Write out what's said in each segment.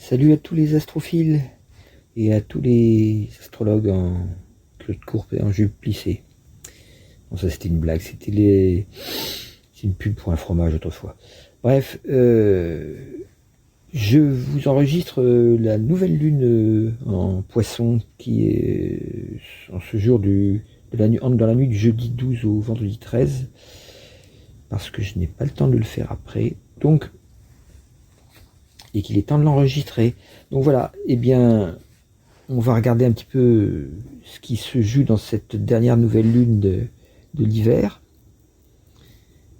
Salut à tous les astrophiles et à tous les astrologues en culotte courte et en jupe plissée. Bon, ça c'était une blague, c'est une pub pour un fromage autrefois. Bref, je vous enregistre la nouvelle lune en poisson qui est en ce jour dans la nuit du jeudi 12 au vendredi 13, parce que je n'ai pas le temps de le faire après. Donc, et qu'il est temps de l'enregistrer. Donc voilà, eh bien, on va regarder un petit peu ce qui se joue dans cette dernière nouvelle lune de l'hiver.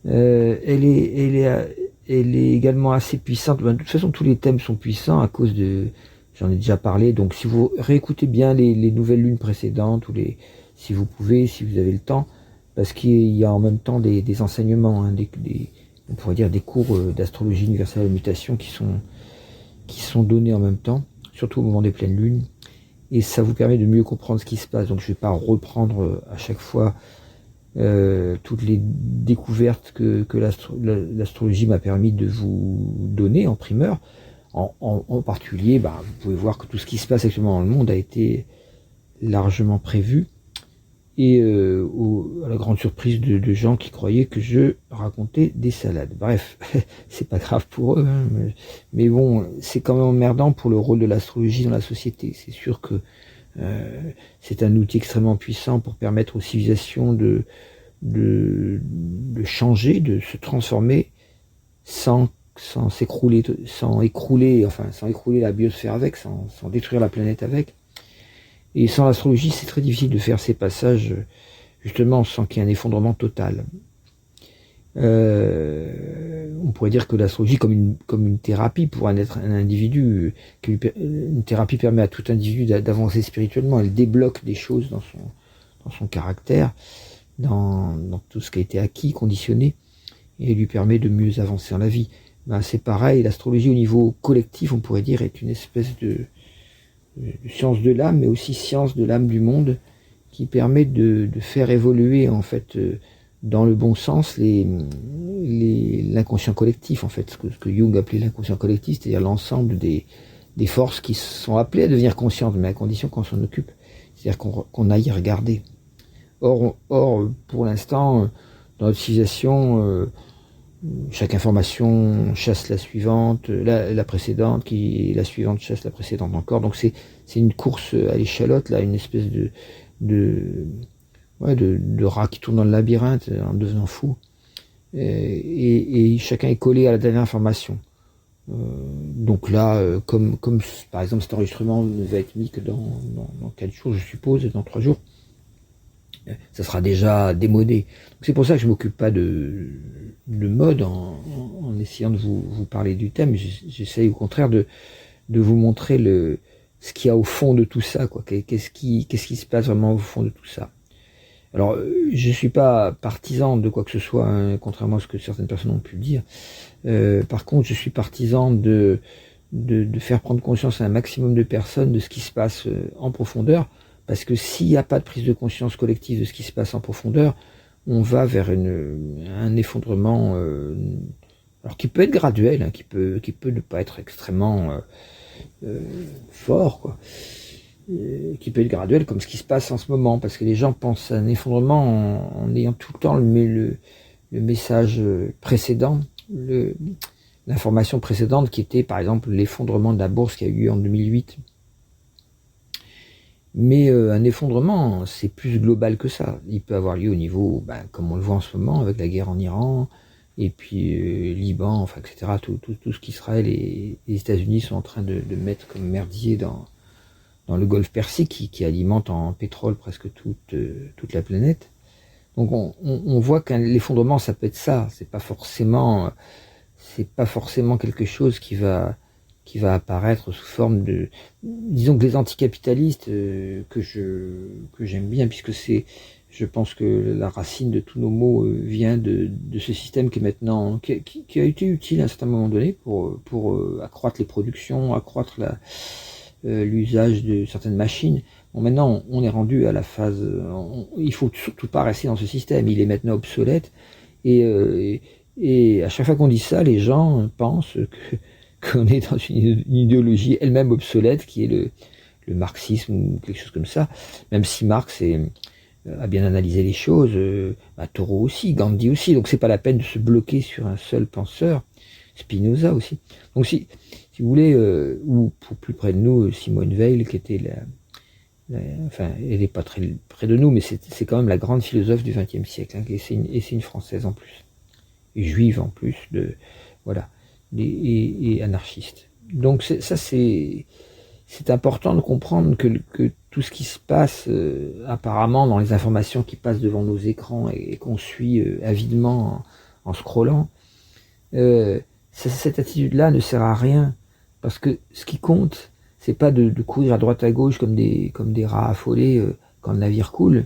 Elle est également assez puissante. De toute façon, tous les thèmes sont puissants à cause de... J'en ai déjà parlé. Donc si vous réécoutez bien les nouvelles lunes précédentes, si vous pouvez, si vous avez le temps, parce qu'il y a en même temps des enseignements, hein, on pourrait dire des cours d'astrologie universelle à la mutation qui sont donnés en même temps, surtout au moment des pleines lunes, et ça vous permet de mieux comprendre ce qui se passe. Donc je ne vais pas reprendre à chaque fois toutes les découvertes que l'astrologie m'a permis de vous donner en primeur. En particulier, vous pouvez voir que tout ce qui se passe actuellement dans le monde a été largement prévu, et à la grande surprise de gens qui croyaient que je racontais des salades. Bref, c'est pas grave pour eux, hein, mais bon, c'est quand même emmerdant pour le rôle de l'astrologie dans la société. C'est sûr que c'est un outil extrêmement puissant pour permettre aux civilisations de changer, de se transformer sans écrouler la biosphère avec, sans détruire la planète avec. Et sans l'astrologie, c'est très difficile de faire ces passages, justement, sans qu'il y ait un effondrement total. On pourrait dire que l'astrologie, comme une thérapie pour un individu, une thérapie permet à tout individu d'avancer spirituellement. Elle débloque des choses dans son caractère, dans tout ce qui a été acquis, conditionné, et lui permet de mieux avancer dans la vie. C'est pareil, l'astrologie au niveau collectif, on pourrait dire, est une espèce de science de l'âme, mais aussi science de l'âme du monde, qui permet de faire évoluer, en fait, dans le bon sens, l'inconscient collectif, en fait, ce que Jung appelait l'inconscient collectif, c'est-à-dire l'ensemble des forces qui sont appelées à devenir conscientes, mais à condition qu'on s'en occupe, c'est-à-dire qu'on aille regarder. Or, pour l'instant, dans notre civilisation, chaque information chasse la suivante, la précédente, la suivante chasse la précédente encore. Donc c'est une course à l'échalote, là, une espèce de rat qui tourne dans le labyrinthe en devenant fou. Et chacun est collé à la dernière information. Donc là, comme par exemple cet enregistrement va être mis que dans 4 jours, je suppose, dans 3 jours, ça sera déjà démodé. C'est pour ça que je m'occupe pas de mode en essayant de vous parler du thème. J'essaye au contraire de vous montrer ce qu'il y a au fond de tout ça, quoi. Qu'est-ce qui se passe vraiment au fond de tout ça. Alors, je suis pas partisan de quoi que ce soit, hein, contrairement à ce que certaines personnes ont pu dire. Par contre, je suis partisan de faire prendre conscience à un maximum de personnes de ce qui se passe en profondeur. Parce que s'il n'y a pas de prise de conscience collective de ce qui se passe en profondeur, on va vers un effondrement, alors qui peut être graduel, hein, qui peut ne pas être extrêmement fort, quoi. Qui peut être graduel, comme ce qui se passe en ce moment, parce que les gens pensent à un effondrement en ayant tout le temps le message précédent, l'information précédente qui était par exemple l'effondrement de la bourse qui a eu lieu en 2008. Mais un effondrement, c'est plus global que ça. Il peut avoir lieu au niveau, comme on le voit en ce moment, avec la guerre en Iran, et puis Liban, enfin, etc. Tout ce qu'Israël et les États-Unis sont en train de mettre comme merdier dans le golfe Persique, qui alimente en pétrole presque toute la planète. Donc on voit qu'un l'effondrement, ça peut être ça. C'est pas forcément quelque chose qui va apparaître sous forme de... Disons que les anticapitalistes, que j'aime bien, puisque je pense que la racine de tous nos maux vient de ce système qui est maintenant... qui a été utile à un certain moment donné pour accroître les productions, accroître l'usage de certaines machines. Bon, maintenant, on est rendu à la phase... il faut surtout pas rester dans ce système. Il est maintenant obsolète. Et à chaque fois qu'on dit ça, les gens pensent que qu'on est dans une idéologie elle-même obsolète qui est le marxisme ou quelque chose comme ça, même si Marx a bien analysé les choses, Thoreau aussi, Gandhi aussi, donc c'est pas la peine de se bloquer sur un seul penseur, Spinoza aussi. Donc si vous voulez, ou pour plus près de nous, Simone Weil, qui était enfin, elle n'est pas très près de nous, mais c'est quand même la grande philosophe du XXe siècle, hein, et c'est une Française en plus, et juive en plus, voilà, et anarchiste. Donc ça c'est important de comprendre que tout ce qui se passe apparemment dans les informations qui passent devant nos écrans et qu'on suit avidement en scrollant, cette attitude-là ne sert à rien, parce que ce qui compte, c'est pas de courir à droite à gauche comme des rats affolés quand le navire coule,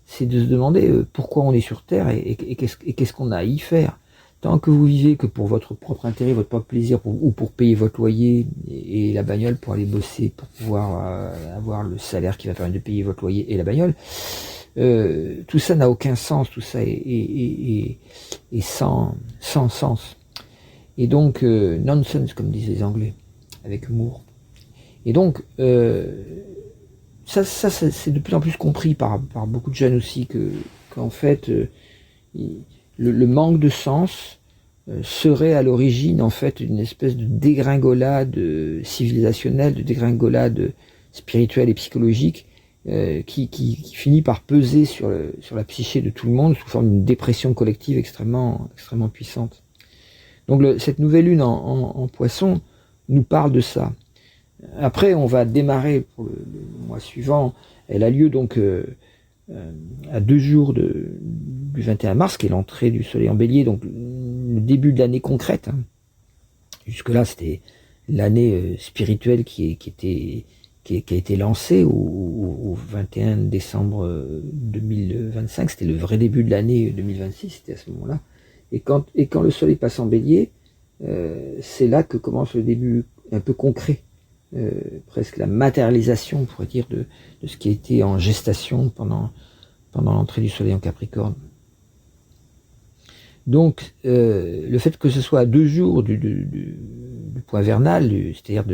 c'est de se demander pourquoi on est sur Terre et qu'est-ce qu'on a à y faire. Tant que vous vivez que pour votre propre intérêt, votre propre plaisir, ou pour payer votre loyer et la bagnole pour aller bosser, pour pouvoir avoir le salaire qui va permettre de payer votre loyer et la bagnole, tout ça n'a aucun sens, tout ça est sans sens. Et donc, nonsense, comme disent les Anglais, avec humour. Et donc, ça c'est de plus en plus compris par beaucoup de jeunes aussi, qu'en fait, le manque de sens serait à l'origine en fait une espèce de dégringolade civilisationnelle, de dégringolade spirituelle et psychologique qui finit par peser sur la psyché de tout le monde sous forme d'une dépression collective extrêmement puissante. Donc cette nouvelle lune en Poisson nous parle de ça. Après, on va démarrer pour le mois suivant. Elle a lieu donc à 2 jours du 21 mars, qui est l'entrée du soleil en bélier, donc le début de l'année concrète. Hein. Jusque-là, c'était l'année spirituelle qui a été lancée au 21 décembre 2025. C'était le vrai début de l'année 2026, c'était à ce moment-là. Et quand le soleil passe en bélier, c'est là que commence le début un peu concret, presque la matérialisation, on pourrait dire, de ce qui a été en gestation pendant l'entrée du soleil en Capricorne. Donc, le fait que ce soit à 2 jours du point vernal, c'est-à-dire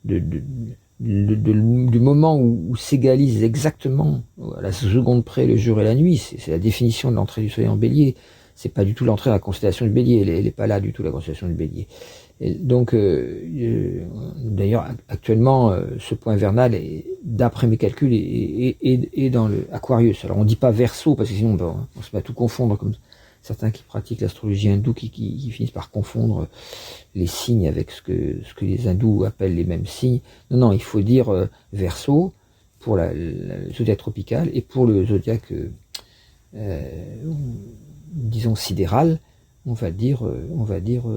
du moment où s'égalisent exactement à la seconde près le jour et la nuit, c'est la définition de l'entrée du soleil en bélier. C'est pas du tout l'entrée dans la constellation du bélier, elle est pas là du tout, la constellation du bélier. Et donc, d'ailleurs, actuellement, ce point vernal, d'après mes calculs, est dans le Aquarius. Alors, on dit pas Verseau, parce que sinon, on se met à tout confondre, comme certains qui pratiquent l'astrologie hindoue, qui finissent par confondre les signes avec ce que les hindous appellent les mêmes signes. Non, il faut dire Verseau pour le zodiaque tropical, et pour le zodiaque, disons, sidéral, on va dire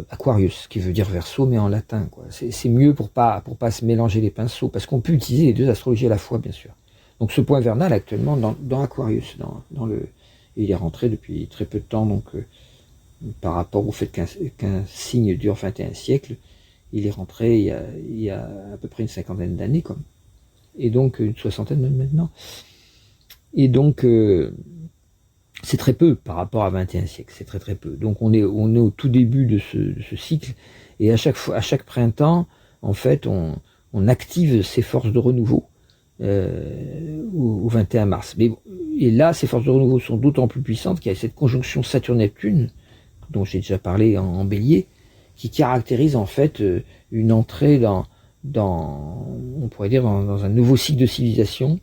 Aquarius, qui veut dire Verseau, mais en latin, quoi. C'est mieux pour pas se mélanger les pinceaux, parce qu'on peut utiliser les deux astrologies à la fois, bien sûr. Donc ce point vernal actuellement dans Aquarius, et il est rentré depuis très peu de temps, donc par rapport au fait qu'un signe dure 21 siècles, il est rentré il y a à peu près une 50aine d'années, comme, et donc une 60aine même maintenant. Et donc c'est très peu par rapport à 21 siècles, c'est très peu. Donc on est au tout début de ce cycle, et à chaque printemps, en fait, on active ces forces de renouveau au 21 mars. Et là, ces forces de renouveau sont d'autant plus puissantes qu'il y a cette conjonction Saturne-Neptune, dont j'ai déjà parlé en bélier, qui caractérise en fait une entrée on pourrait dire, dans un nouveau cycle de civilisation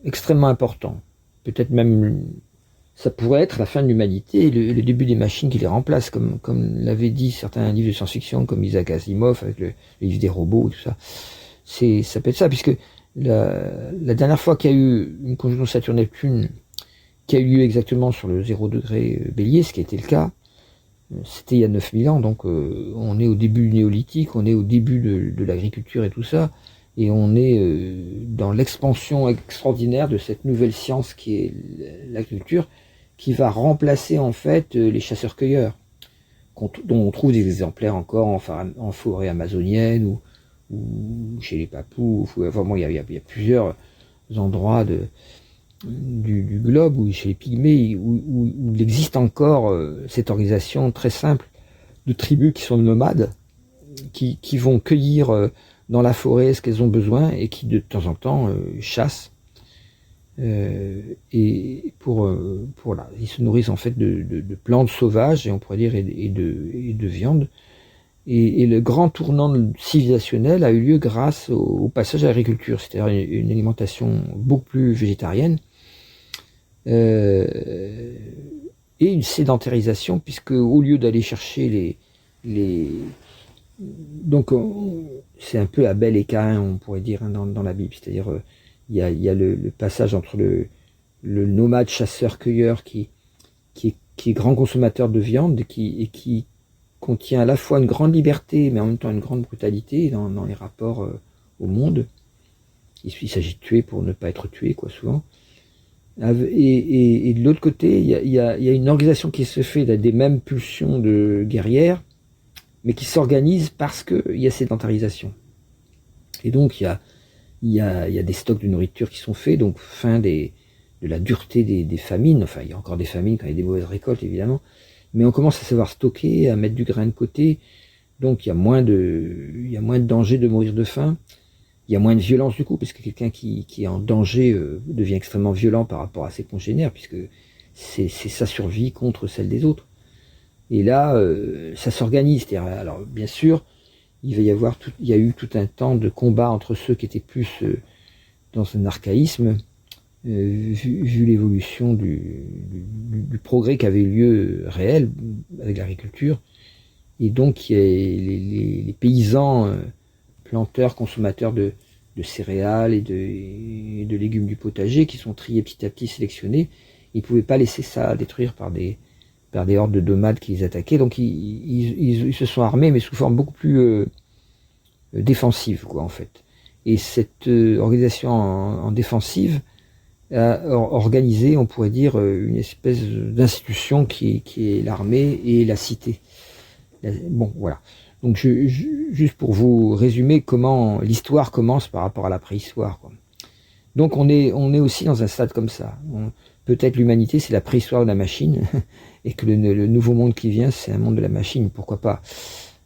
extrêmement important. Peut-être même, ça pourrait être la fin de l'humanité, le début des machines qui les remplacent, comme l'avaient dit certains livres de science-fiction, comme Isaac Asimov, avec le livre des robots et tout ça. Ça peut être ça, puisque la dernière fois qu'il y a eu une conjonction Saturne-Neptune, qui a eu lieu exactement sur le 0 degré bélier, ce qui a été le cas, c'était il y a 9000 ans, donc on est au début du néolithique, on est au début de l'agriculture et tout ça, et on est dans l'expansion extraordinaire de cette nouvelle science qui est l'agriculture, qui va remplacer en fait les chasseurs-cueilleurs, dont on trouve des exemplaires encore en forêt amazonienne ou chez les Papous. Vraiment, il y a plusieurs endroits du globe, ou chez les Pygmées, où il existe encore cette organisation très simple de tribus qui sont nomades, qui vont cueillir dans la forêt ce qu'elles ont besoin et qui de temps en temps chassent. Et là, ils se nourrissent en fait de plantes sauvages, et on pourrait dire, et de viande. Et le grand tournant civilisationnel a eu lieu grâce au passage à l'agriculture, c'est-à-dire une alimentation beaucoup plus végétarienne, et une sédentarisation, puisque au lieu d'aller chercher donc c'est un peu Abel et Caïn, on pourrait dire, hein, dans la Bible, c'est-à-dire il y a le passage entre le nomade chasseur-cueilleur qui est grand consommateur de viande et qui contient à la fois une grande liberté mais en même temps une grande brutalité dans les rapports au monde. Il s'agit de tuer pour ne pas être tué, quoi, souvent. Et de l'autre côté, il y a une organisation qui se fait des mêmes pulsions de guerrières, mais qui s'organise parce qu'il y a sédentarisation. Et donc il y a des stocks de nourriture qui sont faits, donc fin de la dureté des famines. Enfin, il y a encore des famines quand il y a des mauvaises récoltes, évidemment, mais on commence à savoir stocker, à mettre du grain de côté, donc il y a moins de danger de mourir de faim, il y a moins de violence du coup, parce que quelqu'un qui est en danger devient extrêmement violent par rapport à ses congénères, puisque c'est sa survie contre celle des autres. Et là, ça s'organise. Alors, bien sûr, il y a eu tout un temps de combat entre ceux qui étaient plus dans un archaïsme, vu l'évolution du progrès qui avait eu lieu réel avec l'agriculture. Et donc, il y a les paysans planteurs, consommateurs de céréales et de légumes du potager qui sont triés petit à petit, sélectionnés. Ils ne pouvaient pas laisser ça détruire par des hordes de nomades qui les attaquaient. Donc ils se sont armés, mais sous forme beaucoup plus défensive, quoi, en fait. Et cette organisation en défensive a organisé, on pourrait dire, une espèce d'institution qui est l'armée et la cité. Bon, voilà. Donc juste pour vous résumer comment l'histoire commence par rapport à la préhistoire, quoi. Donc on est aussi dans un stade comme ça. Peut-être l'humanité c'est la préhistoire de la machine et que le nouveau monde qui vient c'est un monde de la machine. Pourquoi pas?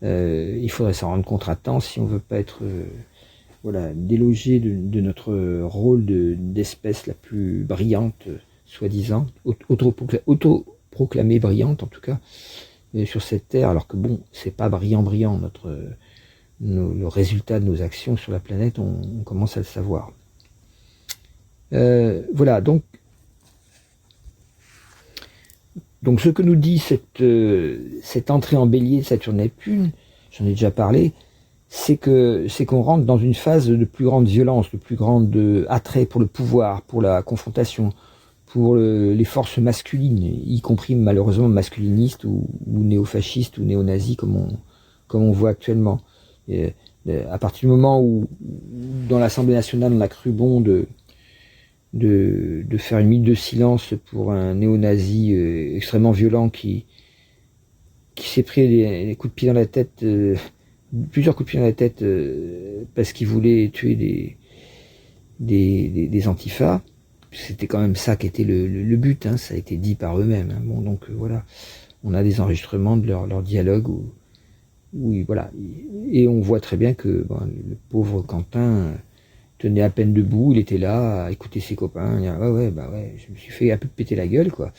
Il faudrait s'en rendre compte à temps si on veut pas être délogé de notre rôle d'espèce la plus brillante, soi-disant, autoproclamée brillante en tout cas, sur cette terre, alors que bon, c'est pas brillant, le résultat de nos actions sur la planète, on commence à le savoir. Voilà, donc ce que nous dit cette entrée en bélier de Saturne-Neptune, j'en ai déjà parlé, c'est qu'on rentre dans une phase de plus grande violence, de plus grande attrait pour le pouvoir, pour la confrontation, pour les forces masculines, y compris malheureusement masculinistes ou néofascistes ou néo-nazis comme on voit actuellement. Et à partir du moment où dans l'Assemblée nationale on a cru bon de faire une minute de silence pour un néo-nazi extrêmement violent qui s'est pris des coups de pied dans la tête, plusieurs coups de pied dans la tête parce qu'il voulait tuer des antifas. C'était quand même ça qui était le but, hein, ça a été dit par eux-mêmes. Hein. Bon, donc voilà, on a des enregistrements de leur dialogue où voilà, et on voit très bien que le pauvre Quentin tenait à peine debout, il était là à écouter ses copains, dire, ouais, je me suis fait un peu péter la gueule, quoi.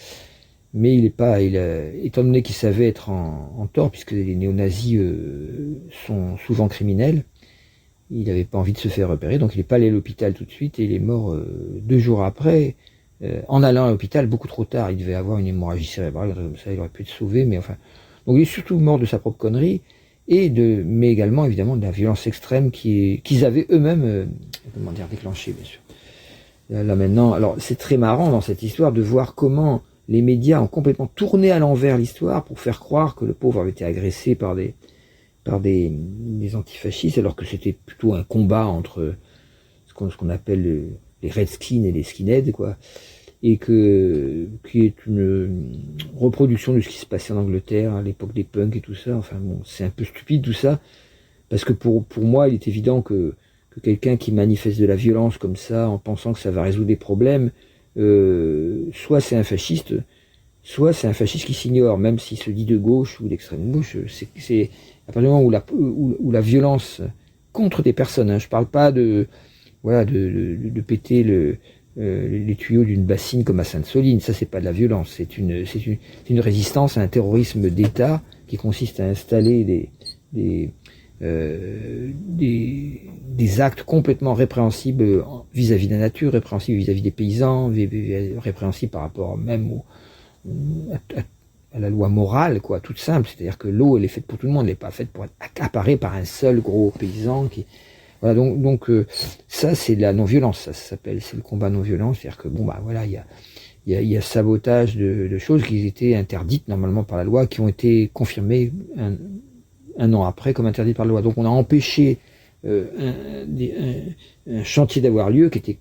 Mais étant donné qu'il savait être en tort, puisque les néo-nazis sont souvent criminels, il n'avait pas envie de se faire repérer, donc il n'est pas allé à l'hôpital tout de suite, et il est mort 2 jours après, en allant à l'hôpital beaucoup trop tard. Il devait avoir une hémorragie cérébrale, comme ça, il aurait pu être sauvé, mais enfin. Donc il est surtout mort de sa propre connerie, mais également évidemment de la violence extrême qu'ils avaient eux-mêmes déclenchée, bien sûr. Là maintenant, alors c'est très marrant dans cette histoire de voir comment les médias ont complètement tourné à l'envers l'histoire pour faire croire que le pauvre avait été agressé par des antifascistes, alors que c'était plutôt un combat entre ce qu'on appelle les redskins et les skinheads, quoi, et qui est une reproduction de ce qui se passait en Angleterre à l'époque des punks et tout ça. Enfin bon, c'est un peu stupide tout ça, parce que pour moi, il est évident que quelqu'un qui manifeste de la violence comme ça, en pensant que ça va résoudre des problèmes, soit c'est un fasciste, soit c'est un fasciste qui s'ignore, même s'il se dit de gauche ou d'extrême gauche. C'est à partir du moment où la violence contre des personnes, hein, je parle pas de péter les tuyaux d'une bassine comme à Sainte-Soline, ça c'est pas de la violence, c'est une résistance à un terrorisme d'État qui consiste à installer des actes complètement répréhensibles vis-à-vis de la nature, répréhensibles vis-à-vis des paysans, répréhensibles par rapport même à la loi morale, quoi, toute simple. C'est-à-dire que l'eau, elle est faite pour tout le monde, elle n'est pas faite pour être accaparée par un seul gros paysan qui... Voilà, donc ça c'est de la non-violence, ça s'appelle, c'est le combat non-violent, c'est-à-dire que bon bah voilà, il y a sabotage de choses qui étaient interdites normalement par la loi, qui ont été confirmées un an après comme interdites par la loi. Donc on a empêché un chantier d'avoir lieu qui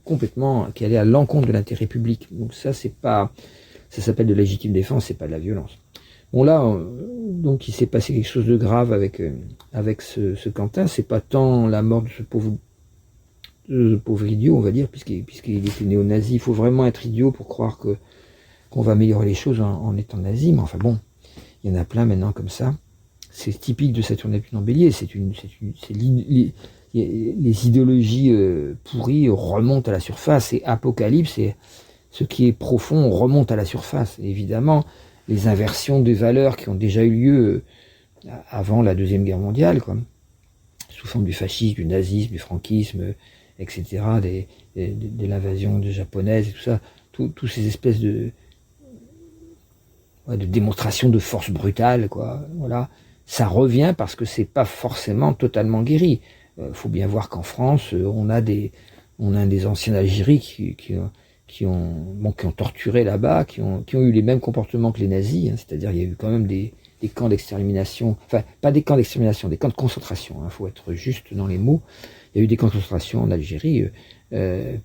allait à l'encontre de l'intérêt public. Donc ça s'appelle de légitime défense, c'est pas de la violence. Bon là, donc il s'est passé quelque chose de grave avec ce Quentin. C'est pas tant la mort de ce pauvre idiot, on va dire, puisqu'il était néo-nazi. Il faut vraiment être idiot pour croire qu'on va améliorer les choses en étant nazi. Mais enfin bon, il y en a plein maintenant comme ça. C'est typique de Saturne Neptune en Bélier. Les idéologies pourries remontent à la surface. Et Apocalypse, et ce qui est profond remonte à la surface. Et évidemment, les inversions des valeurs qui ont déjà eu lieu avant la Deuxième Guerre mondiale, quoi, sous forme du fascisme, du nazisme, du franquisme, etc., de l'invasion japonaise et tout ça, tous ces espèces de démonstrations de force brutale, quoi, voilà, ça revient parce que c'est pas forcément totalement guéri. Faut bien voir qu'en France, on a des anciens Algérie qui ont torturé là-bas, qui ont eu les mêmes comportements que les nazis, hein, c'est-à-dire il y a eu quand même des camps d'extermination, enfin pas des camps d'extermination, des camps de concentration, il faut être juste dans les mots. Il y a eu des camps de concentration en Algérie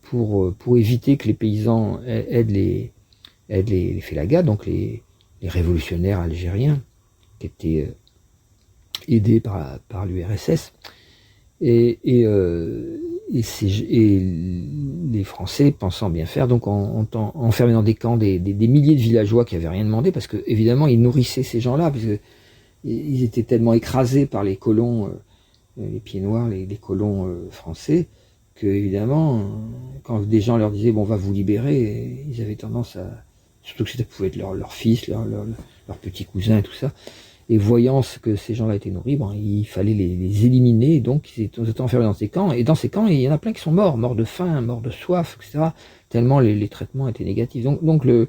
pour éviter que les paysans aident les félagas, donc les révolutionnaires algériens qui étaient aidés par l'URSS. Et les Français, pensant bien faire, donc enfermés dans des camps des milliers de villageois qui avaient rien demandé, parce que évidemment ils nourrissaient ces gens-là, parce que ils étaient tellement écrasés par les colons, les pieds noirs, les colons français, que évidemment, quand des gens leur disaient bon, on va vous libérer, ils avaient tendance à, surtout que ça pouvait être leur fils, leur petit cousin et tout ça. Et voyant que ces gens-là étaient nourris, il fallait les éliminer, donc ils étaient enfermés dans ces camps, et dans ces camps, il y en a plein qui sont morts de faim, morts de soif, etc., tellement les traitements étaient négatifs. Donc le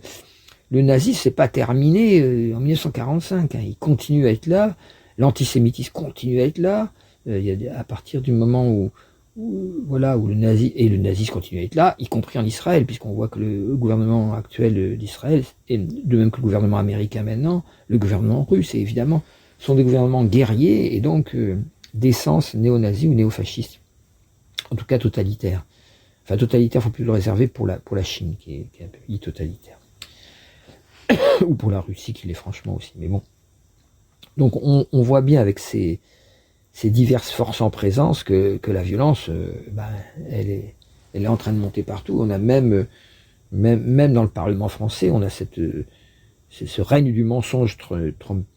nazisme, c'est pas terminé en 1945, hein, il continue à être là, l'antisémitisme continue à être là, à partir du moment où le nazisme continue à être là, y compris en Israël, puisqu'on voit que le gouvernement actuel d'Israël, et de même que le gouvernement américain maintenant, le gouvernement russe, et évidemment, sont des gouvernements guerriers, et donc d'essence néo-nazi ou néo-fasciste. En tout cas totalitaire. Enfin totalitaire, il faut plus le réserver pour la Chine, qui est un pays totalitaire. Ou pour la Russie, qui l'est franchement aussi, mais bon. Donc on voit bien avec ces diverses forces en présence que la violence, elle est en train de monter partout. On a même dans le Parlement français, on a ce règne du mensonge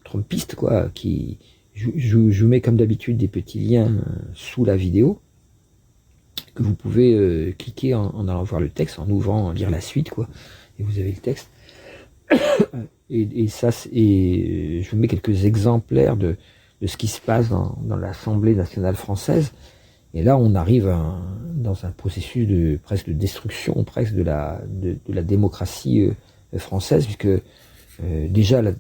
trumpiste, quoi, qui je vous mets comme d'habitude des petits liens sous la vidéo que vous pouvez cliquer en allant voir le texte, en ouvrant, lire la suite, quoi, et vous avez le texte. Et je vous mets quelques exemplaires de ce qui se passe dans l'Assemblée nationale française. Et là, on arrive dans un processus presque de destruction, presque de la démocratie française, puisque déjà la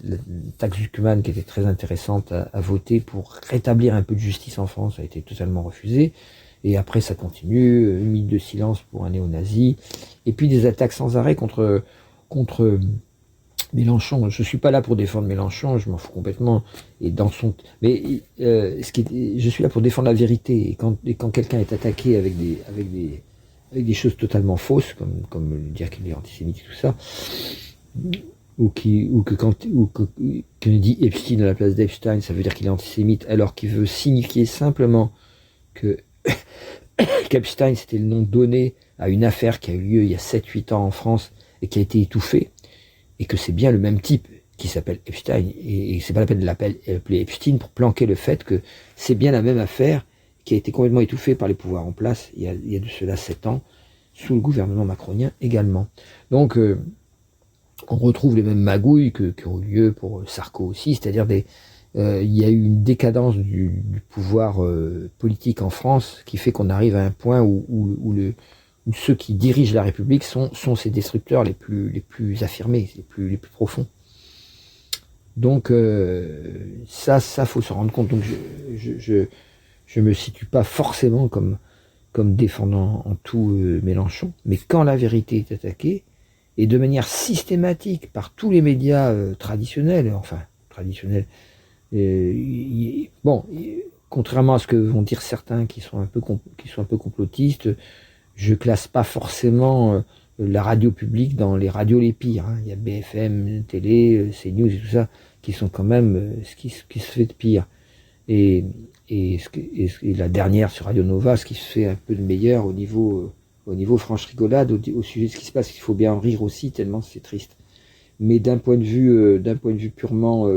taxe Zucman, qui était très intéressante à voter pour rétablir un peu de justice en France, a été totalement refusée. Et après, ça continue, une minute de silence pour un néo-nazi, et puis des attaques sans arrêt contre Mélenchon. Je suis pas là pour défendre Mélenchon, je m'en fous complètement. Mais je suis là pour défendre la vérité. Et quand quelqu'un est attaqué avec des choses totalement fausses, comme dire qu'il est antisémite et tout ça, ou que dit Epstein à la place d'Epstein, ça veut dire qu'il est antisémite, alors qu'il veut signifier simplement que qu'Epstein, c'était le nom donné à une affaire qui a eu lieu il y a 7-8 ans en France et qui a été étouffée. et que c'est bien le même type qui s'appelle Epstein, et c'est pas la peine de l'appeler Epstein pour planquer le fait que c'est bien la même affaire qui a été complètement étouffée par les pouvoirs en place il y a de cela 7 ans, sous le gouvernement macronien également. Donc on retrouve les mêmes magouilles qui ont eu lieu pour Sarko aussi, c'est-à-dire il y a eu une décadence du pouvoir politique en France qui fait qu'on arrive à un point où ceux qui dirigent la République sont ces destructeurs les plus affirmés, les plus profonds. Donc ça faut se rendre compte. Donc je me situe pas forcément comme défendant en tout Mélenchon, mais quand la vérité est attaquée, et de manière systématique par tous les médias traditionnels, contrairement à ce que vont dire certains qui sont un peu complotistes, je classe pas forcément la radio publique dans les radios les pires. Il y a BFM, télé, CNews et tout ça, qui sont quand même ce qui se fait de pire. Et la dernière sur Radio Nova, ce qui se fait un peu de meilleur au niveau franche rigolade, au sujet de ce qui se passe. Il faut bien en rire aussi, tellement c'est triste. Mais d'un point de vue purement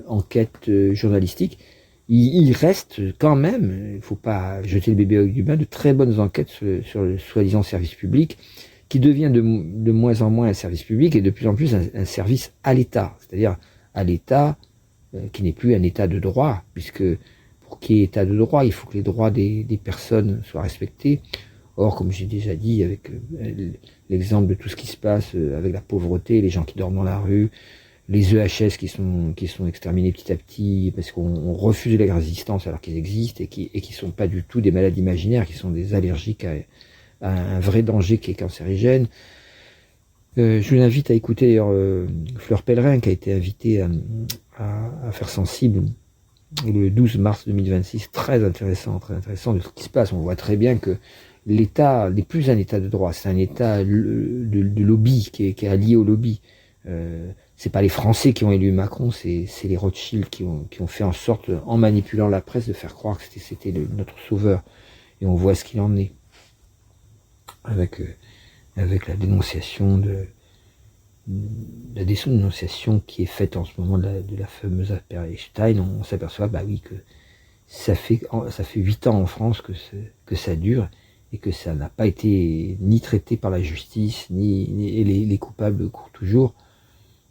enquête journalistique, il reste quand même, il ne faut pas jeter le bébé avec du bain, de très bonnes enquêtes sur le soi-disant service public, qui devient de moins en moins un service public et de plus en plus un service à l'État. C'est-à-dire à l'État qui n'est plus un État de droit, puisque pour qu'il y ait État de droit, il faut que les droits des personnes soient respectés. Or, comme j'ai déjà dit, avec l'exemple de tout ce qui se passe avec la pauvreté, les gens qui dorment dans la rue, les EHS qui sont exterminés petit à petit parce qu'on refuse les résistances alors qu'ils existent et qui sont pas du tout des maladies imaginaires, qui sont des allergiques à un vrai danger qui est cancérigène. Je vous invite à écouter d'ailleurs Fleur Pellerin, qui a été invitée à faire sensible le 12 mars 2026, très intéressant de ce qui se passe. On voit très bien que l'État n'est plus un État de droit, c'est un État de lobby qui est allié au lobby. C'est pas les Français qui ont élu Macron, c'est les Rothschild qui ont fait en sorte, en manipulant la presse, de faire croire que c'était notre sauveur. Et on voit ce qu'il en est avec la dénonciation qui est faite en ce moment de la fameuse affaire Epstein. On s'aperçoit que ça fait 8 ans en France que ça dure et que ça n'a pas été ni traité par la justice, et les coupables courent toujours,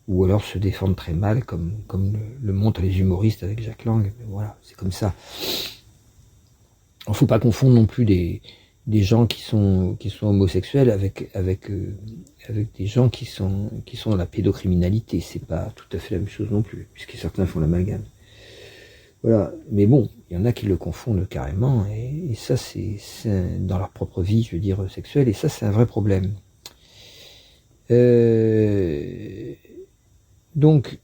ou alors se défendent très mal, comme le montrent les humoristes avec Jacques Lang. Mais voilà, c'est comme ça. Il ne faut pas confondre non plus des gens qui sont homosexuels avec des gens qui sont dans la pédocriminalité. C'est pas tout à fait la même chose non plus, puisque certains font l'amalgame. Voilà, mais bon, il y en a qui le confondent carrément, et ça c'est dans leur propre vie, je veux dire, sexuelle, et ça c'est un vrai problème. Donc,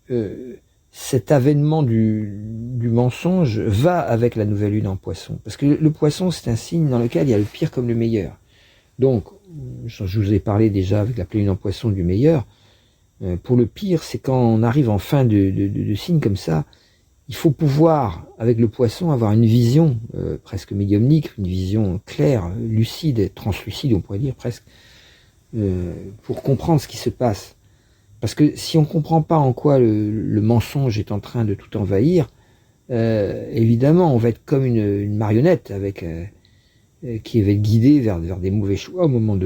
cet avènement du mensonge va avec la nouvelle lune en Poisson, parce que le Poisson c'est un signe dans lequel il y a le pire comme le meilleur. Donc, je vous ai parlé déjà avec la pleine lune en Poisson du meilleur. Pour le pire, c'est quand on arrive en fin de signe comme ça, il faut pouvoir, avec le Poisson, avoir une vision presque médiumnique, une vision claire, lucide, translucide, on pourrait dire presque, pour comprendre ce qui se passe. Parce que si on ne comprend pas en quoi le mensonge est en train de tout envahir, évidemment, on va être comme une marionnette qui va être guidée vers des mauvais choix au moment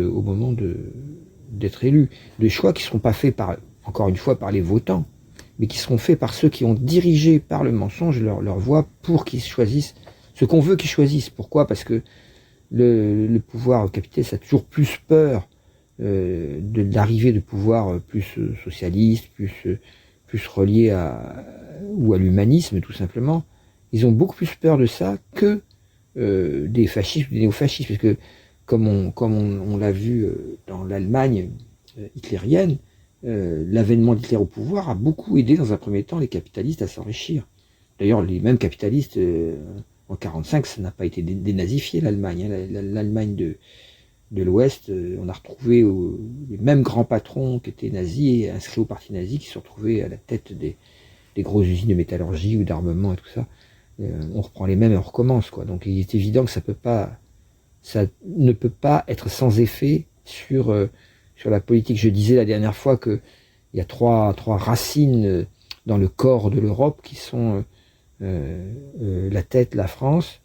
d'être élu. Des choix qui ne seront pas faits encore une fois par les votants, mais qui seront faits par ceux qui ont dirigé par le mensonge leur voix pour qu'ils choisissent ce qu'on veut qu'ils choisissent. Pourquoi ? Parce que le pouvoir capitaliste a toujours plus peur de l'arrivée de pouvoirs plus socialistes, plus reliés à l'humanisme tout simplement. Ils ont beaucoup plus peur de ça que des fascistes ou des néofascistes, parce que comme on l'a vu dans l'Allemagne hitlérienne, l'avènement d'Hitler au pouvoir a beaucoup aidé dans un premier temps les capitalistes à s'enrichir. D'ailleurs, les mêmes capitalistes, en 1945, ça n'a pas été dénazifié, l'Allemagne. L'Allemagne de l'Ouest, on a retrouvé les mêmes grands patrons qui étaient nazis et inscrits au parti nazi, qui se retrouvaient à la tête des grosses usines de métallurgie ou d'armement et tout ça. On reprend les mêmes et on recommence, quoi. Donc il est évident que ça ne peut pas être sans effet sur la politique. Je disais la dernière fois que il y a trois racines dans le corps de l'Europe qui sont la tête, la France,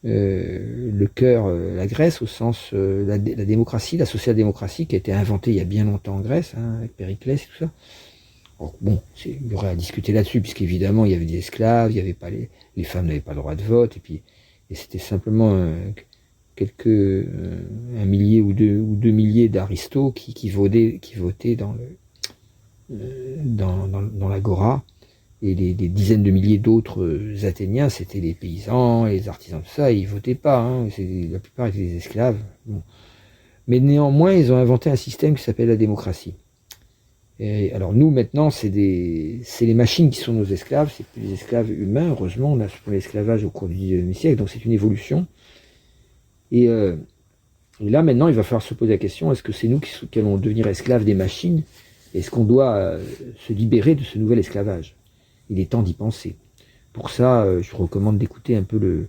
le cœur, la Grèce, au sens la démocratie, la social-démocratie qui a été inventée il y a bien longtemps en Grèce, hein, avec Périclès et tout ça. Alors, bon, il y aurait à discuter là-dessus, puisqu'évidemment il y avait des esclaves, il y avait pas les femmes n'avaient pas le droit de vote, et c'était simplement un millier ou deux milliers d'aristos qui votaient dans l'agora, et des dizaines de milliers d'autres Athéniens, c'était les paysans, les artisans, tout ça, ils votaient pas, hein, la plupart étaient des esclaves. Bon. Mais néanmoins, ils ont inventé un système qui s'appelle la démocratie. Et alors nous, maintenant, c'est les machines qui sont nos esclaves, c'est plus les esclaves humains, heureusement, on a supprimé l'esclavage au cours du XIXe siècle, donc c'est une évolution. Et là, maintenant, il va falloir se poser la question, est-ce que c'est nous qui allons devenir esclaves des machines? Est-ce qu'on doit se libérer de ce nouvel esclavage? Il est temps d'y penser. Pour ça, je recommande d'écouter un peu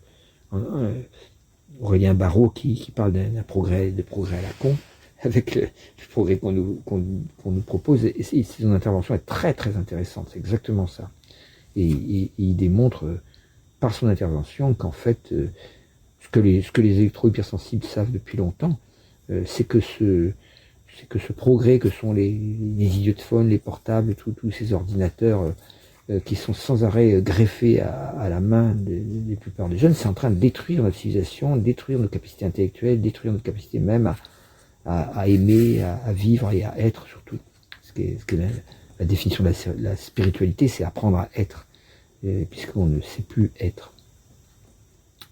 Aurélien Barraud qui parle de progrès à la con, avec le progrès qu'on nous propose. Et son intervention est très très intéressante, c'est exactement ça. Et il démontre par son intervention qu'en fait, ce que les électro-hypersensibles savent depuis longtemps, c'est que ce progrès que sont les idiophones, les portables, tous ces ordinateurs qui sont sans arrêt greffés à la main des plupart des jeunes, c'est en train de détruire notre civilisation, détruire nos capacités intellectuelles, détruire notre capacité même à aimer, à vivre et à être surtout. Ce que la définition de la spiritualité, c'est apprendre à être, puisqu'on ne sait plus être.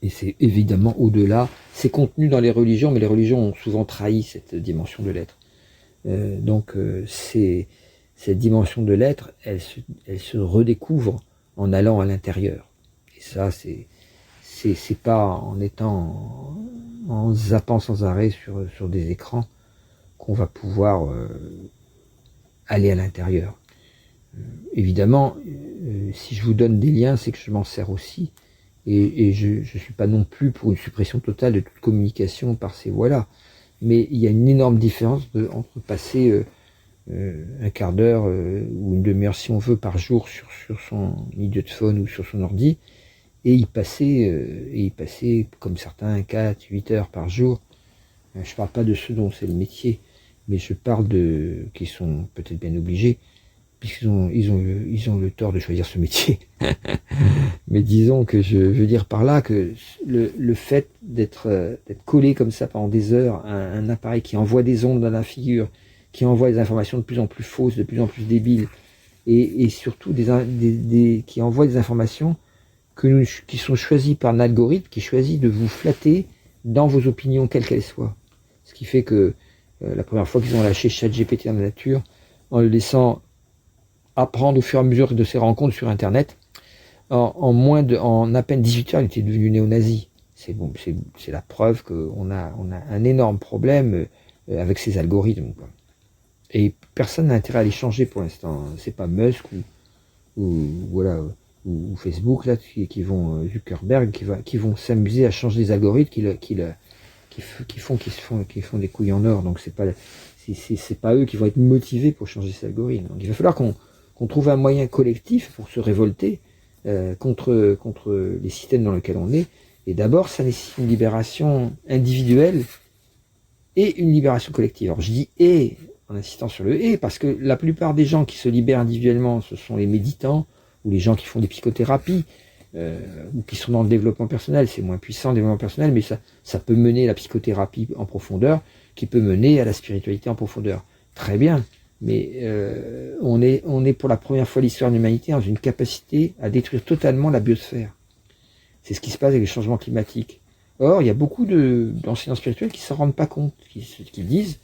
Et c'est évidemment au-delà, c'est contenu dans les religions, mais les religions ont souvent trahi cette dimension de l'être. Donc cette dimension de l'être, elle se redécouvre en allant à l'intérieur. Et ça, c'est pas en zappant sans arrêt sur des écrans qu'on va pouvoir aller à l'intérieur. Évidemment, si je vous donne des liens, c'est que je m'en sers aussi. Et je suis pas non plus pour une suppression totale de toute communication par ces voies-là. Mais il y a une énorme différence entre passer un quart d'heure ou une demi-heure si on veut par jour sur son idiophone ou sur son ordi et y passer comme certains 4-8 heures par jour. Je parle pas de ceux dont c'est le métier, mais je parle qui sont peut-être bien obligés puisqu'ils ont le tort de choisir ce métier. Mais disons que je veux dire par là que le fait d'être collé comme ça pendant des heures à un appareil qui envoie des ondes dans la figure, qui envoie des informations de plus en plus fausses, de plus en plus débiles, et surtout qui envoie des informations qui sont choisies par un algorithme qui choisit de vous flatter dans vos opinions, quelles qu'elles soient. Ce qui fait que la première fois qu'ils ont lâché ChatGPT dans la nature, en le laissant apprendre au fur et à mesure de ses rencontres sur Internet, en à peine 18 heures, il était devenu néo-nazi. C'est la preuve qu'on a un énorme problème avec ces algorithmes, quoi. Et personne n'a intérêt à les changer pour l'instant. C'est pas Musk ou Facebook là qui vont Zuckerberg qui vont s'amuser à changer les algorithmes qui font des couilles en or. Donc c'est pas eux qui vont être motivés pour changer ces algorithmes. Donc il va falloir qu'on trouve un moyen collectif pour se révolter contre les systèmes dans lesquels on est. Et d'abord, ça nécessite une libération individuelle et une libération collective. Alors je dis et en insistant sur le et parce que la plupart des gens qui se libèrent individuellement, ce sont les méditants ou les gens qui font des psychothérapies ou qui sont dans le développement personnel. C'est moins puissant le développement personnel, mais ça peut mener à la psychothérapie en profondeur, qui peut mener à la spiritualité en profondeur. Très bien. Mais on est pour la première fois de l'histoire de l'humanité dans une capacité à détruire totalement la biosphère. C'est ce qui se passe avec les changements climatiques. Or, il y a beaucoup d'enseignants spirituels qui ne s'en rendent pas compte, qui disent,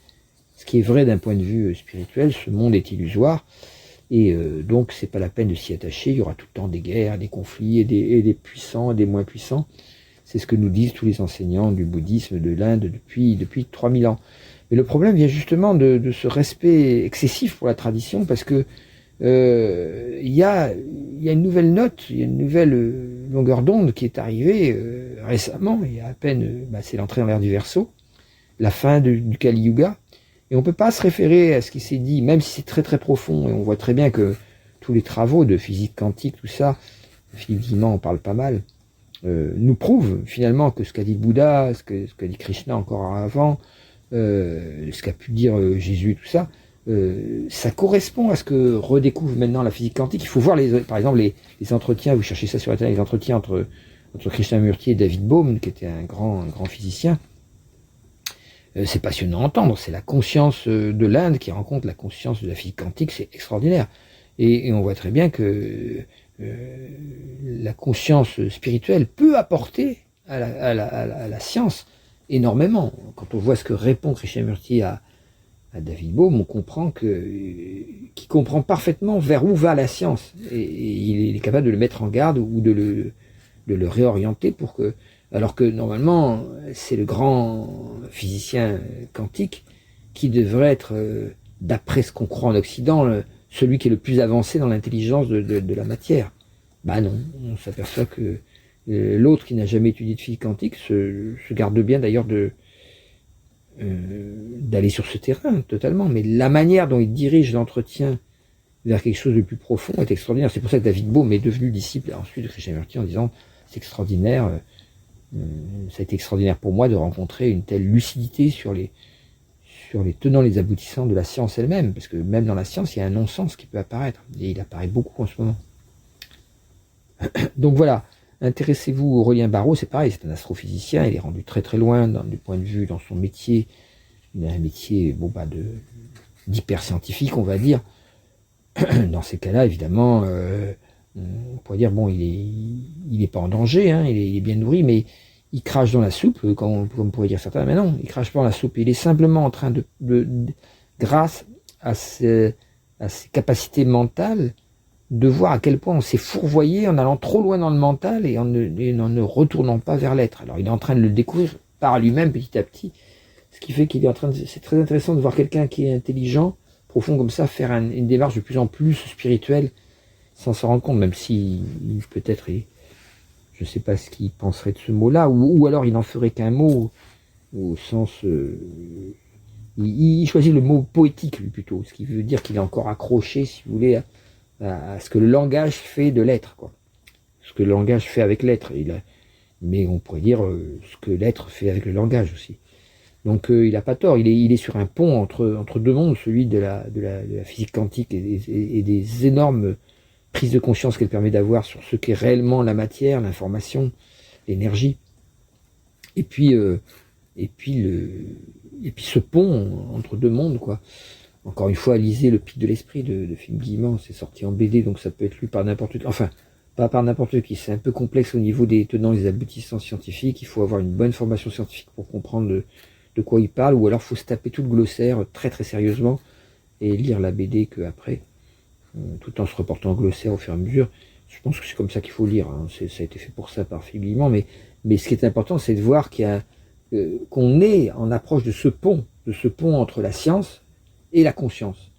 ce qui est vrai d'un point de vue spirituel, ce monde est illusoire, et donc c'est pas la peine de s'y attacher, il y aura tout le temps des guerres, des conflits, et des puissants, et des moins puissants. C'est ce que nous disent tous les enseignants du bouddhisme de l'Inde depuis 3000 ans. Mais le problème vient justement de ce respect excessif pour la tradition, parce que il y a une nouvelle note, il y a une nouvelle longueur d'onde qui est arrivée récemment, il y a à peine, c'est l'entrée dans l'ère du Verseau, la fin du Kali Yuga, Et on peut pas se référer à ce qui s'est dit, même si c'est très très profond, et on voit très bien que tous les travaux de physique quantique, tout ça, Philippe Guillemot en parle pas mal, nous prouvent finalement que ce qu'a dit le Bouddha, ce qu'a dit Krishna encore avant, ce qu'a pu dire Jésus, tout ça, ça correspond à ce que redécouvre maintenant la physique quantique. Il faut voir par exemple les entretiens, vous cherchez ça sur Internet, les entretiens entre Krishnamurti et David Bohm, qui était un grand physicien. C'est passionnant à entendre, c'est la conscience de l'Inde qui rencontre la conscience de la physique quantique, c'est extraordinaire. Et on voit très bien que la conscience spirituelle peut apporter à la science énormément. Quand on voit ce que répond Krishnamurti à David Bohm, on comprend qu'il comprend parfaitement vers où va la science. Et il est capable de le mettre en garde ou de le réorienter pour que... Alors que normalement, c'est le grand physicien quantique qui devrait être, d'après ce qu'on croit en Occident, celui qui est le plus avancé dans l'intelligence de la matière. Bah non, on s'aperçoit que l'autre qui n'a jamais étudié de physique quantique se garde bien d'ailleurs d'aller sur ce terrain totalement. Mais la manière dont il dirige l'entretien vers quelque chose de plus profond est extraordinaire. C'est pour ça que David Bohm est devenu disciple ensuite de Krishnamurti en disant c'est extraordinaire. Ça a été extraordinaire pour moi de rencontrer une telle lucidité sur les tenants, les aboutissants de la science elle-même, parce que même dans la science, il y a un non-sens qui peut apparaître, et il apparaît beaucoup en ce moment. Donc voilà, intéressez-vous à Aurélien Barraud, c'est pareil, c'est un astrophysicien, il est rendu très très loin du point de vue dans son métier, il a un métier d'hyper-scientifique, on va dire. Dans ces cas-là, évidemment, on pourrait dire, bon, il est pas en danger, hein, il est bien nourri, mais il crache dans la soupe, comme pourrait dire certains, mais non, il crache pas dans la soupe, il est simplement en train grâce à ses capacités mentales, de voir à quel point on s'est fourvoyé en allant trop loin dans le mental et en ne retournant pas vers l'être. Alors il est en train de le découvrir par lui-même petit à petit, ce qui fait qu'il est en train de... C'est très intéressant de voir quelqu'un qui est intelligent, profond comme ça, faire une démarche de plus en plus spirituelle, sans s'en rendre compte, même si peut-être, je ne sais pas ce qu'il penserait de ce mot-là, ou alors il n'en ferait qu'un mot, au sens... il choisit le mot poétique, lui, plutôt, ce qui veut dire qu'il est encore accroché, si vous voulez, à ce que le langage fait de l'être, quoi. Ce que le langage fait avec l'être. Mais on pourrait dire ce que l'être fait avec le langage aussi. Donc il n'a pas tort, il est sur un pont entre deux mondes, celui de la physique quantique et des énormes prise de conscience qu'elle permet d'avoir sur ce qu'est réellement la matière, l'information, l'énergie. Et puis ce pont entre deux mondes, quoi. Encore une fois, lisez Le Pic de l'Esprit de Philippe Guillemot, c'est sorti en BD, donc ça peut être lu par n'importe qui. Enfin, pas par n'importe qui, c'est un peu complexe au niveau des tenants et des aboutissants scientifiques, il faut avoir une bonne formation scientifique pour comprendre de quoi il parle, ou alors il faut se taper tout le glossaire très très sérieusement et lire la BD qu'après. Tout en se reportant au glossaire au fur et à mesure. Je pense que c'est comme ça qu'il faut lire, hein. Ça a été fait pour ça par Philippe Guillemot, mais ce qui est important, c'est de voir qu'on est en approche de ce pont entre la science et la conscience.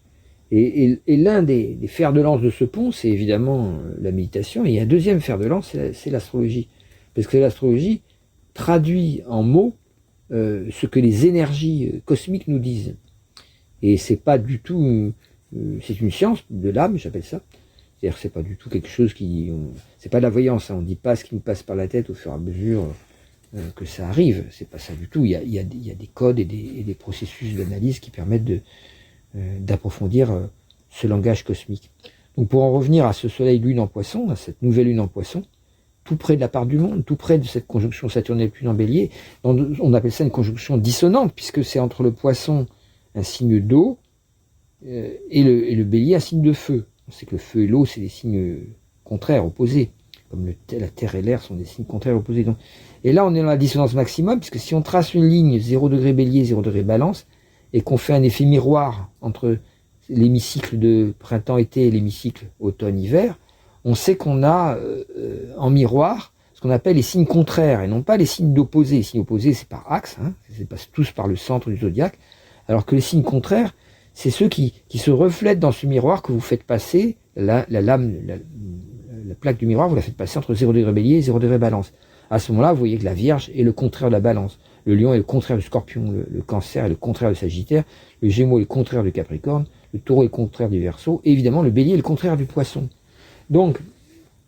Et l'un des fers de lance de ce pont, c'est évidemment la méditation, et il y a un deuxième fer de lance, c'est l'astrologie. Parce que l'astrologie traduit en mots ce que les énergies cosmiques nous disent. Et c'est pas du tout... c'est une science de l'âme, j'appelle ça. C'est-à-dire que c'est pas du tout quelque chose c'est pas de la voyance, hein. On dit pas ce qui nous passe par la tête au fur et à mesure que ça arrive. C'est pas ça du tout. Il y a des codes et des processus d'analyse qui permettent d'approfondir ce langage cosmique. Donc pour en revenir à ce soleil lune en poisson, à cette nouvelle lune en poisson, tout près de la part du monde, tout près de cette conjonction Saturne-Neptune en bélier, on appelle ça une conjonction dissonante, puisque c'est entre le poisson, un signe d'eau, et le bélier, un signe de feu. On sait que le feu et l'eau, c'est des signes contraires, opposés. Comme la terre et l'air sont des signes contraires, opposés. Donc, et là, on est dans la dissonance maximum, puisque si on trace une ligne 0 degré bélier, 0 degré balance, et qu'on fait un effet miroir entre l'hémicycle de printemps-été et l'hémicycle automne-hiver, on sait qu'on a en miroir ce qu'on appelle les signes contraires, et non pas les signes d'opposés. Les signes opposés, c'est par axe, hein, ça passe tous par le centre du zodiaque, alors que les signes contraires, c'est ceux qui se reflètent dans ce miroir que vous faites passer, la plaque du miroir, vous la faites passer entre 0 degré bélier et 0 degré balance. À ce moment-là, vous voyez que la Vierge est le contraire de la balance. Le lion est le contraire du scorpion, le cancer est le contraire du sagittaire, le gémeaux est le contraire du capricorne, le taureau est le contraire du verseau, et évidemment le bélier est le contraire du poisson. Donc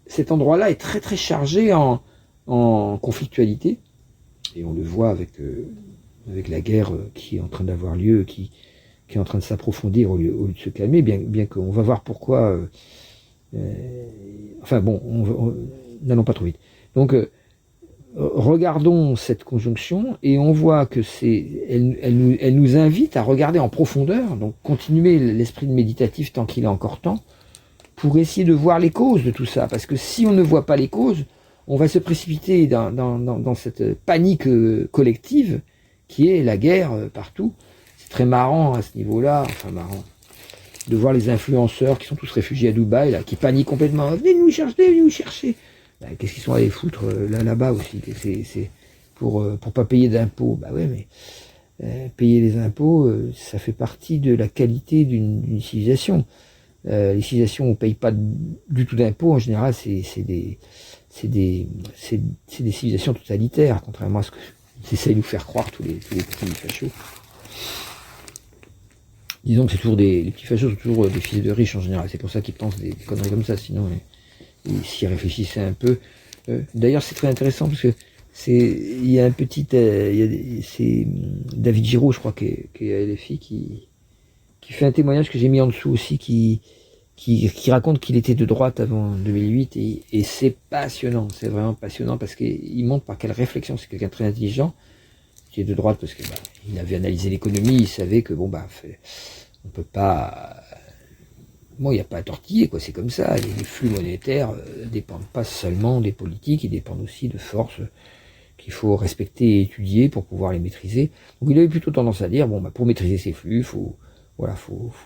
cet endroit-là est très très chargé en conflictualité, et on le voit avec la guerre qui est en train d'avoir lieu, qui est en train de s'approfondir au lieu de se calmer, bien qu'on va voir pourquoi. Enfin bon, n'allons pas trop vite. Donc regardons cette conjonction et on voit que elle nous invite à regarder en profondeur, donc continuer l'esprit méditatif tant qu'il est encore temps, pour essayer de voir les causes de tout ça. Parce que si on ne voit pas les causes, on va se précipiter dans cette panique collective qui est la guerre partout. C'est très marrant à ce niveau-là, enfin marrant, de voir les influenceurs qui sont tous réfugiés à Dubaï, là, qui paniquent complètement. Venez nous chercher. Ben, qu'est-ce qu'ils sont allés foutre là-bas aussi? C'est pour pas payer d'impôts. Bah ouais, mais payer les impôts, ça fait partie de la qualité d'une civilisation. Les civilisations où on ne paye pas du tout d'impôts, en général, c'est des civilisations totalitaires, contrairement à ce qu'ils essayent de nous faire croire tous les petits fachos. Disons que c'est toujours les petits fachos sont toujours des fils de riches en général. C'est pour ça qu'ils pensent des conneries comme ça. Sinon, s'ils réfléchissaient un peu. D'ailleurs, c'est très intéressant parce que il y a un petit, c'est David Giraud, je crois, qui est à LFI, qui fait un témoignage que j'ai mis en dessous aussi, qui raconte qu'il était de droite avant 2008 et c'est passionnant. C'est vraiment passionnant parce qu'il montre par quelle réflexion. C'est quelqu'un de très intelligent qui est de droite parce que il avait analysé l'économie, il savait que on peut pas. Bon, il n'y a pas à tortiller, quoi, c'est comme ça. Les flux monétaires dépendent pas seulement des politiques, ils dépendent aussi de forces qu'il faut respecter et étudier pour pouvoir les maîtriser. Donc il avait plutôt tendance à dire, pour maîtriser ces flux, faut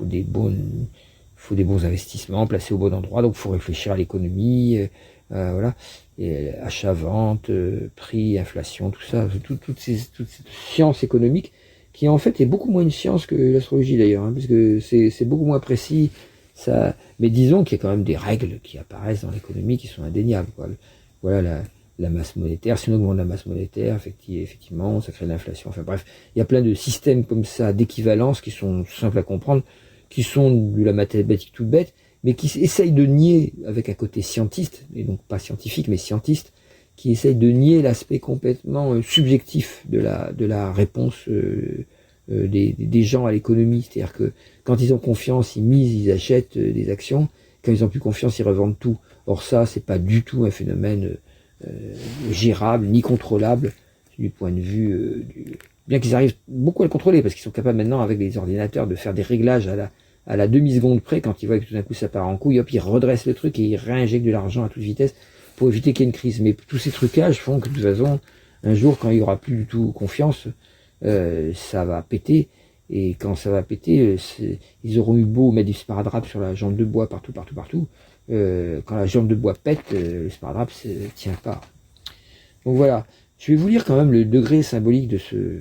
des bons investissements placés au bon endroit, donc il faut réfléchir à l'économie, voilà, et achat-vente, prix, inflation, tout ça, toute cette science économique qui en fait est beaucoup moins une science que l'astrologie d'ailleurs, hein, parce que c'est beaucoup moins précis. Ça, mais disons qu'il y a quand même des règles qui apparaissent dans l'économie qui sont indéniables, quoi. Voilà la masse monétaire, si on augmente la masse monétaire, effectivement, ça crée de l'inflation. Enfin bref, il y a plein de systèmes comme ça, d'équivalence, qui sont simples à comprendre, qui sont de la mathématique toute bête, mais qui essayent de nier, avec un côté scientiste, et donc pas scientifique, mais scientiste, qui essayent de nier l'aspect complètement subjectif de la réponse des gens à l'économie. C'est-à-dire que quand ils ont confiance, ils misent, ils achètent des actions. Quand ils ont plus confiance, ils revendent tout. Or ça, c'est pas du tout un phénomène gérable ni contrôlable du point de vue bien qu'ils arrivent beaucoup à le contrôler parce qu'ils sont capables maintenant avec les ordinateurs de faire des réglages à la demi-seconde près. Quand ils voient que tout d'un coup ça part en couille, hop, ils redressent le truc et ils réinjectent de l'argent à toute vitesse pour éviter qu'il y ait une crise. Mais tous ces trucages font que de toute façon, un jour quand il y aura plus du tout confiance, ça va péter. Et quand ça va péter, ils auront eu beau mettre du sparadrap sur la jambe de bois partout. Quand la jambe de bois pète, le sparadrap ne tient pas. Donc voilà, je vais vous lire quand même le degré symbolique de ce...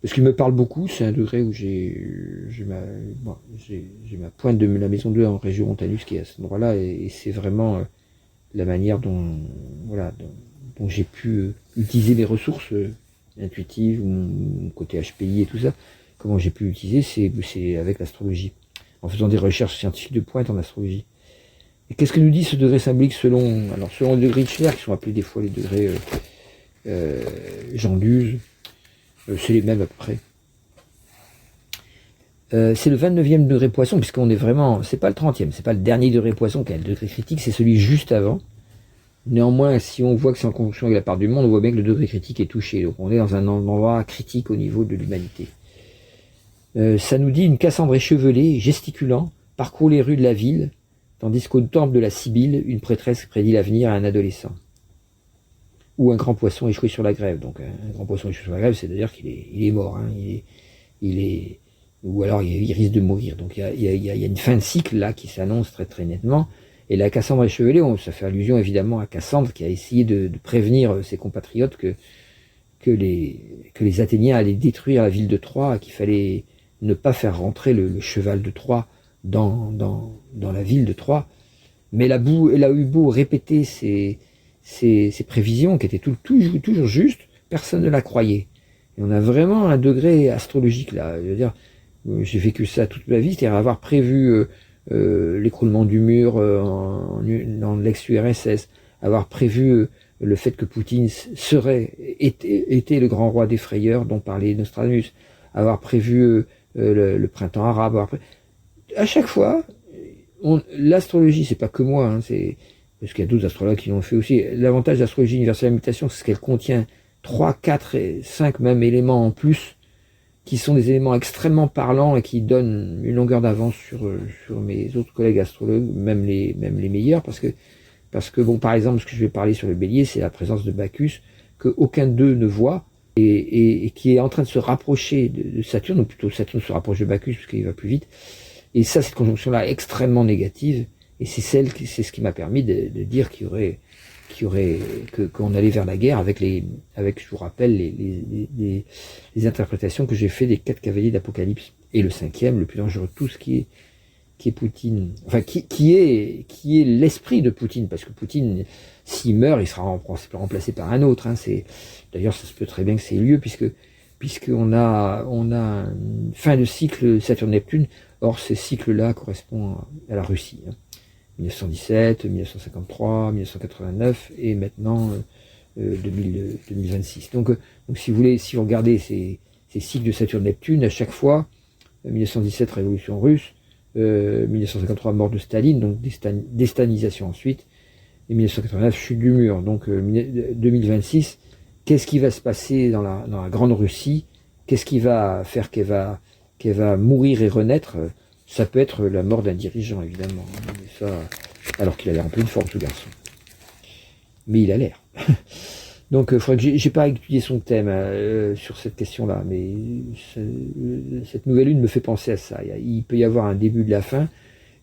Parce qu'il me parle beaucoup, c'est un degré où j'ai ma pointe de la maison 2 en région Montanus qui est à cet endroit-là, et c'est vraiment la manière dont j'ai pu utiliser mes ressources intuitives, mon côté HPI et tout ça. Comment j'ai pu l'utiliser, c'est avec l'astrologie, en faisant des recherches scientifiques de pointe en astrologie. Et qu'est-ce que nous dit ce degré symbolique selon les degrés de Schiller, qui sont appelés des fois les degrés Jean Luz, c'est les mêmes à peu près. C'est le 29e degré poisson, puisqu'on est vraiment, c'est pas le 30e, c'est pas le dernier degré poisson qui a le degré critique, c'est celui juste avant. Néanmoins, si on voit que c'est en conjonction avec la part du monde, on voit bien que le degré critique est touché. Donc on est dans un endroit critique au niveau de l'humanité. Ça nous dit une Cassandre échevelée, gesticulant, parcourt les rues de la ville, tandis qu'au temple de la Sibylle, une prêtresse prédit l'avenir à un adolescent. Ou un grand poisson échoué sur la grève. Donc un grand poisson échoué sur la grève, c'est-à-dire qu'il est mort. Hein. Ou alors il risque de mourir. Donc il y a une fin de cycle là qui s'annonce très très nettement. Et la Cassandre échevelée, ça fait allusion évidemment à Cassandre qui a essayé de prévenir ses compatriotes que les Athéniens allaient détruire la ville de Troie, qu'il fallait ne pas faire rentrer le cheval de Troie dans la ville de Troie. Mais elle a eu beau répéter ses prévisions qui étaient toujours justes, personne ne la croyait. Et on a vraiment un degré astrologique là. Je veux dire, j'ai vécu ça toute ma vie, c'est-à-dire avoir prévu l'écroulement du mur dans l'ex-URSS, avoir prévu le fait que Poutine était le grand roi des frayeurs dont parlait Nostradamus, avoir prévu le printemps arabe. À chaque fois, l'astrologie, c'est pas que moi, hein, c'est parce qu'il y a d'autres astrologues qui l'ont fait aussi. L'avantage de l'astrologie universelle mutation, c'est qu'elle contient 3, 4 et 5 même éléments en plus, qui sont des éléments extrêmement parlants et qui donnent une longueur d'avance sur mes autres collègues astrologues, même les meilleurs, parce que bon, par exemple, ce que je vais parler sur le bélier, c'est la présence de Bacchus, que aucun d'eux ne voit, et qui est en train de se rapprocher de Saturne, ou plutôt Saturne se rapproche de Bacchus, parce qu'il va plus vite. Et ça, cette conjonction-là, extrêmement négative, et c'est ce qui m'a permis de dire qu'on allait vers la guerre avec, je vous rappelle, les interprétations que j'ai fait des 4 cavaliers d'Apocalypse. Et le 5e, le plus dangereux de tous, qui est Poutine, enfin, qui est l'esprit de Poutine, parce que Poutine, s'il meurt, il sera remplacé par un autre, hein, d'ailleurs, ça se peut très bien que c'est eu lieu, puisqu'on a une fin de cycle Saturne-Neptune. Or, ce cycle-là correspond à la Russie, hein. 1917, 1953, 1989 et maintenant 2026. Donc si vous voulez, si vous regardez ces cycles de Saturne-Neptune, à chaque fois, 1917 révolution russe, 1953 mort de Staline, donc déstalinisation ensuite, et 1989 chute du mur. Donc 2026, qu'est-ce qui va se passer dans la grande Russie? Qu'est-ce qui va faire qu'elle va mourir et renaître? Ça peut être la mort d'un dirigeant, évidemment. Mais ça, alors qu'il a l'air en pleine forme, ce garçon. Mais il a l'air. Donc, j'ai pas étudié son thème sur cette question-là, mais cette nouvelle lune me fait penser à ça. Il peut y avoir un début de la fin,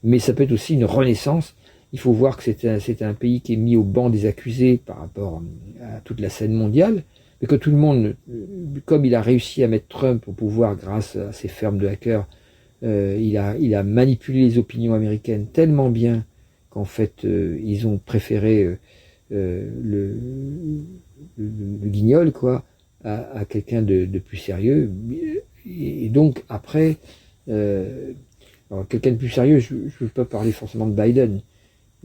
mais ça peut être aussi une renaissance. Il faut voir que c'est un pays qui est mis au banc des accusés par rapport à toute la scène mondiale, mais que tout le monde, comme il a réussi à mettre Trump au pouvoir grâce à ses fermes de hackers, il a manipulé les opinions américaines tellement bien qu'en fait ils ont préféré le guignol quoi à quelqu'un de plus sérieux, et donc après alors quelqu'un de plus sérieux, je ne veux pas parler forcément de Biden,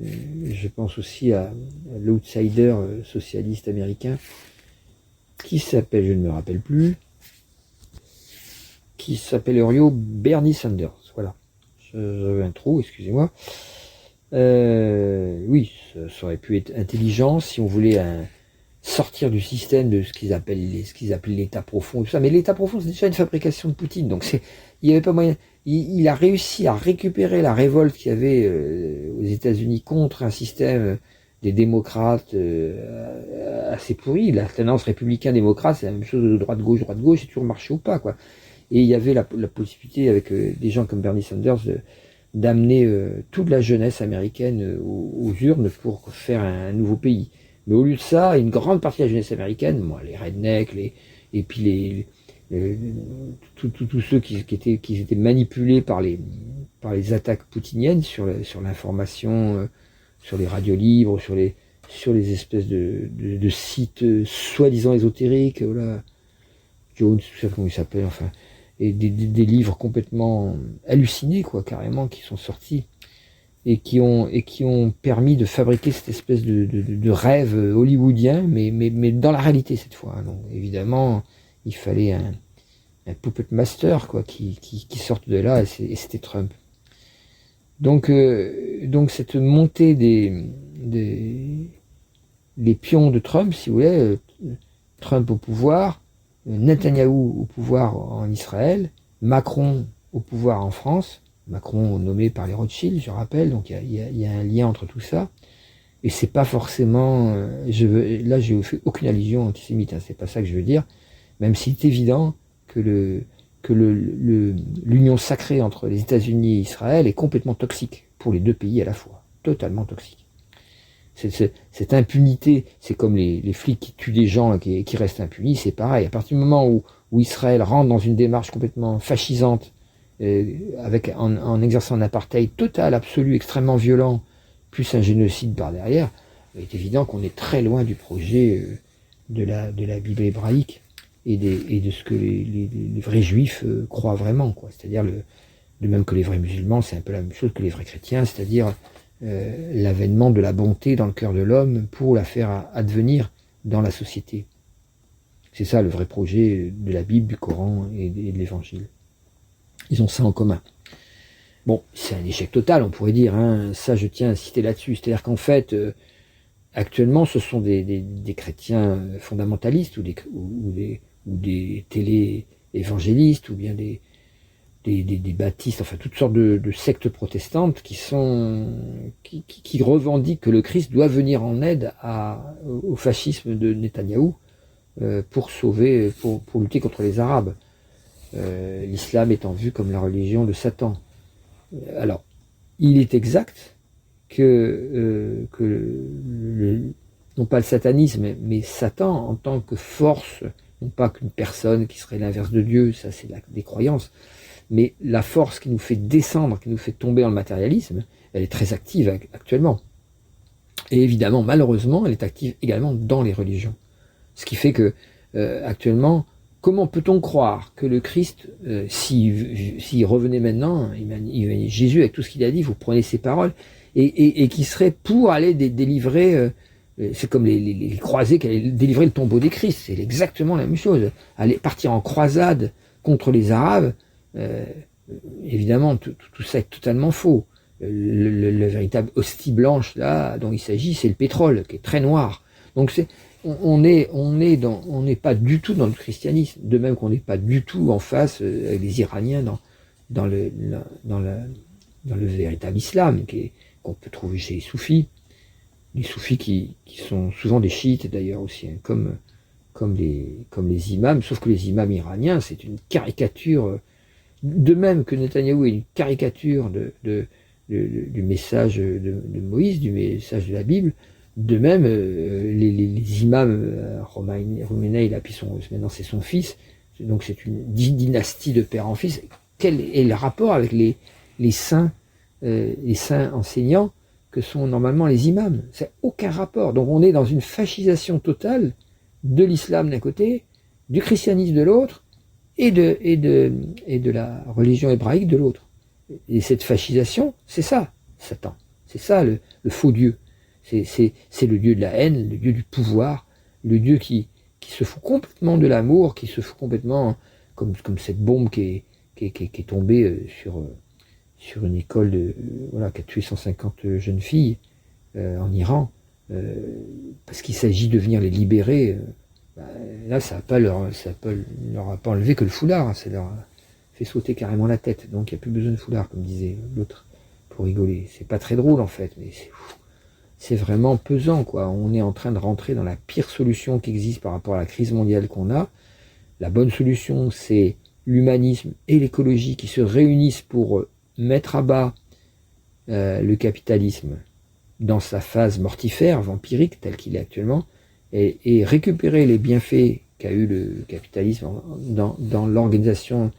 je pense aussi à l'outsider socialiste américain qui s'appelle, je ne me rappelle plus, qui s'appellerait Bernie Sanders. Voilà. J'avais un trou, excusez-moi. Oui, ça aurait pu être intelligent si on voulait sortir du système de ce qu'ils appellent l'état profond et tout ça. Mais l'état profond, c'est déjà une fabrication de Poutine. Donc il n'y avait pas moyen. Il a réussi à récupérer la révolte qu'il y avait aux États-Unis contre un système des démocrates assez pourri. La tendance républicain-démocrate, c'est la même chose de droite-gauche, c'est toujours marché ou pas, quoi. Et il y avait la possibilité, avec des gens comme Bernie Sanders, d'amener toute la jeunesse américaine aux urnes pour faire un nouveau pays. Mais au lieu de ça, une grande partie de la jeunesse américaine, moi, les rednecks, et puis tous ceux qui étaient manipulés par les attaques poutiniennes sur l'information, sur les radios libres, sur les espèces de sites soi-disant ésotériques, voilà, Jones, tout ça, comment il s'appelle, enfin, et des livres complètement hallucinés, quoi, carrément, qui sont sortis et qui ont permis de fabriquer cette espèce de rêve hollywoodien, mais dans la réalité cette fois, hein. Donc évidemment, il fallait un puppet master, quoi, qui sorte de là, et c'était Trump. Donc cette montée des pions de Trump, si vous voulez, Trump au pouvoir, Netanyahou au pouvoir en Israël, Macron au pouvoir en France, Macron nommé par les Rothschild, je rappelle, donc il y a un lien entre tout ça, et c'est pas forcément, là je fais aucune allusion antisémite, hein, c'est pas ça que je veux dire, même si c'est évident que l'union sacrée entre les États-Unis et Israël est complètement toxique pour les deux pays à la fois, totalement toxique. Cette impunité, c'est comme les flics qui tuent des gens et qui restent impunis, c'est pareil. À partir du moment où Israël rentre dans une démarche complètement fascisante, en exerçant un apartheid total, absolu, extrêmement violent, plus un génocide par derrière, il est évident qu'on est très loin du projet de la Bible hébraïque et de ce que les vrais juifs croient vraiment, quoi. C'est-à-dire de même que les vrais musulmans, c'est un peu la même chose que les vrais chrétiens, c'est-à-dire l'avènement de la bonté dans le cœur de l'homme pour la faire advenir dans la société. C'est ça le vrai projet de la Bible, du Coran et de l'Évangile. Ils ont ça en commun. Bon, c'est un échec total, on pourrait dire, hein. Ça je tiens à citer là-dessus. C'est-à-dire qu'en fait, actuellement, ce sont des chrétiens fondamentalistes ou des télé-évangélistes ou bien des baptistes, enfin toutes sortes de sectes protestantes qui revendiquent que le Christ doit venir en aide au fascisme de Netanyahou pour lutter contre les Arabes. L'islam étant vu comme la religion de Satan. Alors, il est exact que non pas le satanisme, mais Satan en tant que force, non pas qu'une personne qui serait l'inverse de Dieu, ça c'est des croyances, mais la force qui nous fait descendre, qui nous fait tomber dans le matérialisme, elle est très active actuellement. Et évidemment, malheureusement, elle est active également dans les religions. Ce qui fait que, actuellement, comment peut-on croire que le Christ, s'il revenait maintenant, Jésus avec tout ce qu'il a dit, vous prenez ses paroles, et qui serait pour aller délivrer, c'est comme les croisés qui allaient délivrer le tombeau des Christ, c'est exactement la même chose. Aller partir en croisade contre les Arabes, évidemment, tout ça est totalement faux. Le véritable hostie blanche là dont il s'agit, c'est le pétrole qui est très noir. Donc on n'est pas du tout dans le christianisme, de même qu'on n'est pas du tout en face avec les Iraniens dans le véritable islam qu'on peut trouver chez les soufis qui sont souvent des chiites d'ailleurs aussi, hein, comme les imams, sauf que les imams iraniens c'est une caricature, de même que Netanyahou est une caricature du message de Moïse, du message de la Bible. De même, les imams, Khomeini, là, puis maintenant c'est son fils, donc c'est une dynastie de père en fils. Quel est le rapport avec les saints enseignants que sont normalement les imams? C'est aucun rapport. Donc on est dans une fascisation totale de l'islam d'un côté, du christianisme de l'autre, et de la religion hébraïque de l'autre. Et cette fascisation, c'est ça, Satan. C'est ça le faux Dieu. C'est le Dieu de la haine, le Dieu du pouvoir, le Dieu qui se fout complètement de l'amour, qui se fout complètement, comme cette bombe qui est tombée sur une école qui a tué 150 jeunes filles en Iran, parce qu'il s'agit de venir les libérer. Là, ça leur a pas enlevé que le foulard, hein, ça leur a fait sauter carrément la tête. Donc il n'y a plus besoin de foulard, comme disait l'autre, pour rigoler. C'est pas très drôle en fait, mais c'est vraiment pesant, quoi. On est en train de rentrer dans la pire solution qui existe par rapport à la crise mondiale qu'on a. La bonne solution, c'est l'humanisme et l'écologie qui se réunissent pour mettre à bas le capitalisme dans sa phase mortifère, vampirique, tel qu'il est actuellement, et récupérer les bienfaits qu'a eu le capitalisme dans l'organisation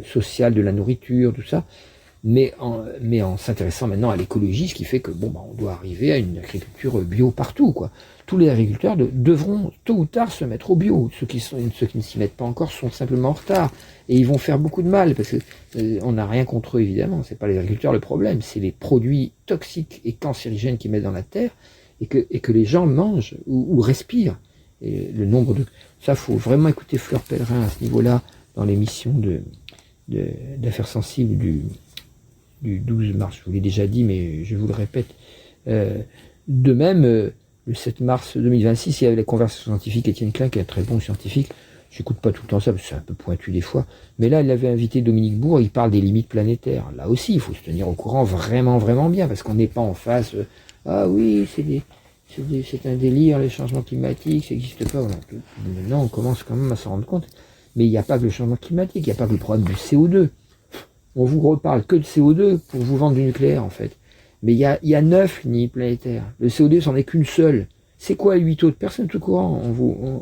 sociale de la nourriture, tout ça, mais en s'intéressant maintenant à l'écologie, ce qui fait que on doit arriver à une agriculture bio partout, quoi. Tous les agriculteurs devront tôt ou tard se mettre au bio. Ceux qui ne s'y mettent pas encore sont simplement en retard et ils vont faire beaucoup de mal parce que on n'a rien contre eux évidemment. C'est pas les agriculteurs le problème, c'est les produits toxiques et cancérigènes qu'ils mettent dans la terre et que les gens mangent ou respirent. Et le nombre de ça, faut vraiment écouter Fleur Pellerin à ce niveau-là dans l'émission d'affaires sensibles du 12 mars. Je vous l'ai déjà dit, mais je vous le répète. De même. Le 7 mars 2026, il y avait la conversation scientifique, Étienne Klein, qui est un très bon scientifique. J'écoute pas tout le temps ça, parce que c'est un peu pointu des fois. Mais là, il avait invité Dominique Bourg, il parle des limites planétaires. Là aussi, il faut se tenir au courant vraiment, vraiment bien, parce qu'on n'est pas en face, ah oui, c'est un délire, les changements climatiques, ça n'existe pas. Voilà. Maintenant, on commence quand même à s'en rendre compte. Mais il n'y a pas que le changement climatique, il n'y a pas que le problème du CO2. On vous reparle que de CO2 pour vous vendre du nucléaire, en fait. Mais il y a 9 limites planétaires. Le CO2, c'en est qu'une seule. C'est quoi 8 autres? Personne tout courant.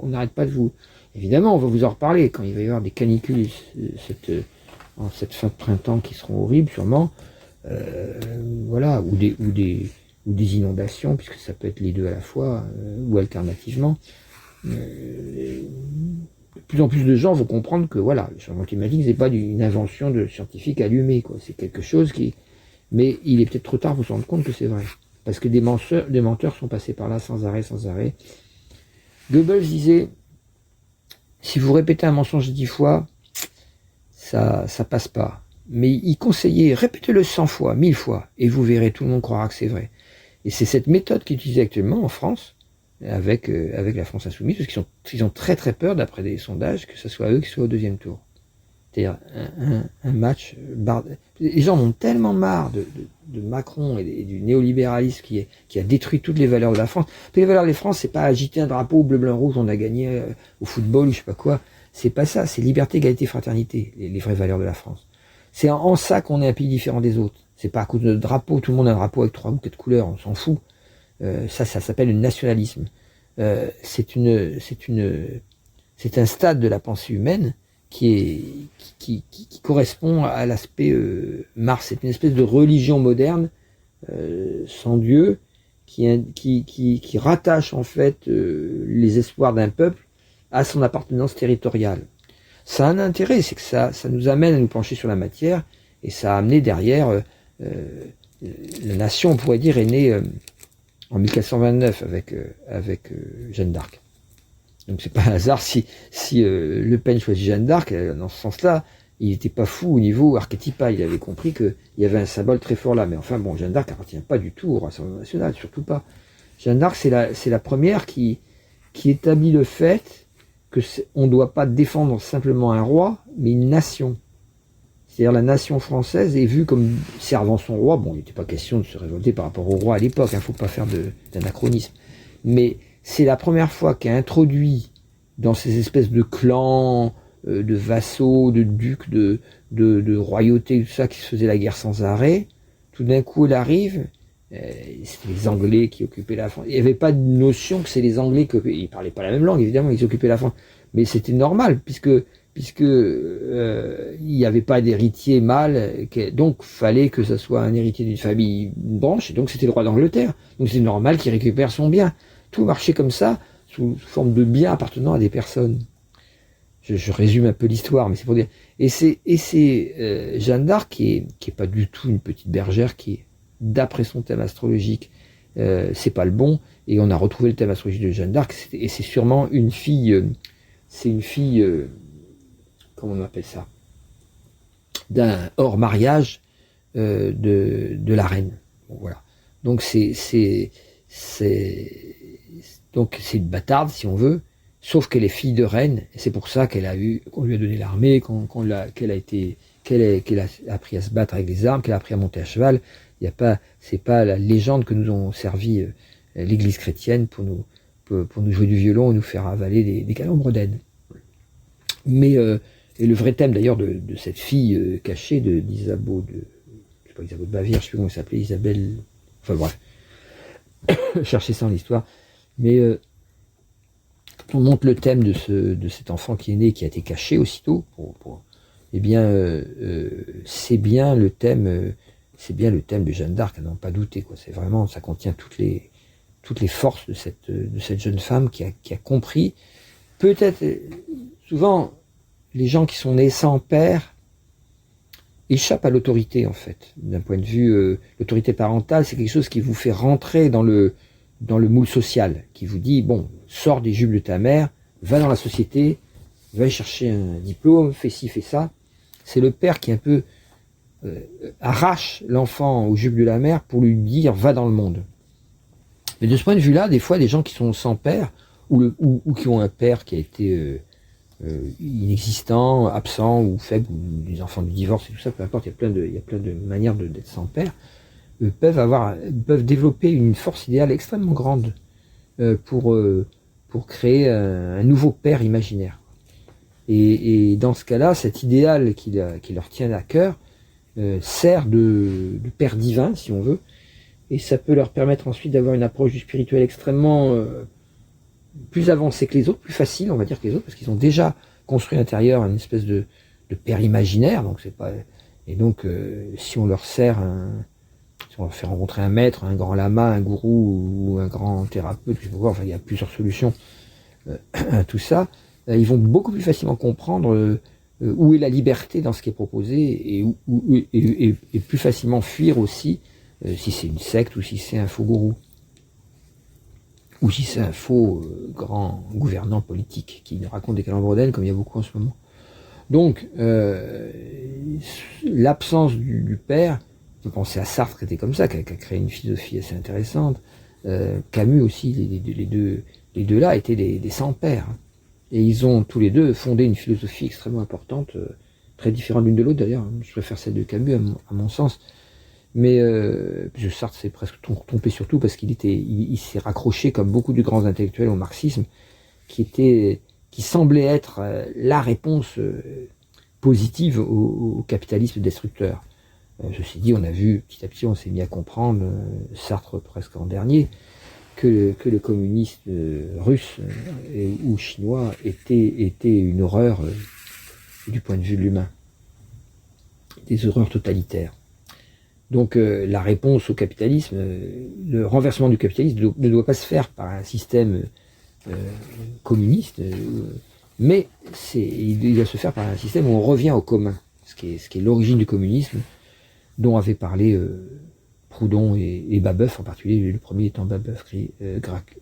On n'arrête pas de vous... Évidemment, on va vous en reparler quand il va y avoir des canicules en cette fin de printemps qui seront horribles, sûrement. Voilà, ou des inondations, puisque ça peut être les deux à la fois, ou alternativement. de plus en plus de gens vont comprendre que voilà, le changement climatique, c'est pas une invention de scientifiques allumés, quoi. C'est quelque chose qui... Mais il est peut-être trop tard pour se rendre compte que c'est vrai. Parce que des menteurs sont passés par là sans arrêt, sans arrêt. Goebbels disait, si vous répétez un mensonge 10 fois, ça passe pas. Mais il conseillait, répétez-le 100 fois, 1000 fois, et vous verrez, tout le monde croira que c'est vrai. Et c'est cette méthode qui est utilisée actuellement en France, avec la France Insoumise, parce qu'ils ont très très peur, d'après des sondages, que ce soit eux qui soient au deuxième tour. C'est-à-dire un match... Les gens ont tellement marre de Macron et du néolibéralisme qui a détruit toutes les valeurs de la France. Les valeurs de la France, c'est pas agiter un drapeau bleu, blanc, rouge, on a gagné au football ou je sais pas quoi. C'est pas ça, c'est liberté, égalité, fraternité, les vraies valeurs de la France. C'est en ça qu'on est un pays différent des autres. C'est pas à cause de notre drapeau, tout le monde a un drapeau avec 3 ou 4 couleurs, on s'en fout. Ça s'appelle le nationalisme. C'est un stade de la pensée humaine qui correspond à l'aspect Mars. C'est une espèce de religion moderne sans Dieu qui rattache en fait les espoirs d'un peuple à son appartenance territoriale. Ça a un intérêt, c'est que ça nous amène à nous pencher sur la matière, et ça a amené derrière la nation, on pourrait dire, est née en 1429 avec Jeanne d'Arc. Donc c'est pas un hasard si Le Pen choisit Jeanne d'Arc, dans ce sens-là, il n'était pas fou au niveau archétypal, il avait compris qu'il y avait un symbole très fort là. Mais enfin bon, Jeanne d'Arc n'appartient pas du tout au Rassemblement national, surtout pas. Jeanne d'Arc, c'est la première qui établit le fait que on ne doit pas défendre simplement un roi, mais une nation. C'est-à-dire la nation française est vue comme servant son roi. Bon, il n'était pas question de se révolter par rapport au roi à l'époque, il ne faut pas faire d'anachronisme. Mais c'est la première fois qu'est introduit dans ces espèces de clans, de vassaux, de ducs, de royautés, tout ça, qui se faisait la guerre sans arrêt. Tout d'un coup, elle arrive, c'était les Anglais qui occupaient la France. Il n'y avait pas de notion que c'est les Anglais ils parlaient pas la même langue, évidemment, ils occupaient la France. Mais c'était normal, puisque il n'y avait pas d'héritier mâle, donc fallait que ça soit un héritier d'une famille branche, et donc c'était le roi d'Angleterre. Donc c'est normal qu'il récupère son bien. Tout marchait comme ça, sous forme de biens appartenant à des personnes. Je résume un peu l'histoire, mais c'est pour dire. Et c'est Jeanne d'Arc qui est pas du tout une petite bergère, qui est, d'après son thème astrologique, c'est pas le bon. Et on a retrouvé le thème astrologique de Jeanne d'Arc, et c'est sûrement une fille, comment on appelle ça, d'un hors mariage de la reine. Bon, voilà. Donc c'est une bâtarde, si on veut, sauf qu'elle est fille de reine, et c'est pour ça qu'on lui a donné l'armée, qu'elle a appris à se battre avec des armes, qu'elle a appris à monter à cheval. C'est pas la légende que nous ont servi l'Église chrétienne pour nous jouer du violon et nous faire avaler des calembres d'aide. Mais et le vrai thème d'ailleurs de cette fille cachée d'Isabeau je sais pas, Isabeau de Bavière, je sais plus comment elle s'appelait, Isabelle, enfin bref, cherchez ça dans l'histoire. Mais quand on montre le thème de cet enfant qui est né, qui a été caché aussitôt, eh bien, c'est bien le thème de Jeanne d'Arc, à n'en pas douter, quoi. C'est vraiment, ça contient toutes les forces de cette jeune femme qui a compris. Peut-être, souvent, les gens qui sont nés sans père échappent à l'autorité, en fait. D'un point de vue, l'autorité parentale, c'est quelque chose qui vous fait rentrer dans le moule social, qui vous dit, bon, sors des jupes de ta mère, va dans la société, va chercher un diplôme, fais ci, fais ça. C'est le père qui un peu arrache l'enfant aux jupes de la mère pour lui dire, va dans le monde. Mais de ce point de vue-là, des fois, des gens qui sont sans père, ou qui ont un père qui a été inexistant, absent ou faible, ou des enfants du divorce et tout ça, peu importe, il y a plein de manières d'être sans père, peuvent développer une force idéale extrêmement grande pour créer un nouveau père imaginaire. Et dans ce cas-là, cet idéal qui leur tient à cœur sert de père divin, si on veut, et ça peut leur permettre ensuite d'avoir une approche du spirituel extrêmement plus avancée que les autres, plus facile, on va dire, que les autres, parce qu'ils ont déjà construit à l'intérieur une espèce de père imaginaire, donc c'est pas. Et donc, si on leur fait rencontrer un maître, un grand lama, un gourou ou un grand thérapeute, enfin, il y a plusieurs solutions tout ça, ils vont beaucoup plus facilement comprendre où est la liberté dans ce qui est proposé et plus facilement fuir aussi si c'est une secte ou si c'est un faux gourou ou si c'est un faux grand gouvernant politique qui nous raconte des calembredèles comme il y a beaucoup en ce moment. Donc l'absence du père, je pensais à Sartre qui était comme ça, qui a créé une philosophie assez intéressante, Camus aussi, les deux là étaient des sans-pères. Et ils ont tous les deux fondé une philosophie extrêmement importante, très différente l'une de l'autre d'ailleurs. Je préfère celle de Camus à mon sens. Mais Sartre s'est presque trompé surtout parce il s'est raccroché comme beaucoup de grands intellectuels au marxisme, qui semblait être la réponse positive au capitalisme destructeur. Ceci dit, on a vu petit à petit, on s'est mis à comprendre, Sartre presque en dernier, que le communiste russe ou chinois était une horreur du point de vue de l'humain, des horreurs totalitaires. Donc la réponse au capitalisme, le renversement du capitalisme ne doit pas se faire par un système communiste, mais il doit se faire par un système où on revient au commun, ce qui est l'origine du communisme, dont avait parlé Proudhon et Babeuf, en particulier le premier étant Babeuf,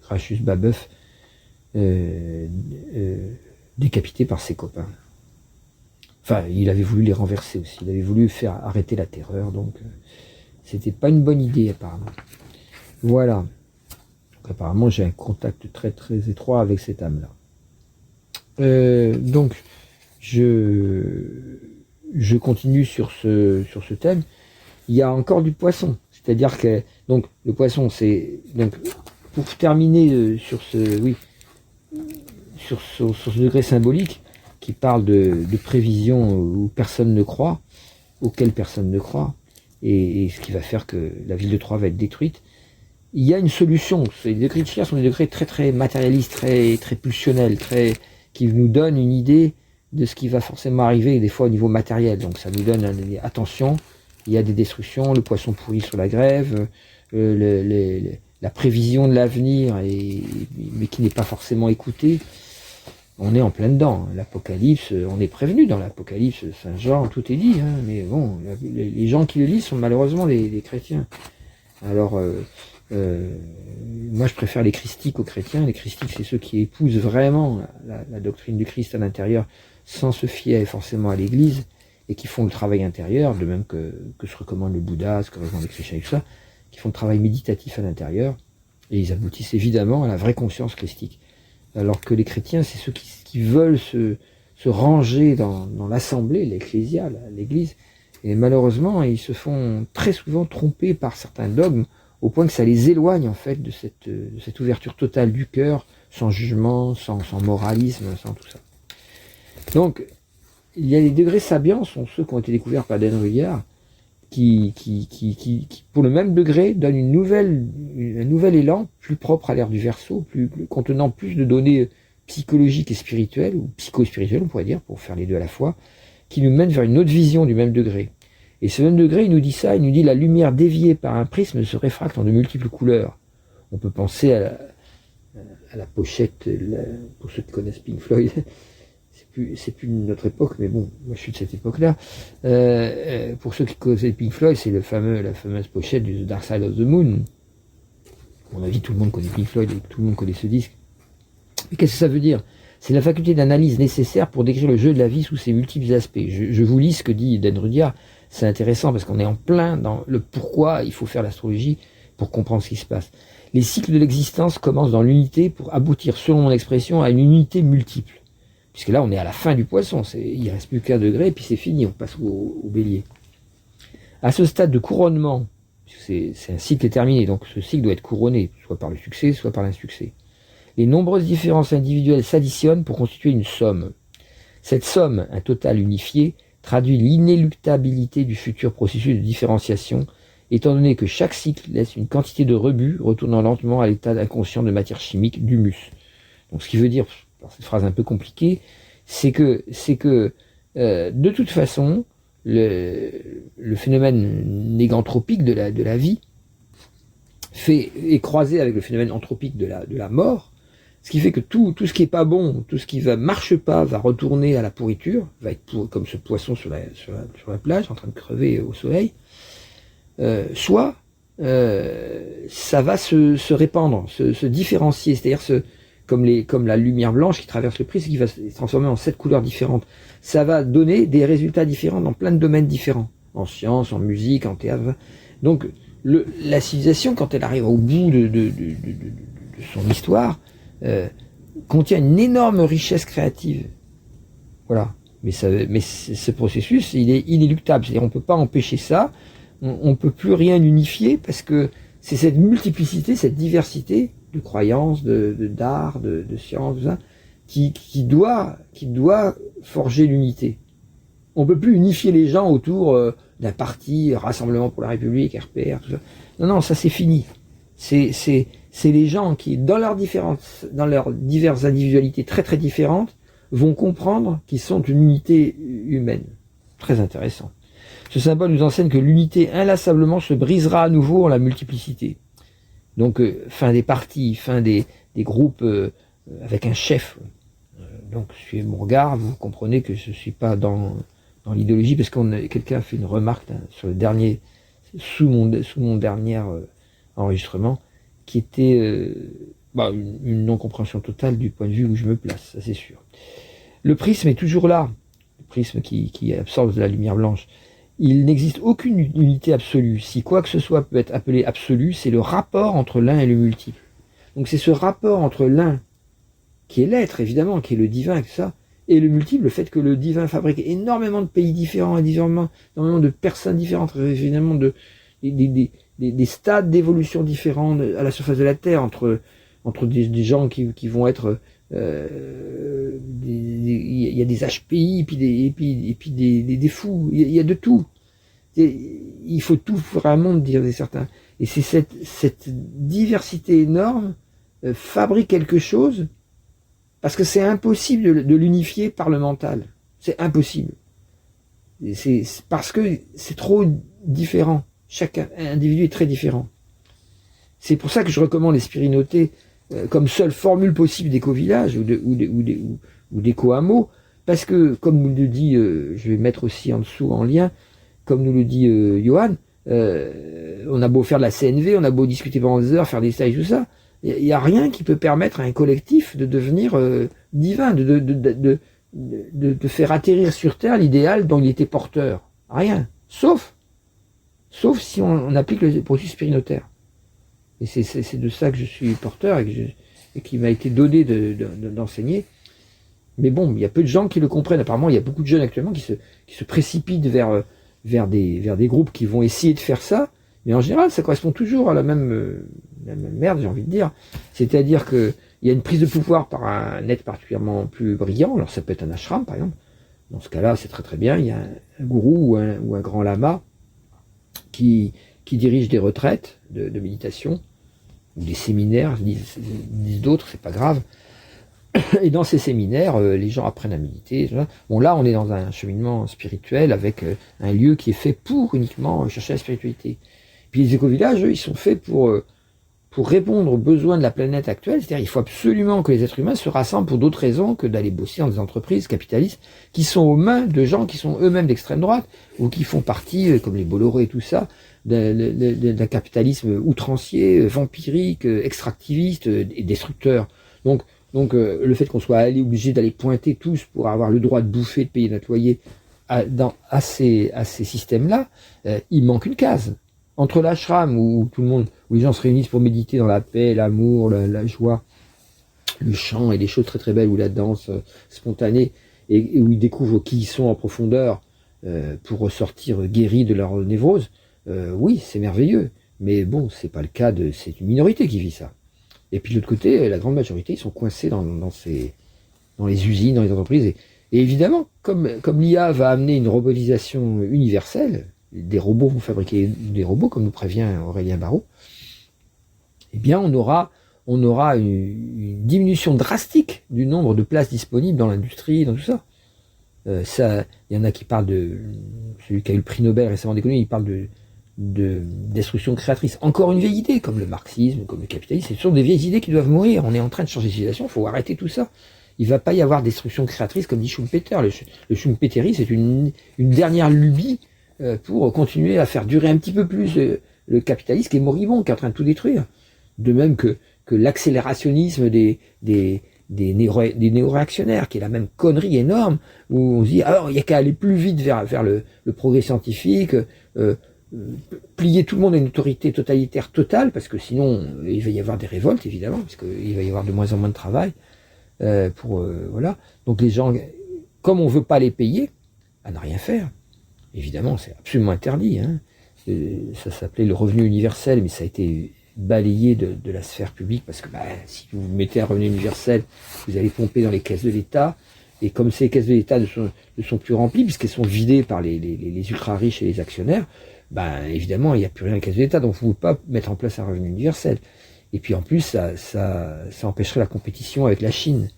Gracchus Babeuf, décapité par ses copains. Enfin, il avait voulu les renverser aussi, il avait voulu faire arrêter la terreur, donc c'était pas une bonne idée apparemment. Voilà. Donc, apparemment j'ai un contact très très étroit avec cette âme-là. Donc je continue sur ce thème. Il y a encore du poisson, c'est-à-dire que donc le poisson c'est donc pour terminer sur ce degré symbolique qui parle de prévision où personne ne croit, auquel personne ne croit, et ce qui va faire que la ville de Troie va être détruite. Il y a une solution. Les degrés de Scheer sont des degrés très très matérialistes, très très pulsionnels, qui nous donnent une idée de ce qui va forcément arriver, des fois au niveau matériel. Donc ça nous donne attention. Il y a des destructions, le poisson pourri sur la grève, la prévision de l'avenir, mais qui n'est pas forcément écoutée. On est en plein dedans. L'Apocalypse, on est prévenu dans l'Apocalypse, Saint-Jean, tout est dit. Mais bon, les gens qui le lisent sont malheureusement les chrétiens. Alors, moi je préfère les christiques aux chrétiens. Les christiques, c'est ceux qui épousent vraiment la doctrine du Christ à l'intérieur, sans se fier forcément à l'Église, et qui font le travail intérieur, de même que se recommande le Bouddha, ce que recommande les chrétiens et tout ça, qui font le travail méditatif à l'intérieur, et ils aboutissent évidemment à la vraie conscience christique. Alors que les chrétiens, c'est ceux qui veulent se ranger dans l'assemblée, l'ecclésiale, l'église, et malheureusement, ils se font très souvent tromper par certains dogmes, au point que ça les éloigne en fait de cette ouverture totale du cœur, sans jugement, sans moralisme, sans tout ça. Donc, il y a les degrés sabiens, sont ceux qui ont été découverts par Dan Rudyard, qui pour le même degré, donnent un nouvel élan, plus propre à l'ère du Verseau, contenant plus de données psychologiques et spirituelles, ou psycho-spirituelles, on pourrait dire, pour faire les deux à la fois, qui nous mènent vers une autre vision du même degré. Et ce même degré, il nous dit ça, il nous dit la lumière déviée par un prisme se réfracte en de multiples couleurs. On peut penser à la pochette, pour ceux qui connaissent Pink Floyd, c'est plus notre époque, mais bon, moi je suis de cette époque-là. Pour ceux qui connaissent Pink Floyd, c'est la fameuse pochette du The Dark Side of the Moon. À mon avis, tout le monde connaît Pink Floyd et tout le monde connaît ce disque. Mais qu'est-ce que ça veut dire? C'est la faculté d'analyse nécessaire pour décrire le jeu de la vie sous ses multiples aspects. Je vous lis ce que dit Dan Rudyard, c'est intéressant parce qu'on est en plein dans le pourquoi il faut faire l'astrologie pour comprendre ce qui se passe. Les cycles de l'existence commencent dans l'unité pour aboutir, selon mon expression, à une unité multiple. Puisque là, on est à la fin du poisson, il ne reste plus qu'un degré, et puis c'est fini, on passe au bélier. À ce stade de couronnement, c'est un cycle terminé, donc ce cycle doit être couronné, soit par le succès, soit par l'insuccès. Les nombreuses différences individuelles s'additionnent pour constituer une somme. Cette somme, un total unifié, traduit l'inéluctabilité du futur processus de différenciation, étant donné que chaque cycle laisse une quantité de rebut retournant lentement à l'état inconscient de matière chimique d'humus. Donc ce qui veut dire, par cette phrase un peu compliquée, c'est que de toute façon, le phénomène néganthropique de la vie est croisé avec le phénomène anthropique de la mort, Ce qui fait que tout ce qui est pas bon, tout ce qui marche pas, va retourner à la pourriture, va être comme ce poisson sur la plage, en train de crever au soleil. Soit ça va se répandre, se différencier, c'est-à-dire comme la lumière blanche qui traverse le prisme, qui va se transformer en 7 couleurs différentes. Ça va donner des résultats différents dans plein de domaines différents, en sciences, en musique, en théâtre. Donc la civilisation, quand elle arrive au bout de son histoire, contient une énorme richesse créative. Voilà. Mais ce processus, il est inéluctable. C'est-à-dire, on peut pas empêcher ça. On peut plus rien unifier parce que c'est cette multiplicité, cette diversité de croyances, d'art, de sciences, tout ça, qui doit forger l'unité. On peut plus unifier les gens autour d'un parti, Rassemblement pour la République, RPR, tout ça. Non, ça c'est fini. C'est les gens qui, dans leurs diverses individualités très très différentes, vont comprendre qu'ils sont une unité humaine. Très intéressant. Ce symbole nous enseigne que l'unité inlassablement se brisera à nouveau en la multiplicité. Donc, fin des partis, fin des groupes avec un chef. Donc, suivez mon regard, vous comprenez que je ne suis pas dans l'idéologie, parce quelqu'un a fait une remarque sur le dernier, sous mon dernier enregistrement, qui était une non-compréhension totale du point de vue où je me place, ça c'est sûr. Le prisme est toujours là, le prisme qui absorbe de la lumière blanche. Il n'existe aucune unité absolue. Si quoi que ce soit peut être appelé absolu, c'est le rapport entre l'un et le multiple. Donc c'est ce rapport entre l'un, qui est l'être évidemment, qui est le divin et tout ça, et le multiple, le fait que le divin fabrique énormément de pays différents, énormément de personnes différentes, évidemment des stades d'évolution différents à la surface de la Terre, entre des gens qui vont être il y a des HPI et puis des fous, il y a de tout. Il faut tout vraiment dire certains. Et c'est cette diversité énorme fabrique quelque chose, parce que c'est impossible de l'unifier par le mental. C'est impossible. C'est parce que c'est trop différent. Chaque individu est très différent. C'est pour ça que je recommande les spirinotés comme seule formule possible d'éco-village ou d'éco-hameau, parce que, comme nous le dit, je vais mettre aussi en dessous en lien, comme nous le dit Johan, on a beau faire de la CNV, on a beau discuter pendant des heures, faire des stages, tout ça, il n'y a rien qui peut permettre à un collectif de devenir divin, de faire atterrir sur Terre l'idéal dont il était porteur. Rien. Sauf si on applique le processus spirinotaire. Et c'est de ça que je suis porteur et qui m'a été donné d'enseigner. Mais bon, il y a peu de gens qui le comprennent. Apparemment, il y a beaucoup de jeunes actuellement qui se précipitent vers des groupes qui vont essayer de faire ça. Mais en général, ça correspond toujours à la même merde, j'ai envie de dire. C'est-à-dire que il y a une prise de pouvoir par un être particulièrement plus brillant. Alors ça peut être un ashram, par exemple. Dans ce cas-là, c'est très très bien. Il y a un gourou ou un grand lama qui dirige des retraites de méditation, ou des séminaires, disent d'autres, c'est pas grave. Et dans ces séminaires, les gens apprennent à méditer. Bon, là, on est dans un cheminement spirituel avec un lieu qui est fait pour uniquement chercher la spiritualité. Puis les éco-villages, eux, ils sont faits pour répondre aux besoins de la planète actuelle. C'est-à-dire, il faut absolument que les êtres humains se rassemblent pour d'autres raisons que d'aller bosser dans des entreprises capitalistes qui sont aux mains de gens qui sont eux-mêmes d'extrême droite ou qui font partie, comme les Bolloré et tout ça, d'un capitalisme outrancier, vampirique, extractiviste et destructeur. Donc le fait qu'on soit obligé d'aller pointer tous pour avoir le droit de bouffer, de payer notre loyer à ces systèmes-là, il manque une case. Entre l'ashram où tout le monde, où les gens se réunissent pour méditer dans la paix, l'amour, la joie, le chant et des choses très très belles, ou la danse spontanée, et où ils découvrent qui ils sont en profondeur pour ressortir guéris de leur névrose, oui, c'est merveilleux. Mais bon, c'est pas le cas c'est une minorité qui vit ça. Et puis de l'autre côté, la grande majorité, ils sont coincés dans les usines, dans les entreprises. Et évidemment, comme l'IA va amener une robotisation universelle, des robots vont fabriquer des robots, comme nous prévient Aurélien Barraud, eh bien on aura une diminution drastique du nombre de places disponibles dans l'industrie, dans tout ça. Il y en a qui parlent de celui qui a eu le prix Nobel récemment d'économie, il parle de destruction créatrice. Encore une vieille idée, comme le marxisme, comme le capitalisme, ce sont des vieilles idées qui doivent mourir. On est en train de changer de civilisation, il faut arrêter tout ça. Il ne va pas y avoir destruction créatrice, comme dit Schumpeter. Le Schumpeterisme, c'est une dernière lubie pour continuer à faire durer un petit peu plus le capitalisme qui est moribond, qui est en train de tout détruire. De même que l'accélérationnisme des néo-réactionnaires, qui est la même connerie énorme, où on se dit, alors il n'y a qu'à aller plus vite vers le progrès scientifique, plier tout le monde à une autorité totalitaire totale, parce que sinon il va y avoir des révoltes, évidemment, parce qu'il va y avoir de moins en moins de travail, voilà. Donc les gens, comme on ne veut pas les payer, à ne rien faire, évidemment c'est absolument interdit, hein. Ça s'appelait le revenu universel, mais ça a été balayé de la sphère publique, parce que si vous mettez un revenu universel, vous allez pomper dans les caisses de l'État, et comme ces caisses de l'État ne sont plus remplies, puisqu'elles sont vidées par les ultra-riches et les actionnaires, évidemment, il n'y a plus rien dans les caisses de l'État, donc vous ne pouvez pas mettre en place un revenu universel. Et puis en plus, ça empêcherait la compétition avec la Chine.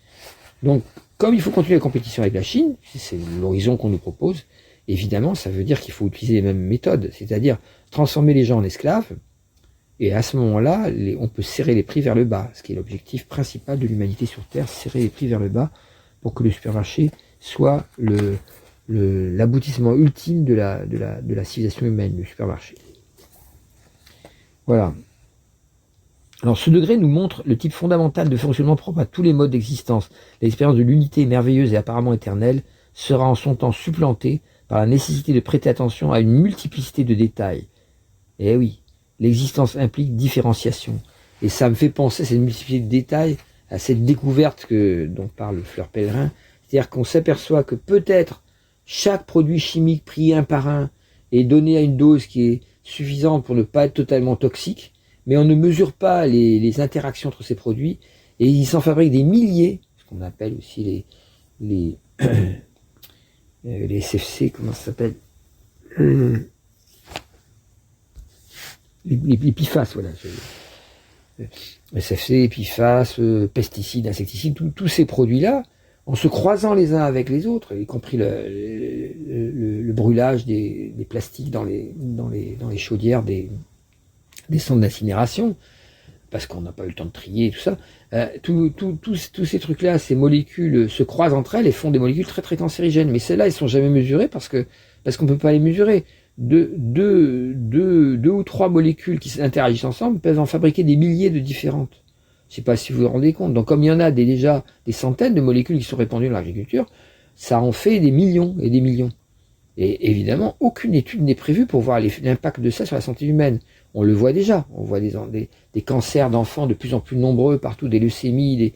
Donc, comme il faut continuer la compétition avec la Chine, c'est l'horizon qu'on nous propose, évidemment, ça veut dire qu'il faut utiliser les mêmes méthodes, c'est-à-dire transformer les gens en esclaves, et à ce moment-là, on peut serrer les prix vers le bas, ce qui est l'objectif principal de l'humanité sur Terre, serrer les prix vers le bas pour que le supermarché soit l'aboutissement ultime de la civilisation humaine, le supermarché. Voilà. Alors ce degré nous montre le type fondamental de fonctionnement propre à tous les modes d'existence. L'expérience de l'unité merveilleuse et apparemment éternelle sera en son temps supplantée par la nécessité de prêter attention à une multiplicité de détails. Eh oui, l'existence implique différenciation. Et ça me fait penser, cette multiplicité de détails, à cette découverte dont parle Fleur Pellerin. C'est-à-dire qu'on s'aperçoit que peut-être chaque produit chimique pris un par un est donné à une dose qui est suffisante pour ne pas être totalement toxique, mais on ne mesure pas les interactions entre ces produits, et ils s'en fabriquent des milliers, ce qu'on appelle aussi les SFC, comment ça s'appelle, les PFAS, voilà. SFC, PFAS, pesticides, insecticides, tous ces produits-là, en se croisant les uns avec les autres, y compris le brûlage des plastiques dans les chaudières des centres d'incinération, parce qu'on n'a pas eu le temps de trier et tout ça, tous ces trucs-là, ces molécules se croisent entre elles et font des molécules très très cancérigènes. Mais celles-là, elles sont jamais mesurées parce qu'on ne peut pas les mesurer. Deux ou trois molécules qui interagissent ensemble peuvent en fabriquer des milliers de différentes. Je ne sais pas si vous vous rendez compte. Donc comme il y en a déjà des centaines de molécules qui sont répandues dans l'agriculture, ça en fait des millions et des millions. Et évidemment, aucune étude n'est prévue pour voir l'impact de ça sur la santé humaine. On le voit déjà. On voit des cancers d'enfants de plus en plus nombreux partout, des leucémies.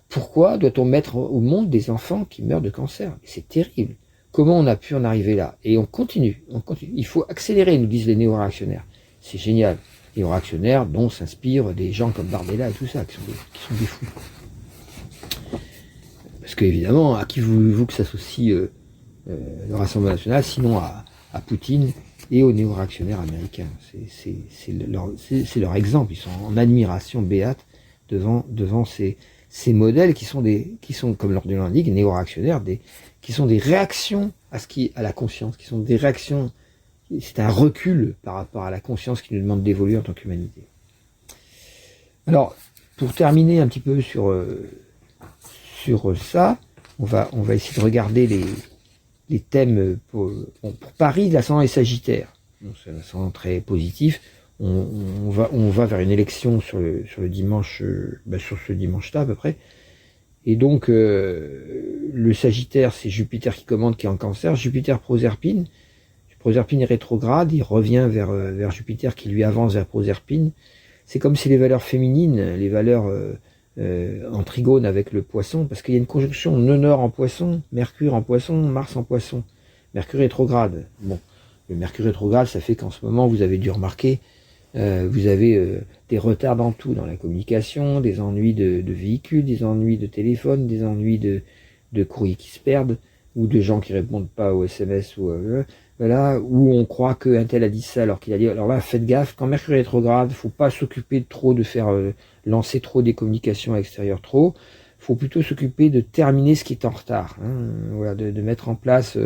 Pourquoi doit-on mettre au monde des enfants qui meurent de cancer? C'est terrible. Comment on a pu en arriver là? Et on continue. Il faut accélérer, nous disent les néo-réactionnaires. C'est génial. Les néo-réactionnaires dont s'inspirent des gens comme Bardella et tout ça, qui sont des fous. Parce qu'évidemment, à qui voulez-vous que s'associe le Rassemblement national, sinon à Poutine et aux néo-réactionnaires américains. C'est leur exemple. Ils sont en admiration béate devant ces modèles qui sont, comme leur nom l'indique, néo-réactionnaires, qui sont des réactions à la conscience, qui sont des réactions. C'est un recul par rapport à la conscience qui nous demande d'évoluer en tant qu'humanité. Alors, pour terminer un petit peu sur ça, on va essayer de regarder les thèmes pour Paris, l'ascendant est Sagittaire. C'est un ascendant très positif. On va vers une élection sur le dimanche, sur ce dimanche-là à peu près. Et donc le Sagittaire, c'est Jupiter qui commande, qui est en Cancer. Jupiter Proserpine. Proserpine est rétrograde, il revient vers Jupiter qui lui avance vers Proserpine. C'est comme si les valeurs féminines, les valeurs en trigone avec le Poisson, parce qu'il y a une conjonction nœud-nord en Poisson, Mercure en Poisson, Mars en Poisson. Mercure rétrograde. Bon, le Mercure rétrograde, ça fait qu'en ce moment, vous avez dû remarquer, vous avez des retards dans tout, dans la communication, des ennuis de véhicules, des ennuis de téléphone, des ennuis de courriers qui se perdent, ou de gens qui répondent pas aux SMS, voilà, où on croit qu'un tel a dit ça alors qu'il a dit. Alors là, faites gaffe, quand Mercure est rétrograde, faut pas s'occuper de faire lancer trop des communications extérieures trop. Faut plutôt s'occuper de terminer ce qui est en retard. Hein, voilà, de mettre en place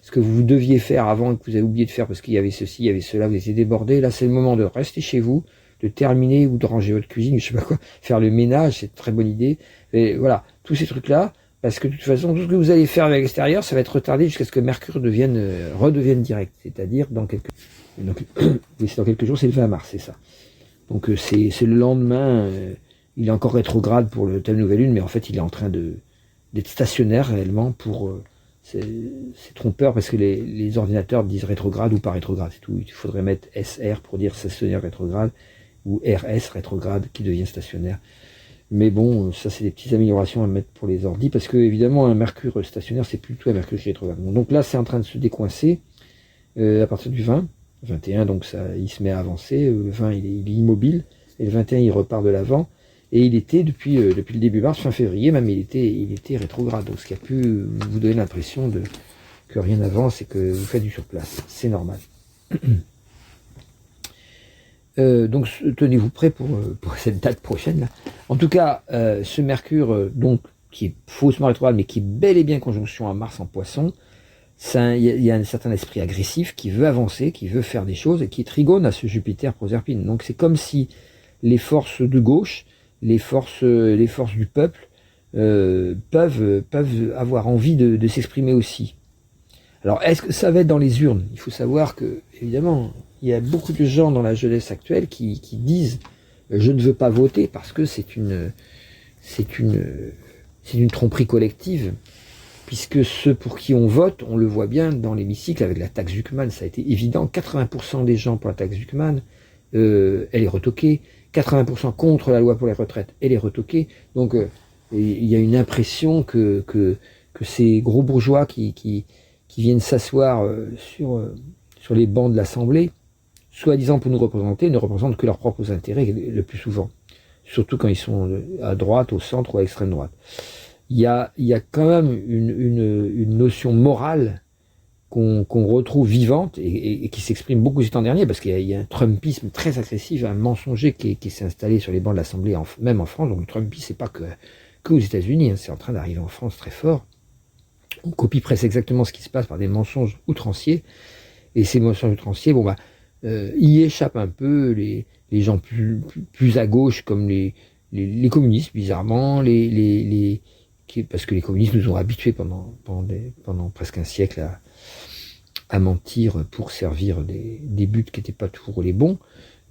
ce que vous deviez faire avant et que vous avez oublié de faire parce qu'il y avait ceci, il y avait cela, vous étiez débordé. Là, c'est le moment de rester chez vous, de terminer ou de ranger votre cuisine, je sais pas quoi, faire le ménage, c'est une très bonne idée. Et voilà, tous ces trucs-là, parce que de toute façon, tout ce que vous allez faire avec l'extérieur, ça va être retardé jusqu'à ce que Mercure redevienne direct, c'est-à-dire dans quelques jours, c'est le 20 mars, c'est ça. Donc c'est le lendemain, il est encore rétrograde pour le thème nouvelle lune, mais en fait il est en train d'être stationnaire réellement pour... c'est trompeur parce que les ordinateurs disent rétrograde ou pas rétrograde, c'est tout. Il faudrait mettre SR pour dire stationnaire rétrograde, ou RS rétrograde qui devient stationnaire. Mais bon, ça c'est des petites améliorations à mettre pour les ordi, parce que évidemment un Mercure stationnaire c'est plutôt un Mercure rétrograde. Donc là c'est en train de se décoincer à partir du 21, donc ça, il se met à avancer. Le 20 il est immobile, et le 21 il repart de l'avant. Et il était depuis le début mars, fin février même, il était rétrograde. Donc ce qui a pu vous donner l'impression que rien n'avance et que vous faites du surplace. C'est normal. Donc tenez-vous prêts pour cette date prochaine là. En tout cas, ce Mercure donc qui est faussement rétrograde, mais qui est bel et bien conjonction à Mars en Poisson, il y a un certain esprit agressif qui veut avancer, qui veut faire des choses et qui est trigone à ce Jupiter Proserpine. Donc c'est comme si les forces de gauche, les forces du peuple peuvent avoir envie de s'exprimer aussi. Alors, est-ce que ça va être dans les urnes? Il faut savoir que, évidemment, il y a beaucoup de gens dans la jeunesse actuelle qui disent « je ne veux pas voter » parce que c'est une tromperie collective, puisque ceux pour qui on vote, on le voit bien dans l'hémicycle avec la taxe Zuckman, ça a été évident, 80% des gens pour la taxe Zuckman, elle est retoquée, 80% contre la loi pour les retraites, elle est retoquée, donc il y a une impression que ces gros bourgeois qui viennent s'asseoir sur les bancs de l'Assemblée, soi-disant pour nous représenter, ne représentent que leurs propres intérêts le plus souvent. Surtout quand ils sont à droite, au centre ou à l'extrême droite. Il y a quand même une notion morale qu'on retrouve vivante et qui s'exprime beaucoup ces temps derniers, parce qu'il y a un Trumpisme très agressif, un mensonger qui s'est installé sur les bancs de l'Assemblée, même en France. Donc le Trumpisme, c'est pas que aux États-Unis, hein, c'est en train d'arriver en France très fort. On copie presque exactement ce qui se passe par des mensonges outranciers, et ces mensonges outranciers, y échappent un peu les gens plus à gauche, comme les communistes, bizarrement, parce que les communistes nous ont habitués pendant presque un siècle à mentir pour servir des buts qui n'étaient pas toujours les bons.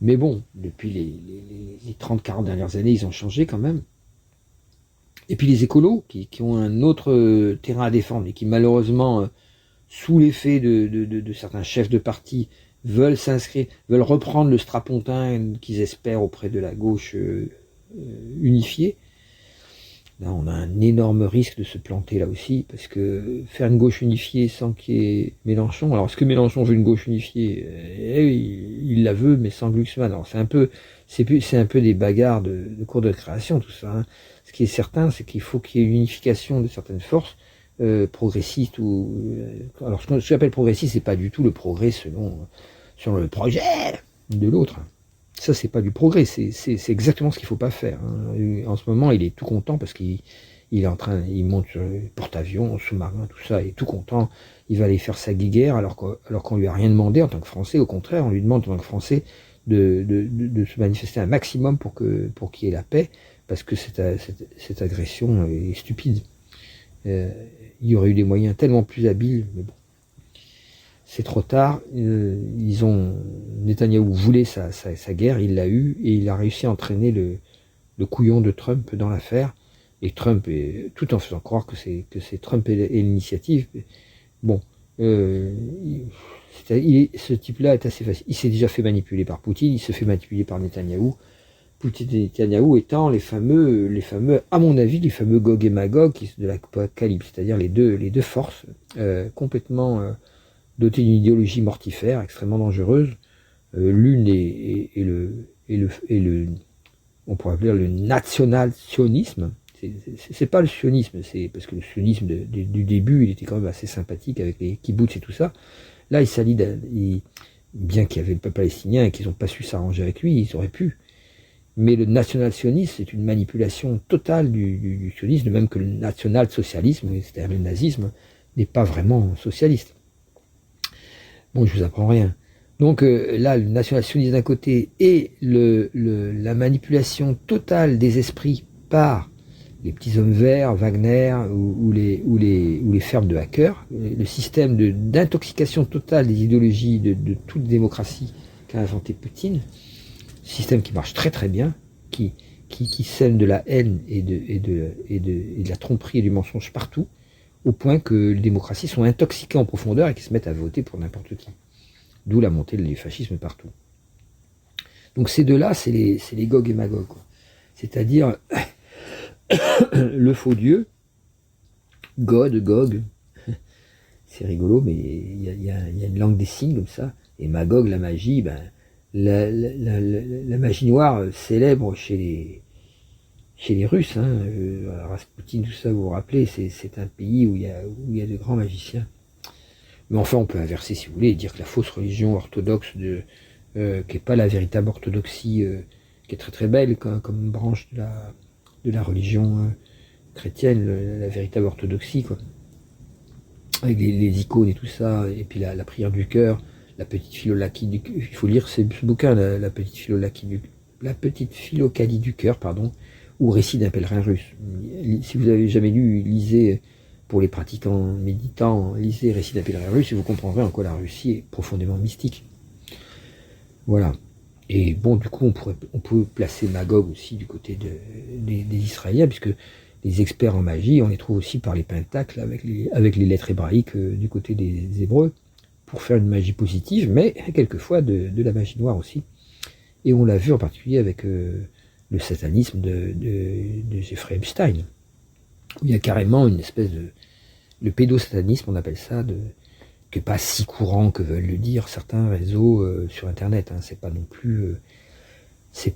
Mais bon, depuis les 30-40 dernières années, ils ont changé quand même. Et puis les écolos, qui ont un autre terrain à défendre, et qui malheureusement, sous l'effet de certains chefs de parti, veulent reprendre le strapontin qu'ils espèrent auprès de la gauche unifiée. Là, on a un énorme risque de se planter là aussi, parce que faire une gauche unifiée sans qu'il y ait Mélenchon, alors est-ce que Mélenchon veut une gauche unifiée? Il la veut, mais sans Glucksmann. Alors c'est un peu des bagarres de cours de création, tout ça. Hein. Ce qui est certain, c'est qu'il faut qu'il y ait une unification de certaines forces progressistes alors ce que j'appelle progressiste, c'est pas du tout le progrès selon le projet de l'autre. Ça, c'est pas du progrès, c'est exactement ce qu'il faut pas faire. Hein. En ce moment, il est tout content parce qu'il il monte sur le porte-avions, sous-marin, tout ça, il est tout content. Il va aller faire sa guéguerre alors qu'on lui a rien demandé en tant que Français. Au contraire, on lui demande en tant que Français de se manifester un maximum pour qu'il y ait la paix, parce que cette agression est stupide. Il y aurait eu des moyens tellement plus habiles, mais bon. C'est trop tard, Netanyahou voulait sa guerre, il l'a eu, et il a réussi à entraîner le couillon de Trump dans l'affaire, et Trump, tout en faisant croire que c'est Trump et l'initiative. Bon, ce type-là est assez facile. Il s'est déjà fait manipuler par Poutine, il se fait manipuler par Netanyahou. Poutine et Netanyahou étant les fameux, à mon avis, les fameux Gog et Magog de l'Apocalypse, c'est-à-dire les deux forces complètement dotées d'une idéologie mortifère, extrêmement dangereuse. L'une est le on pourrait appeler le national-sionisme. C'est pas le sionisme, c'est parce que le sionisme du début, il était quand même assez sympathique avec les kibboutz et tout ça. Là, il s'allie, bien qu'il y avait le peuple palestinien et qu'ils n'ont pas su s'arranger avec lui, ils auraient pu. Mais le national-sionisme, c'est une manipulation totale du sionisme, de même que le national-socialisme, c'est-à-dire le nazisme, n'est pas vraiment socialiste. Bon, je vous apprends rien. Donc là, le national-sionisme d'un côté et la manipulation totale des esprits par les petits hommes verts, Wagner ou les fermes de hackers, le système d'intoxication totale des idéologies de toute démocratie qu'a inventé Poutine, système qui marche très très bien, qui sème de la haine et de la tromperie et du mensonge partout, au point que les démocraties sont intoxiquées en profondeur et qui se mettent à voter pour n'importe qui. D'où la montée du fascisme partout. Donc ces deux-là, c'est les Gog et Magog. C'est-à-dire le faux Dieu, Gog, c'est rigolo, mais il y a une langue des signes comme ça, et Magog, la magie, la magie noire célèbre chez les Russes, Raspoutine, tout ça, vous vous rappelez, c'est un pays où il y a de grands magiciens. Mais enfin, on peut inverser, si vous voulez, et dire que la fausse religion orthodoxe, qui n'est pas la véritable orthodoxie, qui est très très belle comme branche de la religion chrétienne, la véritable orthodoxie, quoi, avec les icônes et tout ça, et puis la prière du cœur, la petite philolachie du cœur. Il faut lire ce bouquin, la petite philocadie du cœur, pardon, ou récit d'un pèlerin russe. Si vous avez jamais lu, lisez. Pour les pratiquants méditants, lisez Récit d'un pèlerin russe et vous comprendrez en quoi la Russie est profondément mystique. Voilà. Et bon, du coup, on peut placer Magog aussi du côté des Israéliens, puisque les experts en magie, on les trouve aussi par les pentacles avec les lettres hébraïques du côté des Hébreux, pour faire une magie positive, mais quelquefois de la magie noire aussi. Et on l'a vu en particulier avec le satanisme de Jeffrey Epstein. Il y a carrément une espèce le pédosatanisme, on appelle ça, qui n'est pas si courant que veulent le dire certains réseaux sur Internet. C'est pas non plus, ça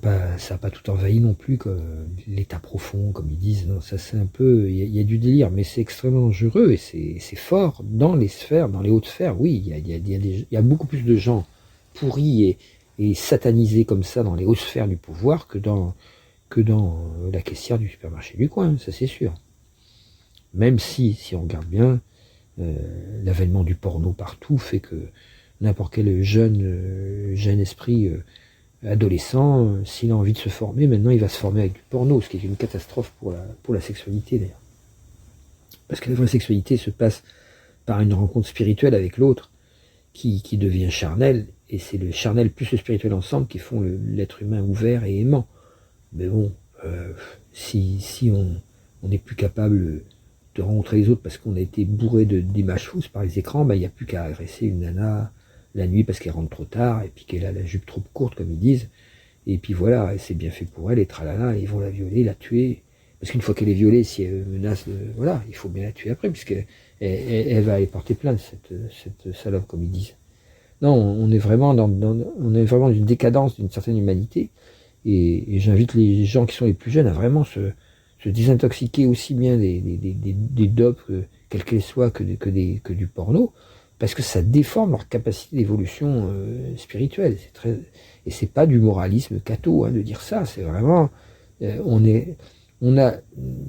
n'a pas tout envahi non plus, comme l'état profond, comme ils disent. Non, ça c'est un peu, il y a du délire, mais c'est extrêmement dangereux et c'est fort dans les sphères, dans les hautes sphères. Oui, il y a beaucoup plus de gens pourris et satanisés comme ça dans les hautes sphères du pouvoir que dans la caissière du supermarché du coin, ça c'est sûr. Même si on regarde bien, l'avènement du porno partout fait que n'importe quel jeune esprit adolescent, s'il a envie de se former, maintenant il va se former avec du porno, ce qui est une catastrophe pour la sexualité d'ailleurs. Parce que la vraie sexualité se passe par une rencontre spirituelle avec l'autre qui devient charnel, et c'est le charnel plus le spirituel ensemble qui font l'être humain ouvert et aimant. Mais bon, si on n'est plus capable de rencontrer les autres parce qu'on a été bourré d'images fausses par les écrans, il n'y a plus qu'à agresser une nana la nuit parce qu'elle rentre trop tard et puis qu'elle a la jupe trop courte comme ils disent, et puis voilà, c'est bien fait pour elle, et tralala, ils vont la violer, la tuer, parce qu'une fois qu'elle est violée, si elle menace, voilà, il faut bien la tuer après, puisqu'elle va aller porter plainte, cette salope comme ils disent. Non, on est vraiment dans une décadence d'une certaine humanité, et j'invite les gens qui sont les plus jeunes à vraiment se désintoxiquer aussi bien des dopes, quelles qu'elles soient, que du porno, parce que ça déforme leur capacité d'évolution spirituelle. Et c'est pas du moralisme catho de dire ça, c'est vraiment...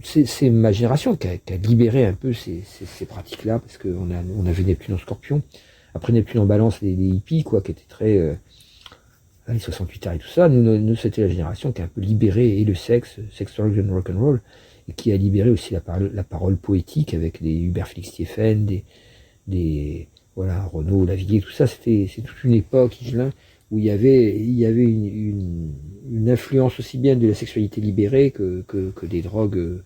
c'est ma génération qui a libéré un peu ces pratiques-là, parce qu'on a vu Neptune en Scorpion, après Neptune en Balance, les hippies, quoi, qui étaient très... les 68 heures et tout ça, nous c'était la génération qui a un peu libéré et le sexe, sex, drugs and rock'n'roll, et qui a libéré aussi la parole poétique avec des Hubert Félix Stéphane, voilà, Renaud, Lavilliers, tout ça, c'est toute une époque, Higelin, où il y avait une influence aussi bien de la sexualité libérée que des drogues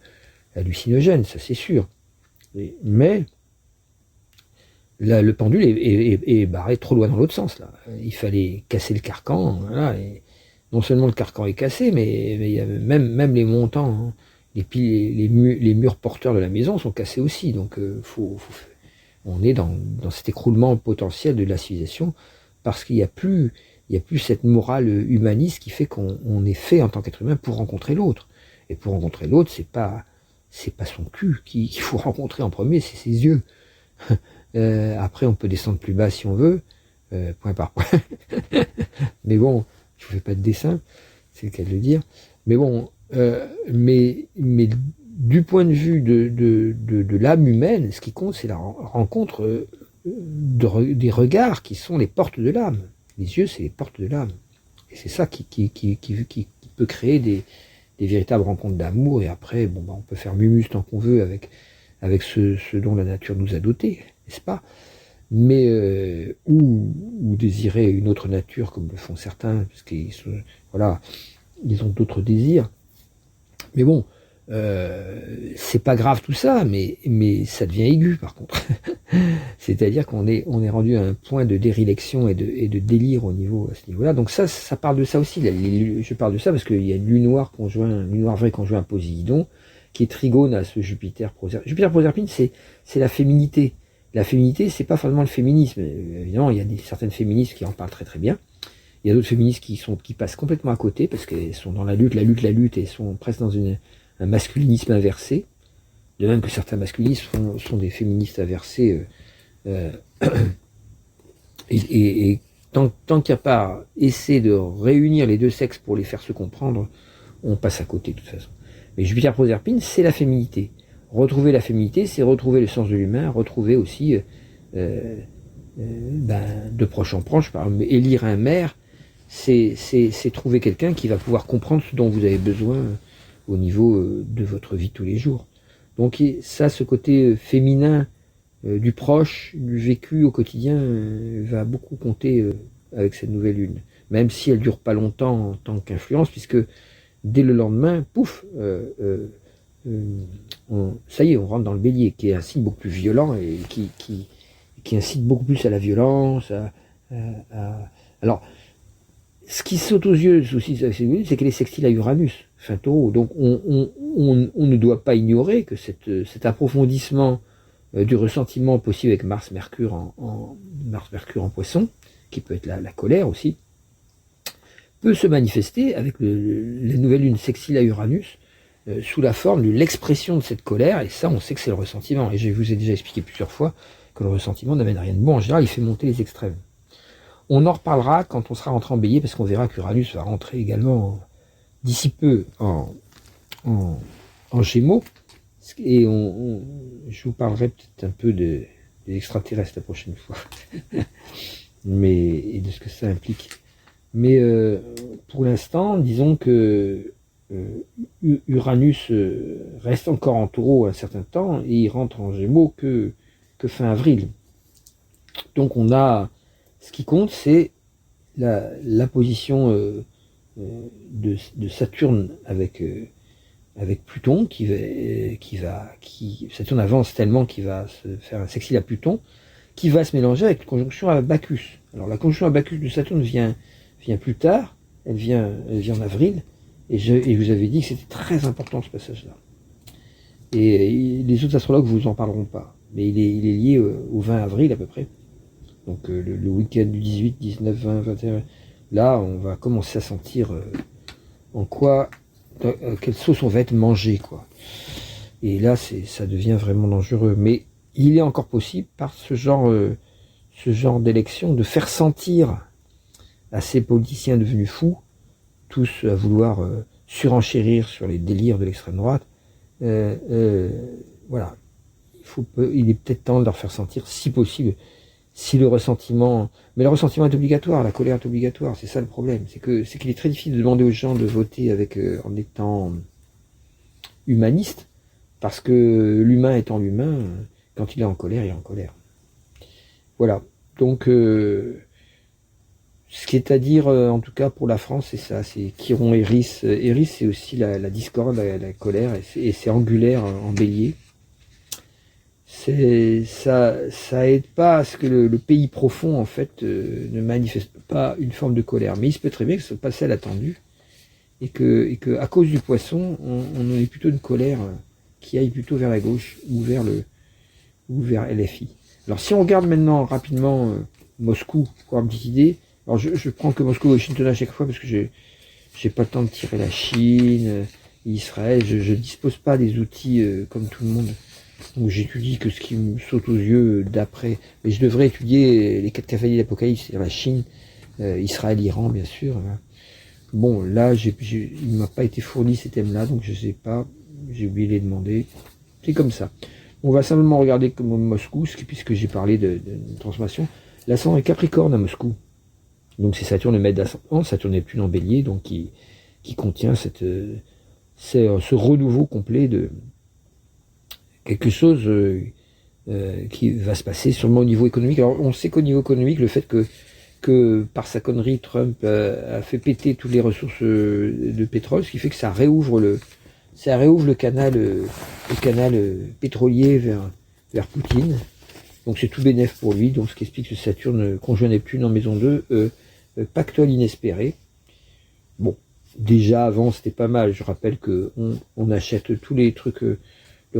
hallucinogènes, ça c'est sûr. Mais là, le pendule est barré trop loin dans l'autre sens, là. Il fallait casser le carcan, voilà, et non seulement le carcan est cassé, mais il y a même les montants, les murs porteurs de la maison sont cassés aussi, donc on est dans cet écroulement potentiel de la civilisation, parce qu'il n'y a plus cette morale humaniste qui fait qu'on est fait en tant qu'être humain pour rencontrer l'autre. Et pour rencontrer l'autre, c'est pas son cul qu'il faut rencontrer en premier, c'est ses yeux. Après, on peut descendre plus bas si on veut, point par point. Mais bon, je ne fais pas de dessin, c'est le cas de le dire. Mais bon, mais du point de vue de l'âme humaine, ce qui compte, c'est la rencontre des regards qui sont les portes de l'âme. Les yeux, c'est les portes de l'âme. Et c'est ça qui peut créer des véritables rencontres d'amour. Et après, bon, on peut faire mumus tant qu'on veut avec ce dont la nature nous a dotés, n'est-ce pas? Mais ou désirer une autre nature comme le font certains, parce qu'ils sont, voilà, ils ont d'autres désirs. Mais bon, c'est pas grave tout ça, mais ça devient aigu par contre. C'est-à-dire qu'on est rendu à un point de dérélection et de délire à ce niveau-là. Donc ça parle de ça aussi. Je parle de ça parce qu'il y a une lune noire vraie conjoint à Poséidon, qui est trigone à ce Jupiter Proserpine. Jupiter Proserpine, c'est la féminité. La féminité, c'est pas forcément le féminisme. Évidemment, il y a certaines féministes qui en parlent très très bien. Il y a d'autres féministes qui passent complètement à côté parce qu'elles sont dans la lutte, et sont presque dans un masculinisme inversé. De même que certains masculinistes sont des féministes inversés. Et tant qu'il n'y a pas essayé de réunir les deux sexes pour les faire se comprendre, on passe à côté de toute façon. Mais Jupiter Proserpine, c'est la féminité. Retrouver la féminité, c'est retrouver le sens de l'humain, retrouver aussi, de proche en proche, par exemple, élire un maire, c'est trouver quelqu'un qui va pouvoir comprendre ce dont vous avez besoin au niveau de votre vie de tous les jours. Donc ça, ce côté féminin du proche, du vécu au quotidien, va beaucoup compter avec cette nouvelle lune. Même si elle dure pas longtemps en tant qu'influence, puisque dès le lendemain, pouf, ça y est, on rentre dans le bélier, qui est un signe beaucoup plus violent et qui incite beaucoup plus à la violence. Alors, ce qui saute aux yeux aussi, c'est qu'elle est sextile à Uranus, fin Taureau. Donc, on ne doit pas ignorer que cet approfondissement du ressentiment possible avec Mars-Mercure en Poisson, qui peut être la colère aussi, peut se manifester avec la nouvelle lune sextile à Uranus, sous la forme de l'expression de cette colère, et ça, on sait que c'est le ressentiment. Et je vous ai déjà expliqué plusieurs fois que le ressentiment n'amène rien de bon. En général, il fait monter les extrêmes. On en reparlera quand on sera rentré en bélier, parce qu'on verra qu'Uranus va rentrer également d'ici peu en Gémeaux. Et je vous parlerai peut-être un peu des extraterrestres la prochaine fois. Et de ce que ça implique. Mais pour l'instant, disons que Uranus reste encore en Taureau un certain temps, et il rentre en Gémeaux que fin avril. Donc on a... Ce qui compte, c'est la position de Saturne avec Pluton, Saturne avance tellement qu'il va se faire un sextile à Pluton, qui va se mélanger avec la conjonction à Bacchus. Alors la conjonction à Bacchus de Saturne vient plus tard, elle vient en avril, et je vous avais dit que c'était très important ce passage-là. Et les autres astrologues vous en parleront pas, mais il est lié au 20 avril à peu près. Donc le week-end du 18, 19, 20, 21, là on va commencer à sentir quelle sauce on va être mangé, quoi. Et là ça devient vraiment dangereux. Mais il est encore possible par ce genre d'élection de faire sentir à ces politiciens devenus fous, tous à vouloir surenchérir sur les délires de l'extrême droite, voilà, il est peut-être temps de leur faire sentir, si possible, si le ressentiment... Mais le ressentiment est obligatoire, la colère est obligatoire, c'est ça le problème. C'est qu'il est très difficile de demander aux gens de voter en étant humaniste, parce que l'humain étant l'humain, quand il est en colère, il est en colère. Voilà. Donc, ce qui est à dire, en tout cas pour la France, c'est ça, c'est Chiron, Eris. Eris, c'est aussi la discorde, la colère, et c'est angulaire en bélier. Ça aide pas à ce que le pays profond, en fait, ne manifeste pas une forme de colère. Mais il se peut très bien que ce soit pas celle attendue, et que à cause du poisson, on ait plutôt une colère qui aille plutôt vers la gauche, ou vers LFI. Alors si on regarde maintenant rapidement Moscou, pour avoir une petite idée, alors je prends que Moscou et Washington à chaque fois, parce que j'ai pas le temps de tirer la Chine, Israël, je dispose pas des outils comme tout le monde. Donc j'étudie que ce qui me saute aux yeux d'après. Mais je devrais étudier les 4 cavaliers d'Apocalypse, c'est-à-dire la Chine, Israël, Iran, bien sûr. Bon, là, il m'a pas été fourni ces thèmes-là, donc je sais pas. J'ai oublié de les demander. C'est comme ça. On va simplement regarder comme Moscou, puisque j'ai parlé de transformation. L'ascendant est Capricorne à Moscou. Donc c'est Saturne, le maître d'ascendant, Saturne Neptune en Bélier, donc qui contient ce renouveau complet de quelque chose qui va se passer sûrement au niveau économique. Alors on sait qu'au niveau économique, le fait que par sa connerie, Trump a fait péter toutes les ressources de pétrole, ce qui fait que ça réouvre le canal pétrolier vers Poutine. Donc c'est tout bénef pour lui, donc ce qui explique que Saturne conjoint Neptune en maison 2, pactole inespéré. Bon, déjà avant c'était pas mal, je rappelle que on achète tous les trucs, le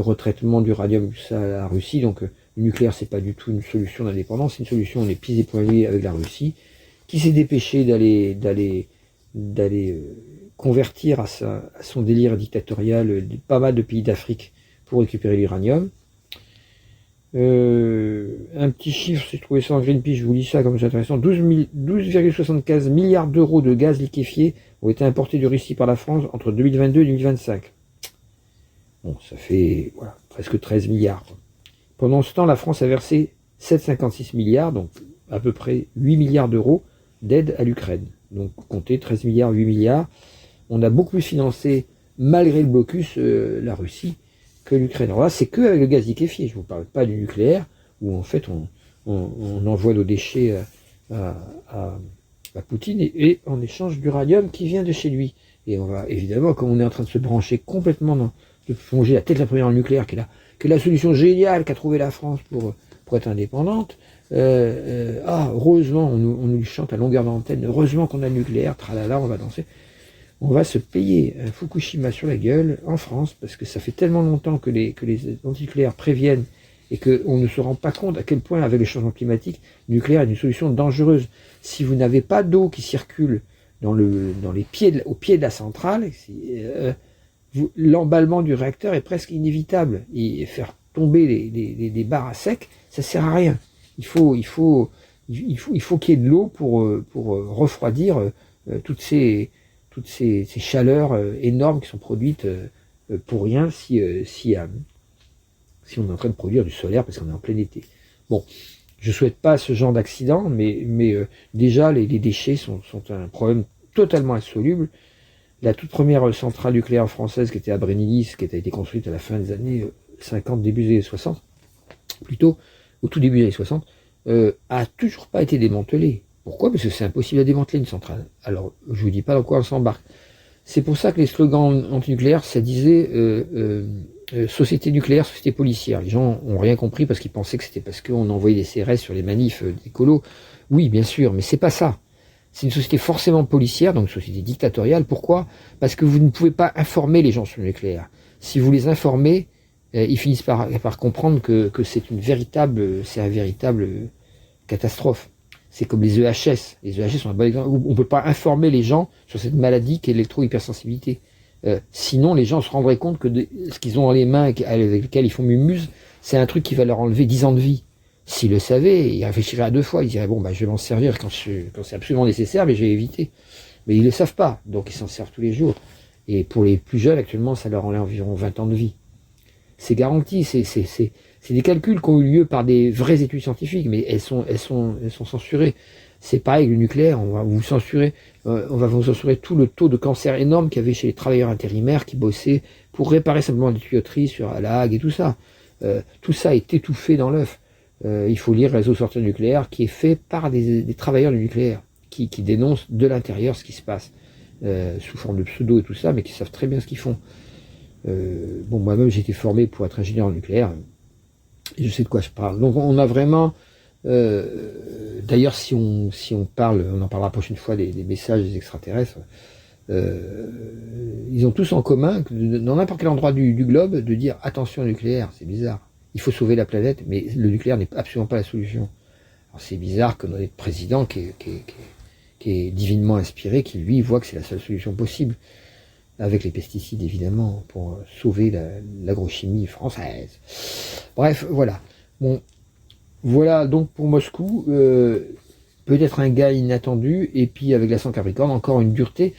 retraitement d'uranium, tout ça à la Russie, donc le nucléaire c'est pas du tout une solution d'indépendance, c'est une solution, on est pieds et poings liés avec la Russie, qui s'est dépêché d'aller convertir à son délire dictatorial pas mal de pays d'Afrique pour récupérer l'uranium. Un petit chiffre, si je trouvais ça en Greenpeace, je vous lis ça comme c'est intéressant, 12,75 milliards d'euros de gaz liquéfié ont été importés de Russie par la France entre 2022 et 2025. Bon, ça fait voilà, presque 13 milliards. Pendant ce temps, la France a versé 7,56 milliards, donc à peu près 8 milliards d'euros d'aide à l'Ukraine. Donc comptez 13 milliards, 8 milliards. On a beaucoup plus financé, malgré le blocus, la Russie, que l'Ukraine. Alors là, c'est que avec le gaz liquéfié. Je ne vous parle pas du nucléaire, où en fait on envoie nos déchets à Poutine et en échange d'uranium qui vient de chez lui. Et on va évidemment, comme on est en train de se brancher complètement de plonger la tête la première en nucléaire, qui est la solution géniale qu'a trouvé la France pour être indépendante. Heureusement, on nous chante à longueur d'antenne, heureusement qu'on a le nucléaire, tralala, on va danser. On va se payer un Fukushima sur la gueule en France, parce que ça fait tellement longtemps que les antinucléaires préviennent et qu'on ne se rend pas compte à quel point, avec le changement climatique, le nucléaire est une solution dangereuse. Si vous n'avez pas d'eau qui circule au pied de la centrale, l'emballement du réacteur est presque inévitable. Et faire tomber des barres à sec, ça sert à rien. Il faut qu'il y ait de l'eau pour refroidir toutes ces chaleurs énormes qui sont produites pour rien si on est en train de produire du solaire parce qu'on est en plein été. Bon, je souhaite pas ce genre d'accident, mais déjà les déchets sont un problème totalement insoluble. La toute première centrale nucléaire française qui était à Brénilis, qui a été construite à la fin des années 50, début des années 60, plutôt au tout début des années 60, a toujours pas été démantelée. Pourquoi? Parce que c'est impossible à démanteler une centrale. Alors, je vous dis pas dans quoi on s'embarque. C'est pour ça que les slogans antinucléaires, ça disait société nucléaire, société policière. Les gens ont rien compris parce qu'ils pensaient que c'était parce qu'on envoyait des CRS sur les manifs d'écolos. Oui, bien sûr, mais c'est pas ça. C'est une société forcément policière, donc une société dictatoriale. Pourquoi? Parce que vous ne pouvez pas informer les gens sur le nucléaire. Si vous les informez, ils finissent par comprendre que c'est une véritable catastrophe. C'est comme les EHS. Les EHS sont un bon exemple. On ne peut pas informer les gens sur cette maladie qu'est l'électro-hypersensibilité. Sinon, les gens se rendraient compte que ce qu'ils ont dans les mains avec lesquels ils font mumuse, c'est un truc qui va leur enlever 10 ans de vie. S'ils le savaient, ils réfléchiraient à 2 fois. Ils diraient, bon, je vais m'en servir quand c'est absolument nécessaire, mais je vais éviter. Mais ils ne le savent pas, donc ils s'en servent tous les jours. Et pour les plus jeunes, actuellement, ça leur enlève environ 20 ans de vie. C'est garanti, c'est des calculs qui ont eu lieu par des vraies études scientifiques, mais elles sont censurées. C'est pareil, le nucléaire, on va vous censurer tout le taux de cancer énorme qu'il y avait chez les travailleurs intérimaires qui bossaient pour réparer simplement des tuyauteries sur la Hague et tout ça. Tout ça est étouffé dans l'œuf. Il faut lire Réseau sortir nucléaire, qui est fait par des travailleurs du nucléaire, qui dénoncent de l'intérieur ce qui se passe, sous forme de pseudo et tout ça, mais qui savent très bien ce qu'ils font. Moi-même j'ai été formé pour être ingénieur en nucléaire, et je sais de quoi je parle. Donc on a vraiment, d'ailleurs si on parle, on en parlera la prochaine fois des messages des extraterrestres, ils ont tous en commun, dans n'importe quel endroit du globe, de dire attention au nucléaire, c'est bizarre. Il faut sauver la planète, mais le nucléaire n'est absolument pas la solution. Alors c'est bizarre que notre président, qui est divinement inspiré, qui lui voit que c'est la seule solution possible, avec les pesticides évidemment, pour sauver l'agrochimie française. Bref, voilà. Bon, voilà donc pour Moscou, peut-être un gars inattendu, et puis avec l'ascendant Capricorne, encore une dureté.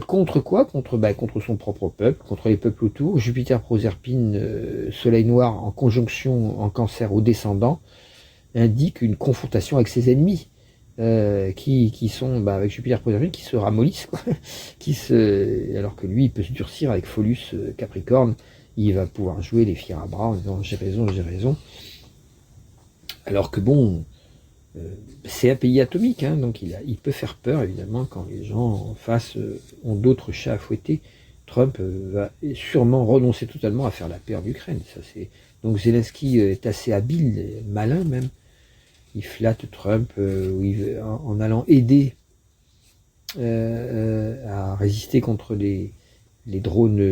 Contre quoi? Contre son propre peuple, contre les peuples autour. Jupiter Proserpine, Soleil noir en conjonction en Cancer au descendant, indique une confrontation avec ses ennemis, qui sont avec Jupiter Proserpine, qui se ramollissent, quoi. Alors que lui, il peut se durcir avec Pholus Capricorne. Il va pouvoir jouer les fiers à bras en disant j'ai raison. Alors que bon, c'est un pays atomique, hein, donc il peut faire peur évidemment quand les gens en face ont d'autres chats à fouetter. Trump va sûrement renoncer totalement à faire la paix en Ukraine. Donc Zelensky est assez habile, malin même. Il flatte Trump en allant aider à résister contre les drones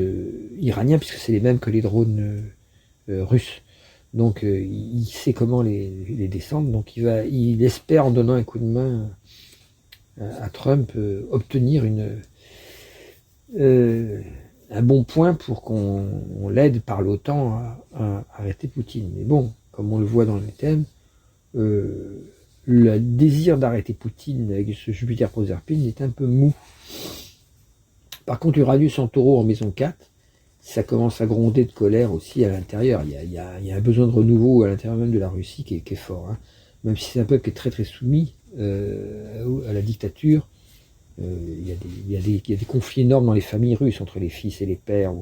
iraniens, puisque c'est les mêmes que les drones russes. Donc il sait comment les descendre, donc il espère, en donnant un coup de main à Trump, obtenir un bon point pour qu'on l'aide par l'OTAN à arrêter Poutine. Mais bon, comme on le voit dans les thèmes, le désir d'arrêter Poutine avec ce Jupiter Proserpine est un peu mou. Par contre, Uranus en Taureau en maison 4, ça commence à gronder de colère aussi à l'intérieur. Il y a un besoin de renouveau à l'intérieur même de la Russie qui est fort. Hein. Même si c'est un peuple qui est très très soumis à la dictature, il y a des conflits énormes dans les familles russes entre les fils et les pères.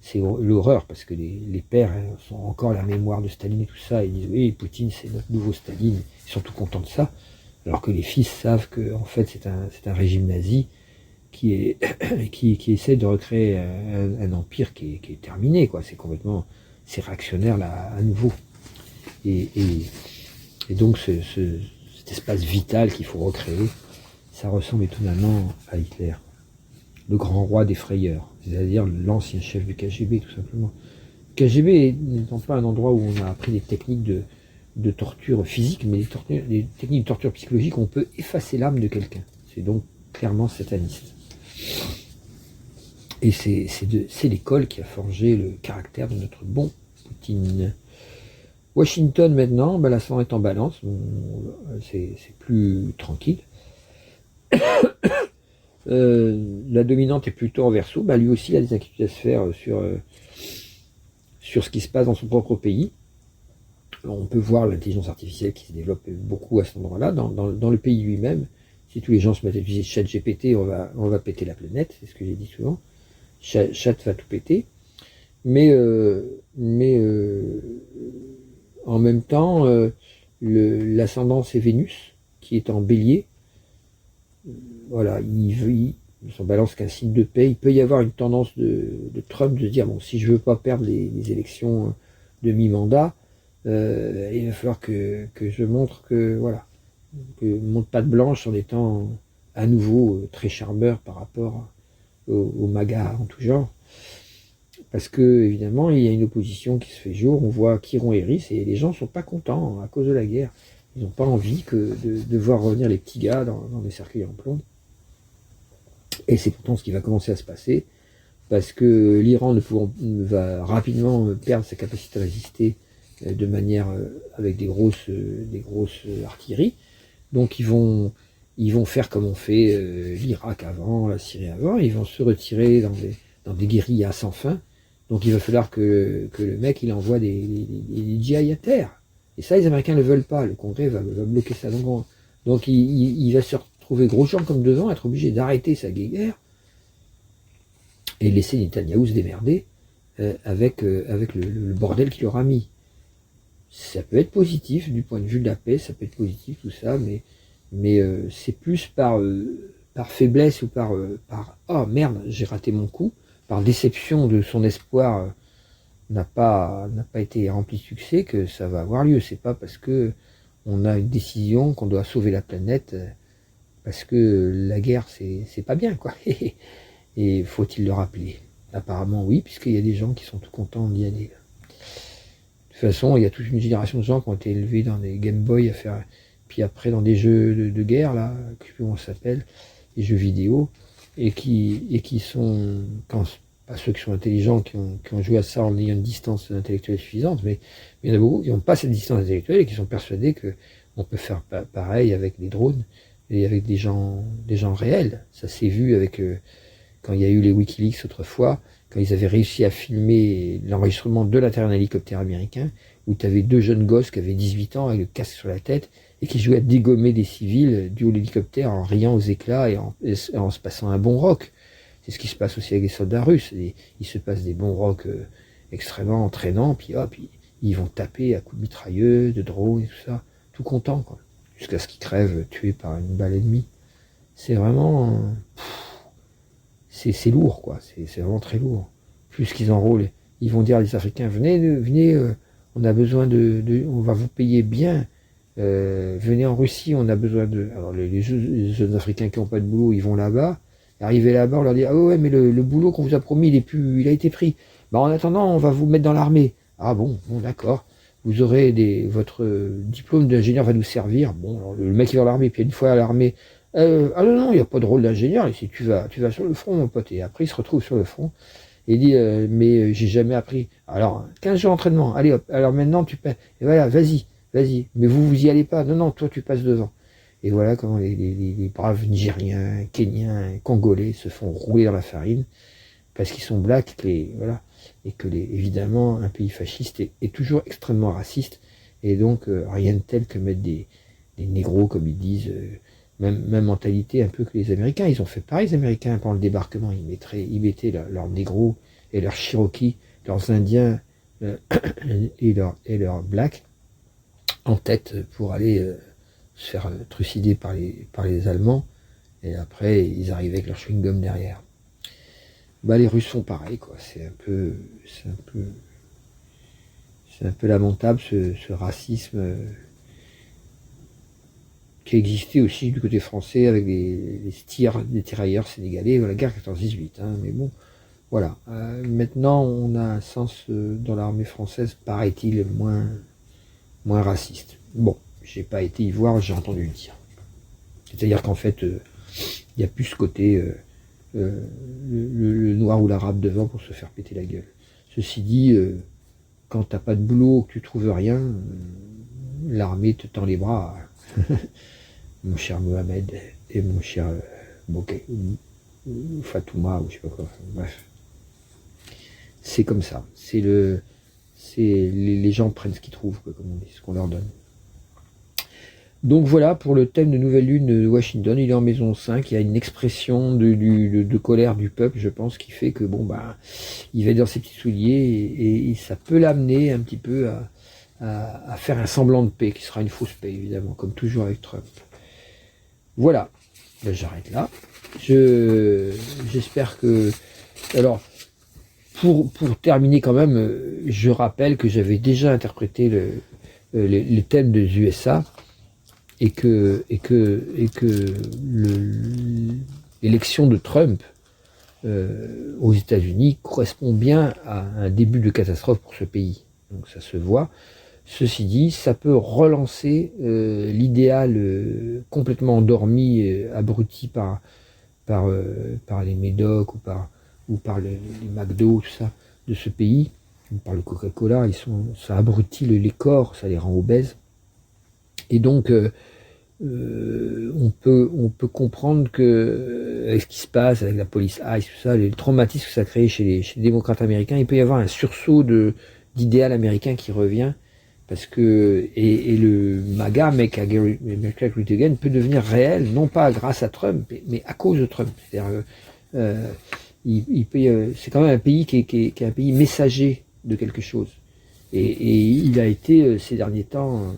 C'est l'horreur parce que les pères sont encore la mémoire de Staline et tout ça. Ils disent oui, Poutine c'est notre nouveau Staline. Ils sont tout contents de ça. Alors que les fils savent que en fait c'est un régime nazi qui essaie de recréer un empire qui est terminé, quoi. C'est réactionnaire là à nouveau. Et donc cet espace vital qu'il faut recréer, ça ressemble étonnamment à Hitler, le grand roi des frayeurs, c'est-à-dire l'ancien chef du KGB tout simplement. Le KGB n'étant pas un endroit où on a appris des techniques de torture physique, mais des techniques de torture psychologique, on peut effacer l'âme de quelqu'un. C'est donc clairement sataniste. Et c'est l'école qui a forgé le caractère de notre bon Poutine. Washington maintenant, l'ascendant est en balance, c'est plus tranquille. La dominante est plutôt en Verseau, lui aussi il a des inquiétudes à se faire sur ce qui se passe dans son propre pays. Alors, on peut voir l'intelligence artificielle qui se développe beaucoup à cet endroit-là, dans le pays lui-même. Si tous les gens se mettent à utiliser ChatGPT, on va péter la planète, c'est ce que j'ai dit souvent. Chat va tout péter. Mais en même temps, l'ascendant c'est Vénus, qui est en Bélier. Voilà, il s'en balance qu'un signe de paix. Il peut y avoir une tendance de Trump de se dire, bon, si je veux pas perdre les élections de mi-mandat, il va falloir que je montre que, voilà, que monte patte blanche en étant à nouveau très charmeur par rapport aux MAGA en tout genre. Parce que, évidemment, il y a une opposition qui se fait jour. On voit Chiron et Eris et les gens sont pas contents à cause de la guerre. Ils n'ont pas envie de voir revenir les petits gars dans des cercueils en plomb. Et c'est pourtant ce qui va commencer à se passer, parce que l'Iran va rapidement perdre sa capacité à résister de manière avec des grosses artilleries. Donc ils vont faire comme on fait l'Irak avant, la Syrie avant. Ils vont se retirer dans des guérillas sans fin. Donc il va falloir que le mec il envoie des GI à terre. Et ça, les Américains ne le veulent pas. Le Congrès va bloquer ça. Donc il va se retrouver gros gens comme devant, être obligé d'arrêter sa guerre et laisser Netanyahou se démerder avec le bordel qu'il aura mis. Ça peut être positif du point de vue de la paix, ça peut être positif tout ça, mais c'est plus par faiblesse ou par oh merde, j'ai raté mon coup, par déception de son espoir n'a pas été rempli de succès que ça va avoir lieu. C'est pas parce que on a une décision qu'on doit sauver la planète parce que la guerre c'est pas bien, quoi. Et faut-il le rappeler? Apparemment oui, puisqu'il y a des gens qui sont tout contents d'y aller. De toute façon, il y a toute une génération de gens qui ont été élevés dans des Game Boy à faire, puis après dans des jeux de guerre là, je sais plus comment ça s'appelle, des jeux vidéo, et qui sont, pas ceux qui sont intelligents, qui ont joué à ça en ayant une distance intellectuelle suffisante, mais il y en a beaucoup qui n'ont pas cette distance intellectuelle et qui sont persuadés qu'on peut faire pareil avec des drones et avec des gens réels. Ça s'est vu avec quand il y a eu les Wikileaks autrefois, quand ils avaient réussi à filmer l'enregistrement de l'intérieur d'un hélicoptère américain, où tu avais 2 jeunes gosses qui avaient 18 ans avec le casque sur la tête, et qui jouaient à dégommer des civils du haut de l'hélicoptère en riant aux éclats et en se passant un bon rock. C'est ce qui se passe aussi avec les soldats russes. Il se passe des bons rocs extrêmement entraînants, puis hop, ils vont taper à coups de mitrailleuse, de drone et tout ça, tout content, quoi. Jusqu'à ce qu'ils crèvent tués par une balle ennemie. C'est vraiment... c'est lourd, quoi. C'est vraiment très lourd. Plus qu'ils enrôlent, ils vont dire à les Africains, venez, on a besoin on va vous payer bien. Venez en Russie, on a besoin de... Alors les jeunes Africains qui n'ont pas de boulot, ils vont là-bas. Arrivés là-bas, on leur dit, ah ouais, mais le boulot qu'on vous a promis, il a été pris. Bah, en attendant, on va vous mettre dans l'armée. Ah bon, d'accord. Vous aurez votre diplôme d'ingénieur va nous servir. Bon, alors, le mec il va à l'armée, puis une fois à l'armée, ah non, il n'y a pas de rôle d'ingénieur, ici tu vas sur le front, mon pote. Et après, il se retrouve sur le front, et il dit, mais j'ai jamais appris. Alors, 15 jours d'entraînement, allez hop, alors maintenant tu passes, et voilà, vas-y, mais vous y allez pas, non, toi tu passes devant. Et voilà comment les braves Nigériens, Kenyans, Congolais se font rouler dans la farine, parce qu'ils sont blacks, voilà, et que évidemment, un pays fasciste est toujours extrêmement raciste, et donc rien de tel que mettre des négros, comme ils disent, même mentalité un peu que les Américains. Ils ont fait pareil, les Américains, pendant le débarquement. Ils mettaient leurs négros et leurs Cherokees, leurs Indiens et leurs blacks en tête pour aller se faire trucider par les Allemands, et après ils arrivaient avec leur chewing-gum derrière. Bah les Russes font pareil, quoi. C'est un peu lamentable ce racisme qui existait aussi du côté français avec les tirailleurs sénégalais, la guerre 14-18, hein, mais bon, voilà. Maintenant, on a un sens dans l'armée française, paraît-il, moins raciste. Bon, j'ai pas été y voir, j'ai entendu le dire. C'est-à-dire qu'en fait, il n'y a plus ce côté le noir ou l'arabe devant pour se faire péter la gueule. Ceci dit, quand t'as pas de boulot, que tu trouves rien, l'armée te tend les bras. Mon cher Mohamed et mon cher Bokeh, ou Fatouma, ou je sais pas quoi, bref. C'est comme ça. Les gens prennent ce qu'ils trouvent, quoi, comme on dit, ce qu'on leur donne. Donc voilà pour le thème de Nouvelle Lune de Washington. Il est en maison 5, il y a une expression de colère du peuple, je pense, qui fait que bon bah il va être dans ses petits souliers et ça peut l'amener un petit peu à faire un semblant de paix, qui sera une fausse paix évidemment, comme toujours avec Trump. Voilà, ben, j'arrête là. J'espère que... Alors, pour terminer quand même, je rappelle que j'avais déjà interprété les thèmes des USA et que l'élection de Trump aux États-Unis correspond bien à un début de catastrophe pour ce pays. Donc ça se voit. Ceci dit, ça peut relancer l'idéal complètement endormi, abruti par les médocs ou par les McDo, tout ça, de ce pays, ou par le Coca-Cola. Ça abrutit les corps, ça les rend obèses. Et donc, on peut comprendre que avec ce qui se passe avec la police ICE, tout ça, les traumatismes que ça crée chez les démocrates américains, il peut y avoir un sursaut d'idéal américain qui revient. Parce que et le MAGA, Make America Great Again, peut devenir réel, non pas grâce à Trump, mais à cause de Trump. C'est-à-dire, c'est quand même un pays qui est un pays messager de quelque chose. Et il a été ces derniers temps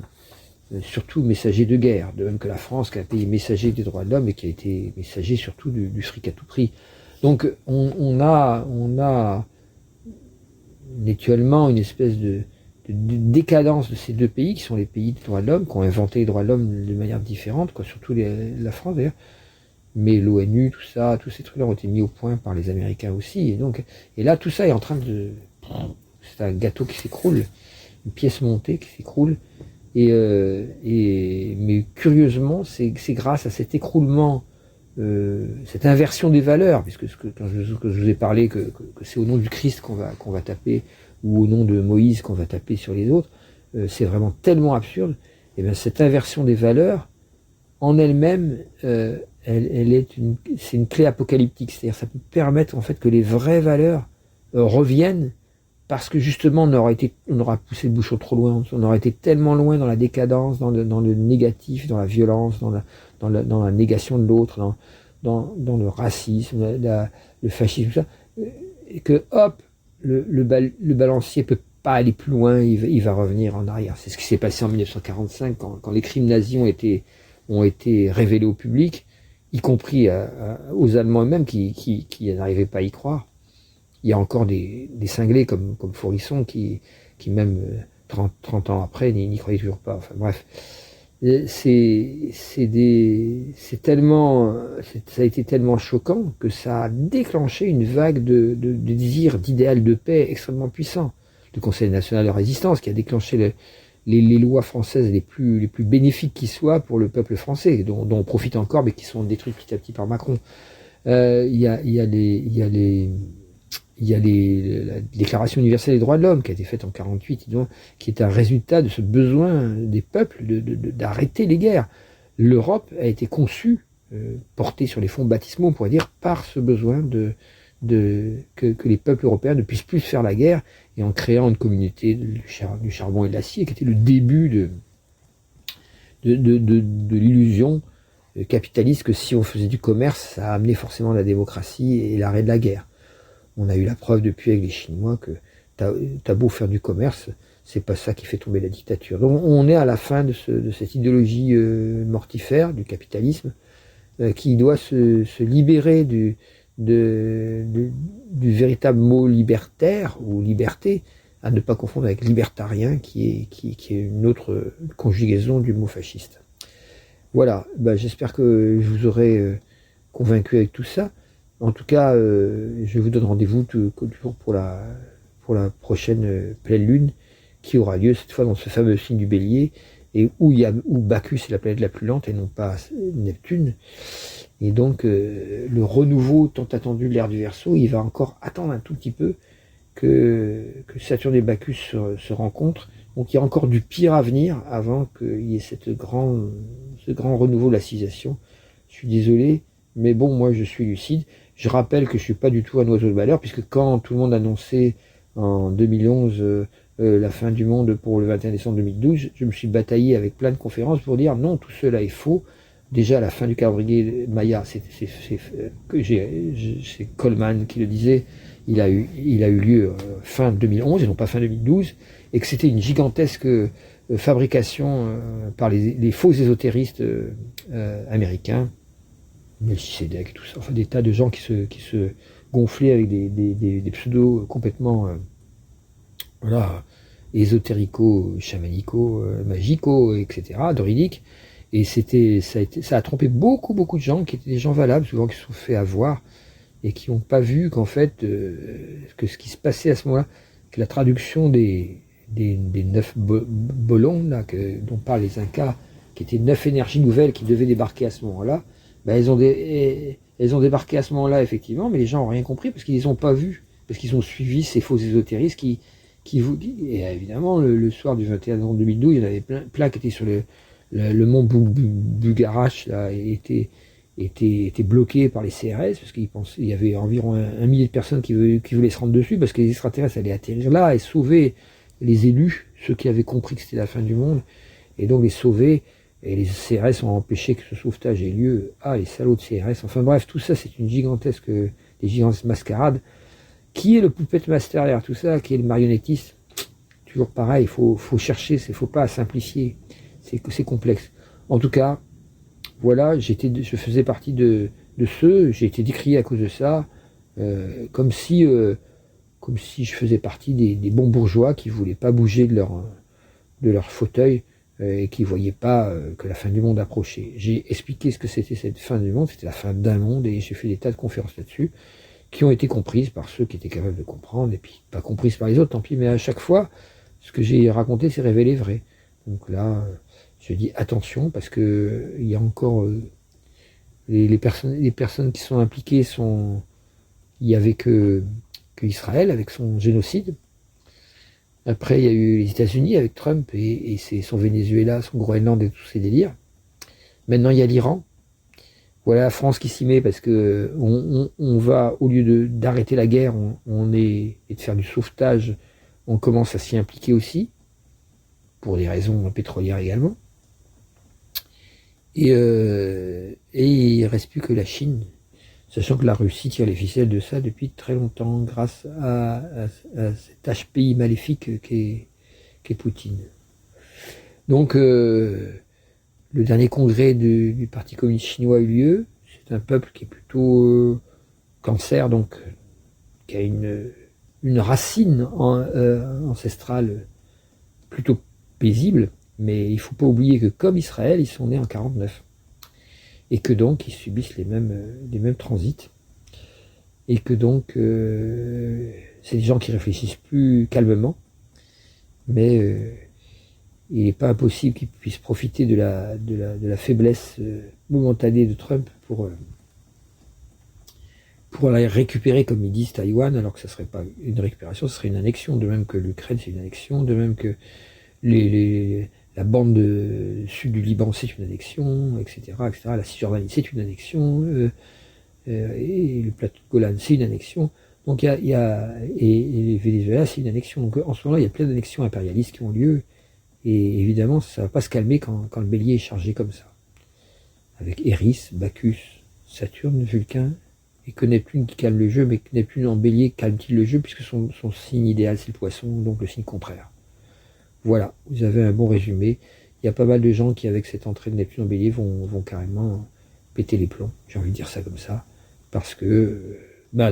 surtout messager de guerre, de même que la France, qui est un pays messager des droits de l'homme et qui a été messager surtout du fric à tout prix. Donc on a actuellement une espèce de décadence de ces deux pays, qui sont les pays des droits de l'homme, qui ont inventé les droits de l'homme de manière différente, quoi, surtout la France d'ailleurs, mais l'ONU, tout ça, tous ces trucs-là ont été mis au point par les Américains aussi, et là tout ça est en train c'est un gâteau qui s'écroule, une pièce montée qui s'écroule, mais curieusement, c'est grâce à cet écroulement, cette inversion des valeurs, puisque quand je vous ai parlé que c'est au nom du Christ qu'on va taper, ou au nom de Moïse qu'on va taper sur les autres, c'est vraiment tellement absurde. Et bien cette inversion des valeurs, en elle-même, c'est une clé apocalyptique. C'est-à-dire, ça peut permettre en fait que les vraies valeurs reviennent, parce que justement on aura poussé le bouchon trop loin, on aura été tellement loin dans la décadence, dans le négatif, dans la violence, dans la négation de l'autre, dans le racisme, le fascisme, tout ça, et que hop, le balancier peut pas aller plus loin, il va revenir en arrière. C'est ce qui s'est passé en 1945 quand les crimes nazis ont été révélés au public, y compris aux Allemands eux-mêmes qui n'arrivaient pas à y croire. Il y a encore des cinglés comme Faurisson qui même 30 ans après n'y croyaient toujours pas. Enfin bref, ça a été tellement choquant que ça a déclenché une vague de désirs, d'idéal de paix extrêmement puissant. Le Conseil national de résistance qui a déclenché les lois françaises les plus bénéfiques qui soient pour le peuple français, dont on profite encore, mais qui sont détruites petit à petit par Macron. Il y a la Déclaration universelle des droits de l'homme qui a été faite en 48, qui est un résultat de ce besoin des peuples d'arrêter les guerres. L'Europe a été conçue, portée sur les fonds baptismaux, on pourrait dire, par ce besoin que les peuples européens ne puissent plus faire la guerre, et en créant une communauté du charbon et de l'acier, qui était le début de l'illusion capitaliste que si on faisait du commerce, ça amenait forcément la démocratie et l'arrêt de la guerre. On a eu la preuve depuis avec les Chinois que t'as beau faire du commerce, c'est pas ça qui fait tomber la dictature. Donc on est à la fin de cette idéologie mortifère du capitalisme qui doit se libérer du véritable mot libertaire ou liberté, à ne pas confondre avec libertarien qui est une autre conjugaison du mot fasciste. Voilà, j'espère que je vous aurai convaincu avec tout ça. En tout cas, je vous donne rendez-vous toujours pour la prochaine pleine lune qui aura lieu cette fois dans ce fameux signe du Bélier, et où Bacchus est la planète la plus lente et non pas Neptune. Et donc le renouveau tant attendu de l'ère du Verseau, il va encore attendre un tout petit peu que Saturne et Bacchus se rencontrent. Donc il y a encore du pire à venir avant qu'il y ait ce grand renouveau de la civilisation. Je suis désolé, mais bon, moi je suis lucide. Je rappelle que je suis pas du tout un oiseau de malheur, puisque quand tout le monde annonçait en 2011 la fin du monde pour le 21 décembre 2012, je me suis bataillé avec plein de conférences pour dire non, tout cela est faux. Déjà, la fin du calendrier Maya, c'est Coleman qui le disait, il a eu lieu fin 2011 et non pas fin 2012, et que c'était une gigantesque fabrication par les faux ésotéristes américains, Melchizedek et tout ça, enfin des tas de gens qui se gonflaient avec des pseudos complètement ésotérico, chamanico, magico, etc., druidiques. Et ça a trompé beaucoup de gens qui étaient des gens valables, souvent qui se sont fait avoir et qui n'ont pas vu qu'en fait que ce qui se passait à ce moment-là, que la traduction des 9 bolons là dont parlent les Incas, qui étaient 9 énergies nouvelles qui devaient débarquer à ce moment-là, elles ont débarqué à ce moment-là effectivement, mais les gens n'ont rien compris parce qu'ils les ont pas vus, parce qu'ils ont suivi ces faux ésotéristes qui vous disent. Et évidemment le soir du 21 novembre 2012, il y en avait plein qui étaient sur le mont Bugarache là, était bloqué par les CRS parce qu'il y avait environ un millier de personnes qui voulaient se rendre dessus parce que les extraterrestres allaient atterrir là et sauver les élus, ceux qui avaient compris que c'était la fin du monde, et donc les sauver. Et les CRS ont empêché que ce sauvetage ait lieu. Ah, les salauds de CRS. Enfin bref, tout ça, c'est des gigantesques mascarades. Qui est le puppet master derrière tout ça? Qui est le marionnettiste? Toujours pareil, il faut chercher, faut pas simplifier. C'est complexe. En tout cas, voilà, je faisais partie de ceux, j'ai été décrié à cause de ça, comme si je faisais partie des bons bourgeois qui voulaient pas bouger de leur fauteuil et qui voyaient pas que la fin du monde approchait. J'ai expliqué ce que c'était cette fin du monde, c'était la fin d'un monde, et j'ai fait des tas de conférences là-dessus, qui ont été comprises par ceux qui étaient capables de comprendre, et puis pas comprises par les autres, tant pis, mais à chaque fois, ce que j'ai raconté s'est révélé vrai. Donc là, je dis attention, parce que il y a encore les personnes qui sont impliquées il y avait que Israël avec son génocide. Après, il y a eu les États-Unis avec Trump et son Venezuela, son Groenland et tous ces délires. Maintenant, il y a l'Iran. Voilà la France qui s'y met parce que on va, au lieu d'arrêter la guerre, et de faire du sauvetage, on commence à s'y impliquer aussi, pour des raisons pétrolières également. Et il ne reste plus que la Chine, sachant que la Russie tire les ficelles de ça depuis très longtemps, grâce à cet HPI maléfique qu'est Poutine. Donc, le dernier congrès du Parti communiste chinois a eu lieu. C'est un peuple qui est plutôt cancer, donc qui a une racine ancestrale plutôt paisible, mais il ne faut pas oublier que comme Israël, ils sont nés en 49, et que donc ils subissent les mêmes transits, et que donc c'est des gens qui réfléchissent plus calmement, mais il n'est pas impossible qu'ils puissent profiter de la faiblesse momentanée de Trump pour aller récupérer, comme ils disent, Taïwan, alors que ça ne serait pas une récupération, ce serait une annexion, de même que l'Ukraine c'est une annexion, de même que la bande sud du Liban c'est une annexion, etc., etc. La Cisjordanie c'est une annexion, et le plateau de Golan c'est une annexion. Donc et le Venezuela c'est une annexion. Donc en ce moment il y a plein d'annexions impérialistes qui ont lieu, et évidemment ça ne va pas se calmer quand le bélier est chargé comme ça. Avec Eris, Bacchus, Saturne, Vulcain, et que Neptune qui calme le jeu, mais que Neptune en bélier calme-t-il le jeu, puisque son signe idéal c'est le poisson, donc le signe contraire. Voilà, vous avez un bon résumé. Il y a pas mal de gens qui, avec cette entrée de Neptune en bélier, vont carrément péter les plombs. J'ai envie de dire ça comme ça. Parce que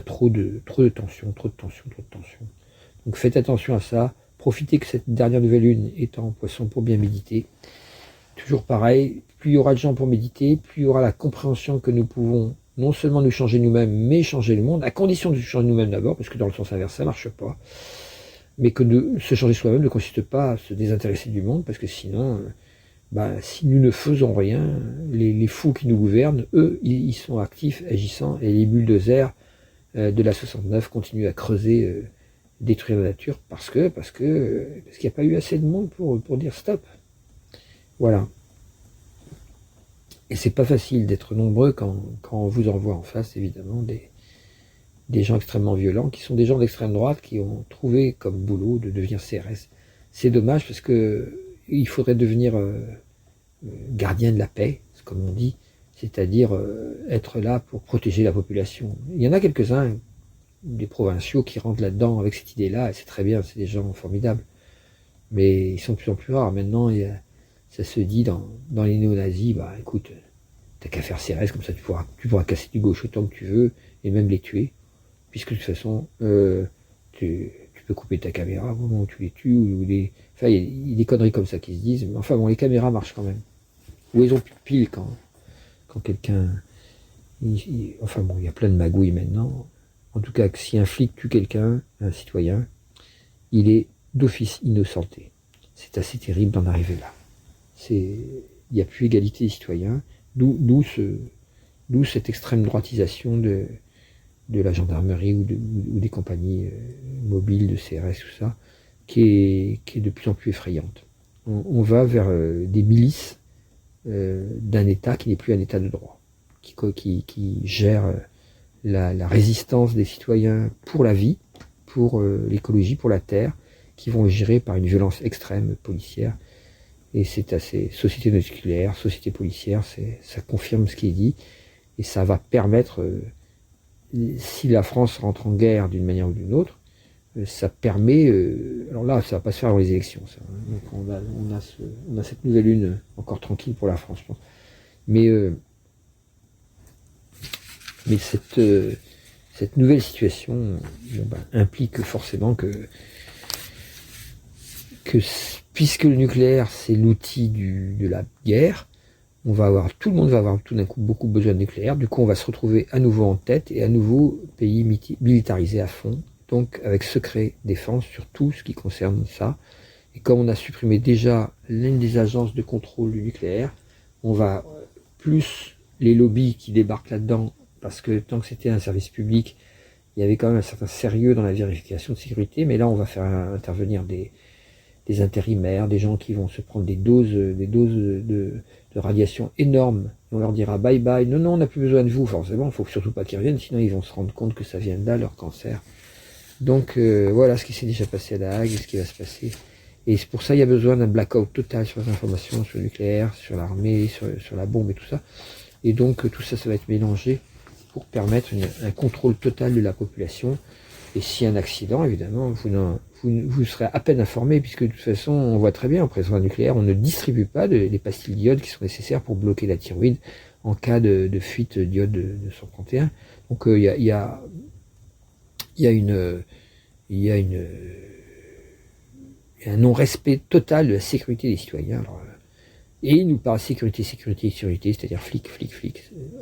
trop de tension. Donc faites attention à ça. Profitez que cette dernière nouvelle lune est en poisson pour bien méditer. Toujours pareil, plus il y aura de gens pour méditer, plus il y aura la compréhension que nous pouvons non seulement nous changer nous-mêmes, mais changer le monde, à condition de se changer nous-mêmes d'abord, parce que dans le sens inverse, ça ne marche pas. Mais que de se changer soi-même ne consiste pas à se désintéresser du monde, parce que sinon, si nous ne faisons rien, les fous qui nous gouvernent, eux, ils sont actifs, agissants, et les bulldozers de la 69 continuent à creuser, détruire la nature, parce qu'il n'y a pas eu assez de monde pour dire stop. Voilà. Et c'est pas facile d'être nombreux quand on vous envoie en face, évidemment, des gens extrêmement violents, qui sont des gens d'extrême droite, qui ont trouvé comme boulot de devenir CRS. C'est dommage parce que il faudrait devenir gardien de la paix, comme on dit, c'est-à-dire être là pour protéger la population. Il y en a quelques-uns, des provinciaux, qui rentrent là-dedans avec cette idée-là, et c'est très bien, c'est des gens formidables. Mais ils sont de plus en plus rares. Maintenant, ça se dit dans les néo-nazis, écoute, t'as qu'à faire CRS, comme ça tu pourras casser du gauche autant que tu veux, et même les tuer. Puisque de toute façon, tu peux couper ta caméra au moment où tu les tues, il y a des conneries comme ça qui se disent, mais enfin bon, les caméras marchent quand même. Ou ils ont plus de piles quand quelqu'un... enfin bon, il y a plein de magouilles maintenant. En tout cas, si un flic tue quelqu'un, un citoyen, il est d'office innocenté. C'est assez terrible d'en arriver là. Il n'y a plus égalité des citoyens, d'où cette extrême droitisation de la gendarmerie ou des compagnies mobiles de CRS, tout ça, qui est de plus en plus effrayante. On va vers des milices d'un État qui n'est plus un État de droit, qui gère la résistance des citoyens pour la vie, pour l'écologie, pour la terre, qui vont gérer par une violence extrême policière. Et c'est assez société nucléaire, société policière, ça confirme ce qui est dit, et ça va permettre... si la France rentre en guerre d'une manière ou d'une autre, ça permet... alors là, ça va pas se faire dans les élections, ça. Donc on a cette nouvelle lune encore tranquille pour la France, je pense. Mais cette nouvelle situation implique forcément que puisque le nucléaire, c'est l'outil de la guerre, tout le monde va avoir tout d'un coup beaucoup besoin de nucléaire, du coup on va se retrouver à nouveau en tête et à nouveau pays militarisé à fond, donc avec secret défense sur tout ce qui concerne ça. Et comme on a supprimé déjà l'une des agences de contrôle du nucléaire, on va plus les lobbies qui débarquent là-dedans, parce que tant que c'était un service public, il y avait quand même un certain sérieux dans la vérification de sécurité, mais là on va faire intervenir des des intérimaires, des gens qui vont se prendre des doses de radiation énormes. Et on leur dira bye bye, non, non, on n'a plus besoin de vous, forcément, il faut surtout pas qu'ils reviennent, sinon ils vont se rendre compte que ça vient de là, leur cancer. Donc voilà ce qui s'est déjà passé à La Hague et ce qui va se passer. Et c'est pour ça qu'il y a besoin d'un blackout total sur les informations, sur le nucléaire, sur l'armée, sur la bombe et tout ça. Et donc tout ça, ça va être mélangé pour permettre un contrôle total de la population. Et s'il y a un accident, évidemment, vous serez à peine informé, puisque de toute façon, on voit très bien, en présence nucléaire, on ne distribue pas les pastilles d'iode qui sont nécessaires pour bloquer la thyroïde en cas de fuite d'iode de 131. Donc il y a un non-respect total de la sécurité des citoyens. Alors, et il nous parle sécurité, c'est-à-dire flic.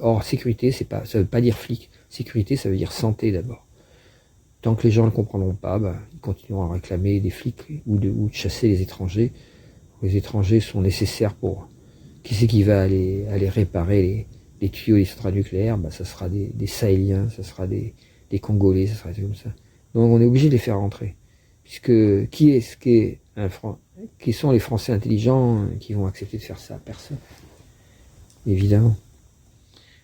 Or, sécurité, ça veut pas dire flic. Sécurité, ça veut dire santé d'abord. Tant que les gens ne le comprendront pas, ils continueront à réclamer des flics ou de chasser les étrangers. Les étrangers sont nécessaires pour... Qui c'est qui va aller réparer les tuyaux des centrales nucléaires? Ça sera des Sahéliens, ça sera des Congolais, ça sera des comme ça. Donc on est obligé de les faire rentrer. Puisque qui sont les Français intelligents qui vont accepter de faire ça? Personne. Évidemment.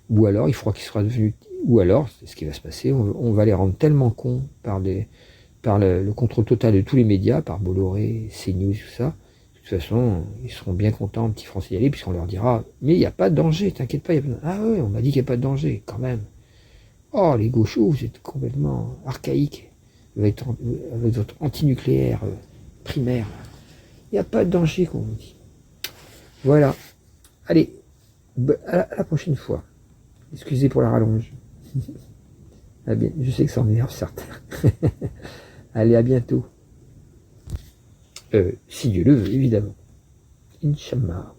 Ou alors, il faudra qu'ils soient devenus... Ou alors, c'est ce qui va se passer, on va les rendre tellement cons par le contrôle total de tous les médias, par Bolloré, CNews, tout ça. De toute façon, ils seront bien contents, petits Français, d'y aller, puisqu'on leur dira, mais il n'y a pas de danger, t'inquiète pas, Ah ouais, on m'a dit qu'il n'y a pas de danger, quand même. Oh, les gauchos, vous êtes complètement archaïques, avec votre antinucléaire primaire. Il n'y a pas de danger, comme on dit. Voilà. Allez, à la prochaine fois. Excusez pour la rallonge. Ah bien, je sais que ça en énerve certains. Allez, à bientôt. Si Dieu le veut, évidemment. Inch'Allah.